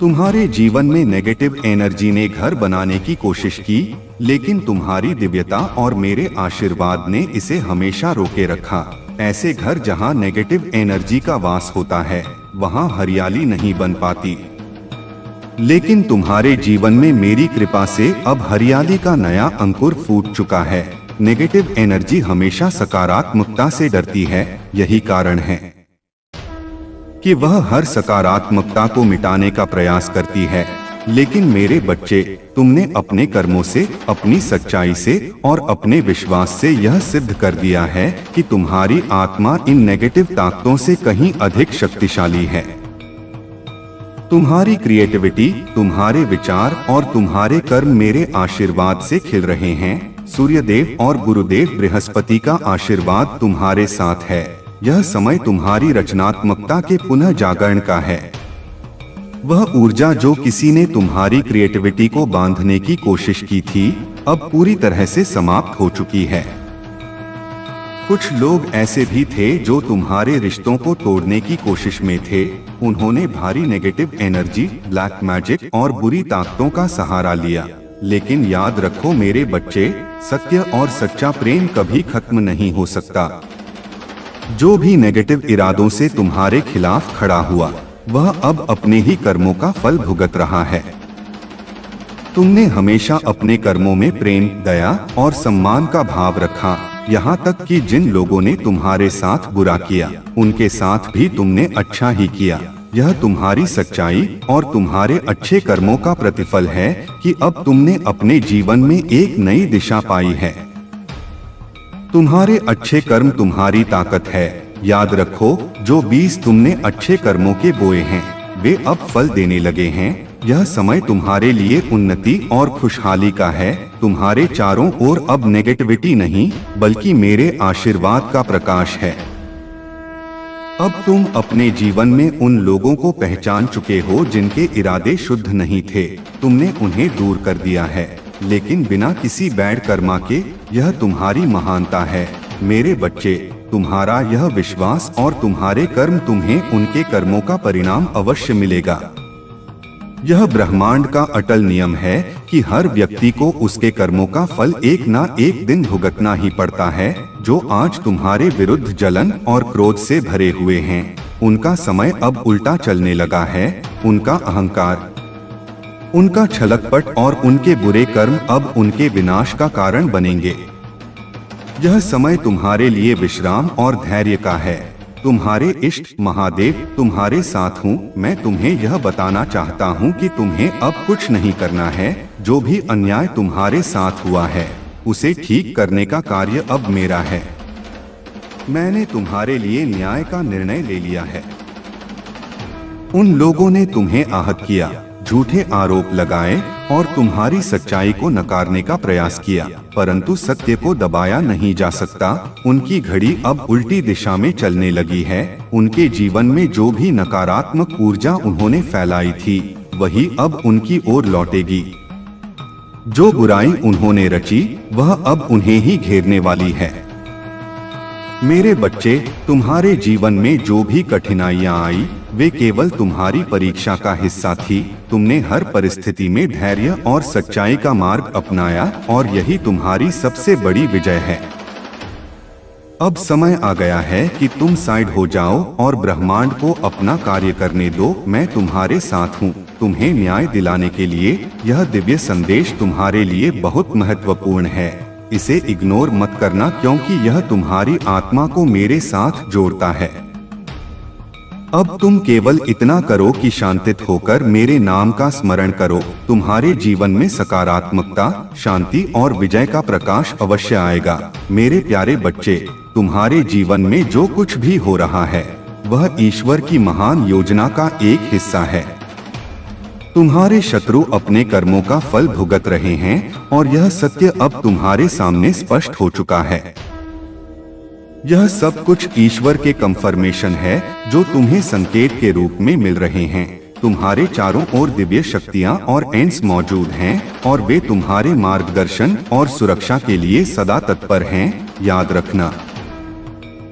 A: तुम्हारे जीवन में नेगेटिव एनर्जी ने घर बनाने की कोशिश की, लेकिन तुम्हारी दिव्यता और मेरे आशीर्वाद ने इसे हमेशा रोके रखा। ऐसे घर जहां नेगेटिव एनर्जी का वास होता है, वहां हरियाली नहीं बन पाती। लेकिन तुम्हारे जीवन में मेरी कृपा से अब हरियाली का नया अंकुर फूट चुका है। नेगेटिव एनर्जी हमेशा सकारात्मकता से डरती है। यही कारण है कि वह हर सकारात्मकता को मिटाने का प्रयास करती है। लेकिन मेरे बच्चे, तुमने अपने कर्मों से, अपनी सच्चाई से और अपने विश्वास से यह सिद्ध कर दिया है कि तुम्हारी आत्मा इन नेगेटिव ताकतों से कहीं अधिक शक्तिशाली है। तुम्हारी क्रिएटिविटी, तुम्हारे विचार और तुम्हारे कर्म मेरे आशीर्वाद से खिल रहे हैं। सूर्यदेव और गुरुदेव बृहस्पति का आशीर्वाद तुम्हारे साथ है। यह समय तुम्हारी रचनात्मकता के पुनः जागरण का है। वह ऊर्जा जो किसी ने तुम्हारी क्रिएटिविटी को बांधने की कोशिश की थी, अब पूरी तरह से समाप्त हो चुकी है। कुछ लोग ऐसे भी थे जो तुम्हारे रिश्तों को तोड़ने की कोशिश में थे। उन्होंने भारी नेगेटिव एनर्जी, ब्लैक मैजिक और बुरी ताकतों का सहारा लिया। लेकिन याद रखो मेरे बच्चे, सत्य और सच्चा प्रेम कभी खत्म नहीं हो सकता। जो भी नेगेटिव इरादों से तुम्हारे खिलाफ खड़ा हुआ, वह अब अपने ही कर्मों का फल भुगत रहा है। तुमने हमेशा अपने कर्मों में प्रेम, दया और सम्मान का भाव रखा, यहाँ तक कि जिन लोगों ने तुम्हारे साथ बुरा किया उनके साथ भी तुमने अच्छा ही किया। यह तुम्हारी सच्चाई और तुम्हारे अच्छे कर्मों का प्रतिफल है कि अब तुमने अपने जीवन में एक नई दिशा पाई है। तुम्हारे अच्छे कर्म तुम्हारी ताकत है। याद रखो, जो बीज तुमने अच्छे कर्मों के बोए हैं वे अब फल देने लगे हैं। यह समय तुम्हारे लिए उन्नति और खुशहाली का है। तुम्हारे चारों ओर अब नेगेटिविटी नहीं बल्कि मेरे आशीर्वाद का प्रकाश है। अब तुम अपने जीवन में उन लोगों को पहचान चुके हो जिनके इरादे शुद्ध नहीं थे। तुमने उन्हें दूर कर दिया है, लेकिन बिना किसी बैड कर्मा के। यह तुम्हारी महानता है मेरे बच्चे। तुम्हारा यह विश्वास और तुम्हारे कर्म, तुम्हें उनके कर्मों का परिणाम अवश्य मिलेगा। यह ब्रह्मांड का अटल नियम है कि हर व्यक्ति को उसके कर्मों का फल एक ना एक दिन भुगतना ही पड़ता है। जो आज तुम्हारे विरुद्ध जलन और क्रोध से भरे हुए हैं, उनका समय अब उल्टा चलने लगा है। उनका अहंकार, उनका छलकपट और उनके बुरे कर्म अब उनके विनाश का कारण बनेंगे। यह समय तुम्हारे लिए विश्राम और धैर्य का है। तुम्हारे इष्ट महादेव तुम्हारे साथ हूँ। मैं तुम्हें यह बताना चाहता हूँ कि तुम्हें अब कुछ नहीं करना है। जो भी अन्याय तुम्हारे साथ हुआ है उसे ठीक करने का कार्य अब मेरा है। मैंने तुम्हारे लिए न्याय का निर्णय ले लिया है। उन लोगों ने तुम्हें आहत किया, झूठे आरोप लगाए और तुम्हारी सच्चाई को नकारने का प्रयास किया, परंतु सत्य को दबाया नहीं जा सकता। उनकी घड़ी अब उल्टी दिशा में चलने लगी है। उनके जीवन में जो भी नकारात्मक ऊर्जा उन्होंने फैलाई थी वही अब उनकी ओर लौटेगी। जो बुराई उन्होंने रची वह अब उन्हें ही घेरने वाली है। मेरे बच्चे, तुम्हारे जीवन में जो भी कठिनाइयां आई वे केवल तुम्हारी परीक्षा का हिस्सा थी। तुमने हर परिस्थिति में धैर्य और सच्चाई का मार्ग अपनाया और यही तुम्हारी सबसे बड़ी विजय है। अब समय आ गया है कि तुम साइड हो जाओ और ब्रह्मांड को अपना कार्य करने दो। मैं तुम्हारे साथ हूँ। तुम्हें न्याय दिलाने के लिए यह दिव्य संदेश तुम्हारे लिए बहुत महत्वपूर्ण है। इसे इग्नोर मत करना, क्योंकि यह तुम्हारी आत्मा को मेरे साथ जोड़ता है। अब तुम केवल इतना करो कि शांतित होकर मेरे नाम का स्मरण करो। तुम्हारे जीवन में सकारात्मकता, शांति और विजय का प्रकाश अवश्य आएगा। मेरे प्यारे बच्चे, तुम्हारे जीवन में जो कुछ भी हो रहा है वह ईश्वर की महान योजना का एक हिस्सा है। तुम्हारे शत्रु अपने कर्मों का फल भुगत रहे हैं और यह सत्य अब तुम्हारे सामने स्पष्ट हो चुका है। यह सब कुछ ईश्वर के कंफर्मेशन है जो तुम्हें संकेत के रूप में मिल रहे हैं। तुम्हारे चारों ओर दिव्य शक्तियां और एंड्स मौजूद हैं और वे तुम्हारे मार्गदर्शन और सुरक्षा के लिए सदा तत्पर हैं। याद रखना,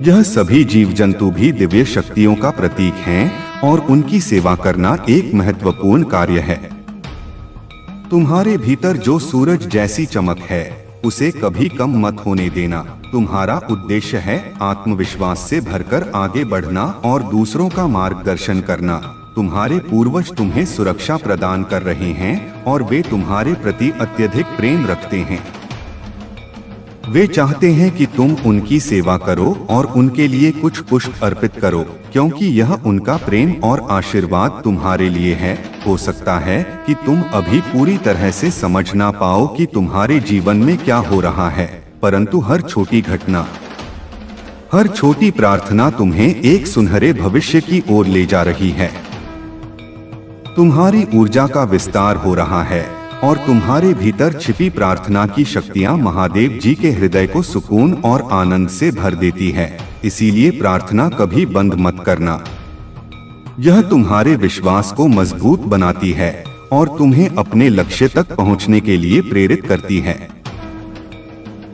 A: यह सभी जीव जंतु भी दिव्य शक्तियों का प्रतीक हैं और उनकी सेवा करना एक महत्वपूर्ण कार्य है। तुम्हारे भीतर जो सूरज जैसी चमक है उसे कभी कम मत होने देना। तुम्हारा उद्देश्य है आत्मविश्वास से भरकर आगे बढ़ना और दूसरों का मार्गदर्शन करना। तुम्हारे पूर्वज तुम्हें सुरक्षा प्रदान कर रहे हैं और वे तुम्हारे प्रति अत्यधिक प्रेम रखते हैं। वे चाहते हैं कि तुम उनकी सेवा करो और उनके लिए कुछ पुष्प अर्पित करो, क्योंकि यह उनका प्रेम और आशीर्वाद तुम्हारे लिए है। हो सकता है कि तुम अभी पूरी तरह से समझ ना पाओ कि तुम्हारे जीवन में क्या हो रहा है, परंतु हर छोटी घटना, हर छोटी प्रार्थना तुम्हें एक सुनहरे भविष्य की ओर ले जा रही है। तुम्हारी ऊर्जा का विस्तार हो रहा है और तुम्हारे भीतर छिपी प्रार्थना की शक्तियां महादेव जी के हृदय को सुकून और आनंद से भर देती है। इसीलिए प्रार्थना कभी बंद मत करना। यह तुम्हारे विश्वास को मजबूत बनाती है और तुम्हें अपने लक्ष्य तक पहुंचने के लिए प्रेरित करती है।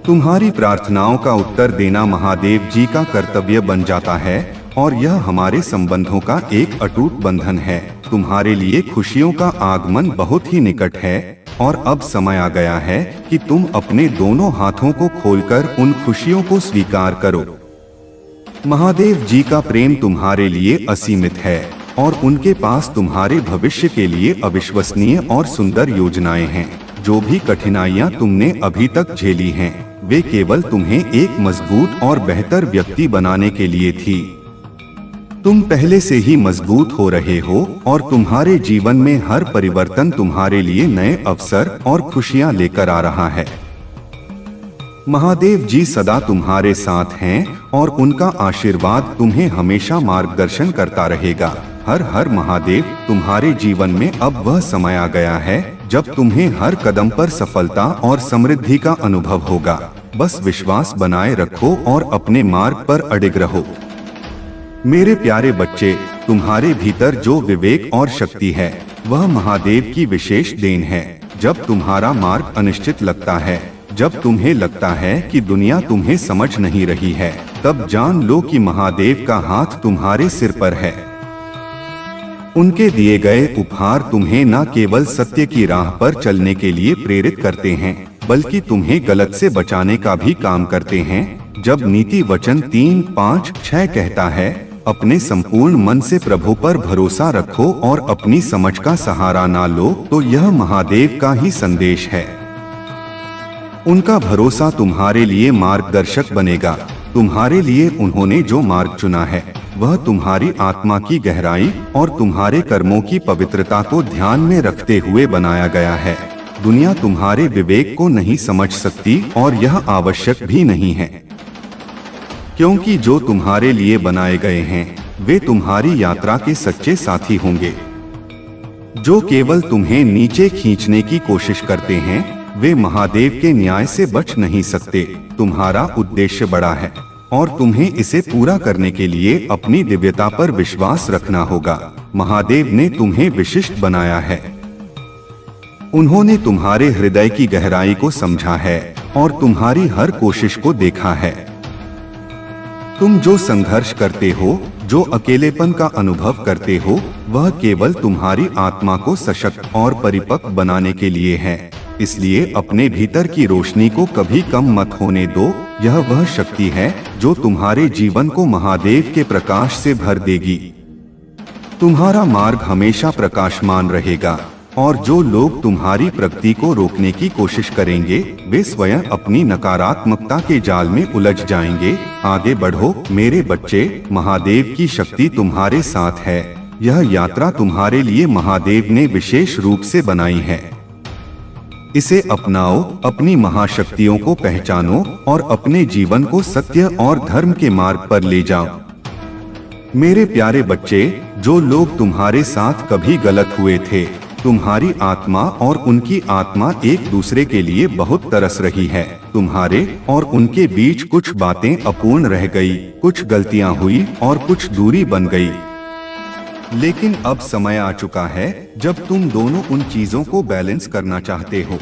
A: तुम्हारी प्रार्थनाओं का उत्तर देना महादेव जी का कर्तव्य बन जाता है और यह हमारे संबंधों का एक अटूट बंधन है। तुम्हारे लिए खुशियों का आगमन बहुत ही निकट है और अब समय आ गया है कि तुम अपने दोनों हाथों को खोलकर उन खुशियों को स्वीकार करो। महादेव जी का प्रेम तुम्हारे लिए असीमित है और उनके पास तुम्हारे भविष्य के लिए अविश्वसनीय और सुंदर योजनाएं हैं। जो भी कठिनाइयाँ तुमने अभी तक झेली हैं, वे केवल तुम्हें एक मजबूत और बेहतर व्यक्ति बनाने के लिए थी। तुम पहले से ही मजबूत हो रहे हो और तुम्हारे जीवन में हर परिवर्तन तुम्हारे लिए नए अवसर और खुशियाँ लेकर आ रहा है। महादेव जी सदा तुम्हारे साथ हैं और उनका आशीर्वाद तुम्हें हमेशा मार्गदर्शन करता रहेगा। हर हर महादेव। तुम्हारे जीवन में अब वह समय आ गया है जब तुम्हें हर कदम पर सफलता और समृद्धि का अनुभव होगा। बस विश्वास बनाए रखो और अपने मार्ग पर अडिग रहो। मेरे प्यारे बच्चे, तुम्हारे भीतर जो विवेक और शक्ति है वह महादेव की विशेष देन है। जब तुम्हारा मार्ग अनिश्चित लगता है, जब तुम्हें लगता है कि दुनिया तुम्हें समझ नहीं रही है, तब जान लो कि महादेव का हाथ तुम्हारे सिर पर है। उनके दिए गए उपहार तुम्हें न केवल सत्य की राह पर चलने के लिए प्रेरित करते हैं, बल्कि तुम्हें गलत से बचाने का भी काम करते हैं। जब नीति वचन 3-5-6 कहता है, अपने संपूर्ण मन से प्रभु पर भरोसा रखो और अपनी समझ का सहारा ना लो, तो यह महादेव का ही संदेश है। उनका भरोसा तुम्हारे लिए मार्गदर्शक बनेगा। तुम्हारे लिए उन्होंने जो मार्ग चुना है वह तुम्हारी आत्मा की गहराई और तुम्हारे कर्मों की पवित्रता को ध्यान में रखते हुए बनाया गया है। दुनिया तुम्हारे विवेक को नहीं समझ सकती और यह आवश्यक भी नहीं है, क्योंकि जो तुम्हारे लिए बनाए गए हैं वे तुम्हारी यात्रा के सच्चे साथी होंगे। जो केवल तुम्हें नीचे खींचने की कोशिश करते हैं वे महादेव के न्याय से बच नहीं सकते। तुम्हारा उद्देश्य बड़ा है और तुम्हें इसे पूरा करने के लिए अपनी दिव्यता पर विश्वास रखना होगा। महादेव ने तुम्हें विशिष्ट बनाया है। उन्होंने तुम्हारे हृदय की गहराई को समझा है और तुम्हारी हर कोशिश को देखा है। तुम जो संघर्ष करते हो, जो अकेलेपन का अनुभव करते हो, वह केवल तुम्हारी आत्मा को सशक्त और परिपक्व बनाने के लिए है। इसलिए अपने भीतर की रोशनी को कभी कम मत होने दो। यह वह शक्ति है जो तुम्हारे जीवन को महादेव के प्रकाश से भर देगी। तुम्हारा मार्ग हमेशा प्रकाशमान रहेगा और जो लोग तुम्हारी प्रगति को रोकने की कोशिश करेंगे वे स्वयं अपनी नकारात्मकता के जाल में उलझ जाएंगे। आगे बढ़ो मेरे बच्चे, महादेव की शक्ति तुम्हारे साथ है। यह यात्रा तुम्हारे लिए महादेव ने विशेष रूप से बनाई है। इसे अपनाओ, अपनी महाशक्तियों को पहचानो और अपने जीवन को सत्य और धर्म के मार्ग पर ले जाओ। मेरे प्यारे बच्चे, जो लोग तुम्हारे साथ कभी गलत हुए थे, तुम्हारी आत्मा और उनकी आत्मा एक दूसरे के लिए बहुत तरस रही है। तुम्हारे और उनके बीच कुछ बातें अपूर्ण रह गई, कुछ गलतियां हुई और कुछ दूरी बन गई। लेकिन अब समय आ चुका है जब तुम दोनों उन चीजों को बैलेंस करना चाहते हो।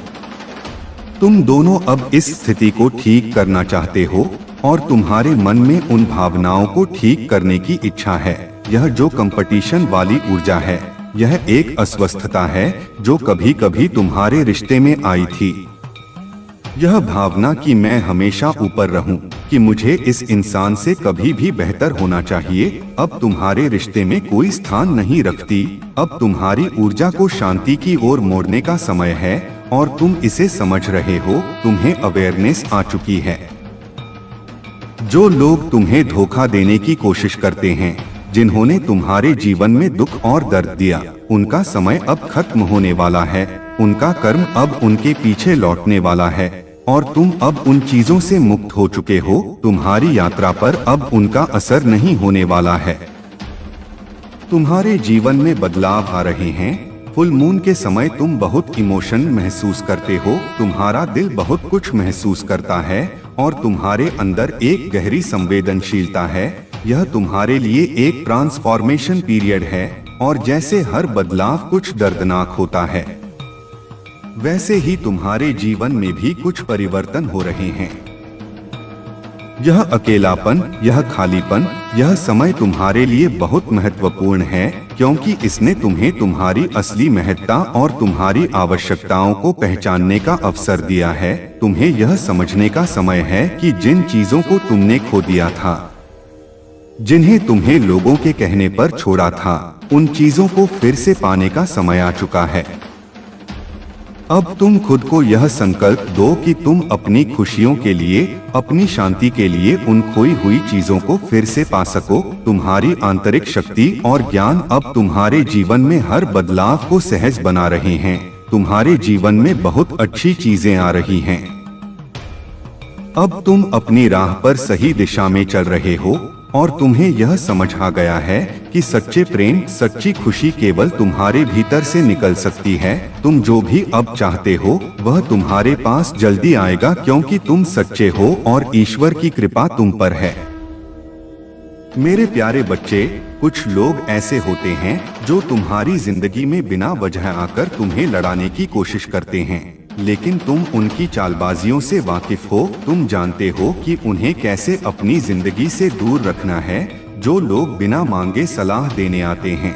A: तुम दोनों अब इस स्थिति को ठीक करना चाहते हो और तुम्हारे मन में उन भावनाओं को ठीक करने की इच्छा है। यह जो कंपटीशन वाली ऊर्जा है, यह एक अस्वस्थता है जो कभी कभी तुम्हारे रिश्ते में आई थी। यह भावना कि मैं हमेशा ऊपर रहूं, कि मुझे इस इंसान से कभी भी बेहतर होना चाहिए, अब तुम्हारे रिश्ते में कोई स्थान नहीं रखती। अब तुम्हारी ऊर्जा को शांति की ओर मोड़ने का समय है और तुम इसे समझ रहे हो। तुम्हें अवेयरनेस आ चुकी है। जो लोग तुम्हें धोखा देने की कोशिश करते हैं, जिन्होंने तुम्हारे जीवन में दुख और दर्द दिया, उनका समय अब खत्म होने वाला है। उनका कर्म अब उनके पीछे लौटने वाला है और तुम अब उन चीजों से मुक्त हो चुके हो। तुम्हारी यात्रा पर अब उनका असर नहीं होने वाला है। तुम्हारे जीवन में बदलाव आ रहे हैं। फुल मून के समय तुम बहुत इमोशन महसूस करते हो। तुम्हारा दिल बहुत कुछ महसूस करता है और तुम्हारे अंदर एक गहरी संवेदनशीलता है। यह तुम्हारे लिए एक ट्रांसफॉर्मेशन पीरियड है और जैसे हर बदलाव कुछ दर्दनाक होता है, वैसे ही तुम्हारे जीवन में भी कुछ परिवर्तन हो रहे हैं। यह अकेलापन, यह खालीपन, यह समय तुम्हारे लिए बहुत महत्वपूर्ण है, क्योंकि इसने तुम्हें तुम्हारी असली महत्ता और तुम्हारी आवश्यकताओं को पहचानने का अवसर दिया है। तुम्हें यह समझने का समय है कि जिन चीजों को तुमने खो दिया था, जिन्हें तुम्हें लोगों के कहने पर छोड़ा था, उन चीजों को फिर से पाने का समय आ चुका है। अब तुम खुद को यह संकल्प दो कि तुम अपनी खुशियों के लिए, अपनी शांति के लिए उन खोई हुई चीजों को फिर से पा सको। तुम्हारी आंतरिक शक्ति और ज्ञान अब तुम्हारे जीवन में हर बदलाव को सहज बना रहे हैं। तुम्हारे जीवन में बहुत अच्छी चीजें आ रही हैं। अब तुम अपनी राह पर सही दिशा में चल रहे हो और तुम्हें यह समझ आ गया है कि सच्चे प्रेम, सच्ची खुशी केवल तुम्हारे भीतर से निकल सकती है। तुम जो भी अब चाहते हो वह तुम्हारे पास जल्दी आएगा, क्योंकि तुम सच्चे हो और ईश्वर की कृपा तुम पर है। मेरे प्यारे बच्चे, कुछ लोग ऐसे होते हैं जो तुम्हारी जिंदगी में बिना वजह आकर तुम्हें लड़ाने की कोशिश करते हैं, लेकिन तुम उनकी चालबाजियों से वाकिफ हो। तुम जानते हो कि उन्हें कैसे अपनी जिंदगी से दूर रखना है। जो लोग बिना मांगे सलाह देने आते हैं,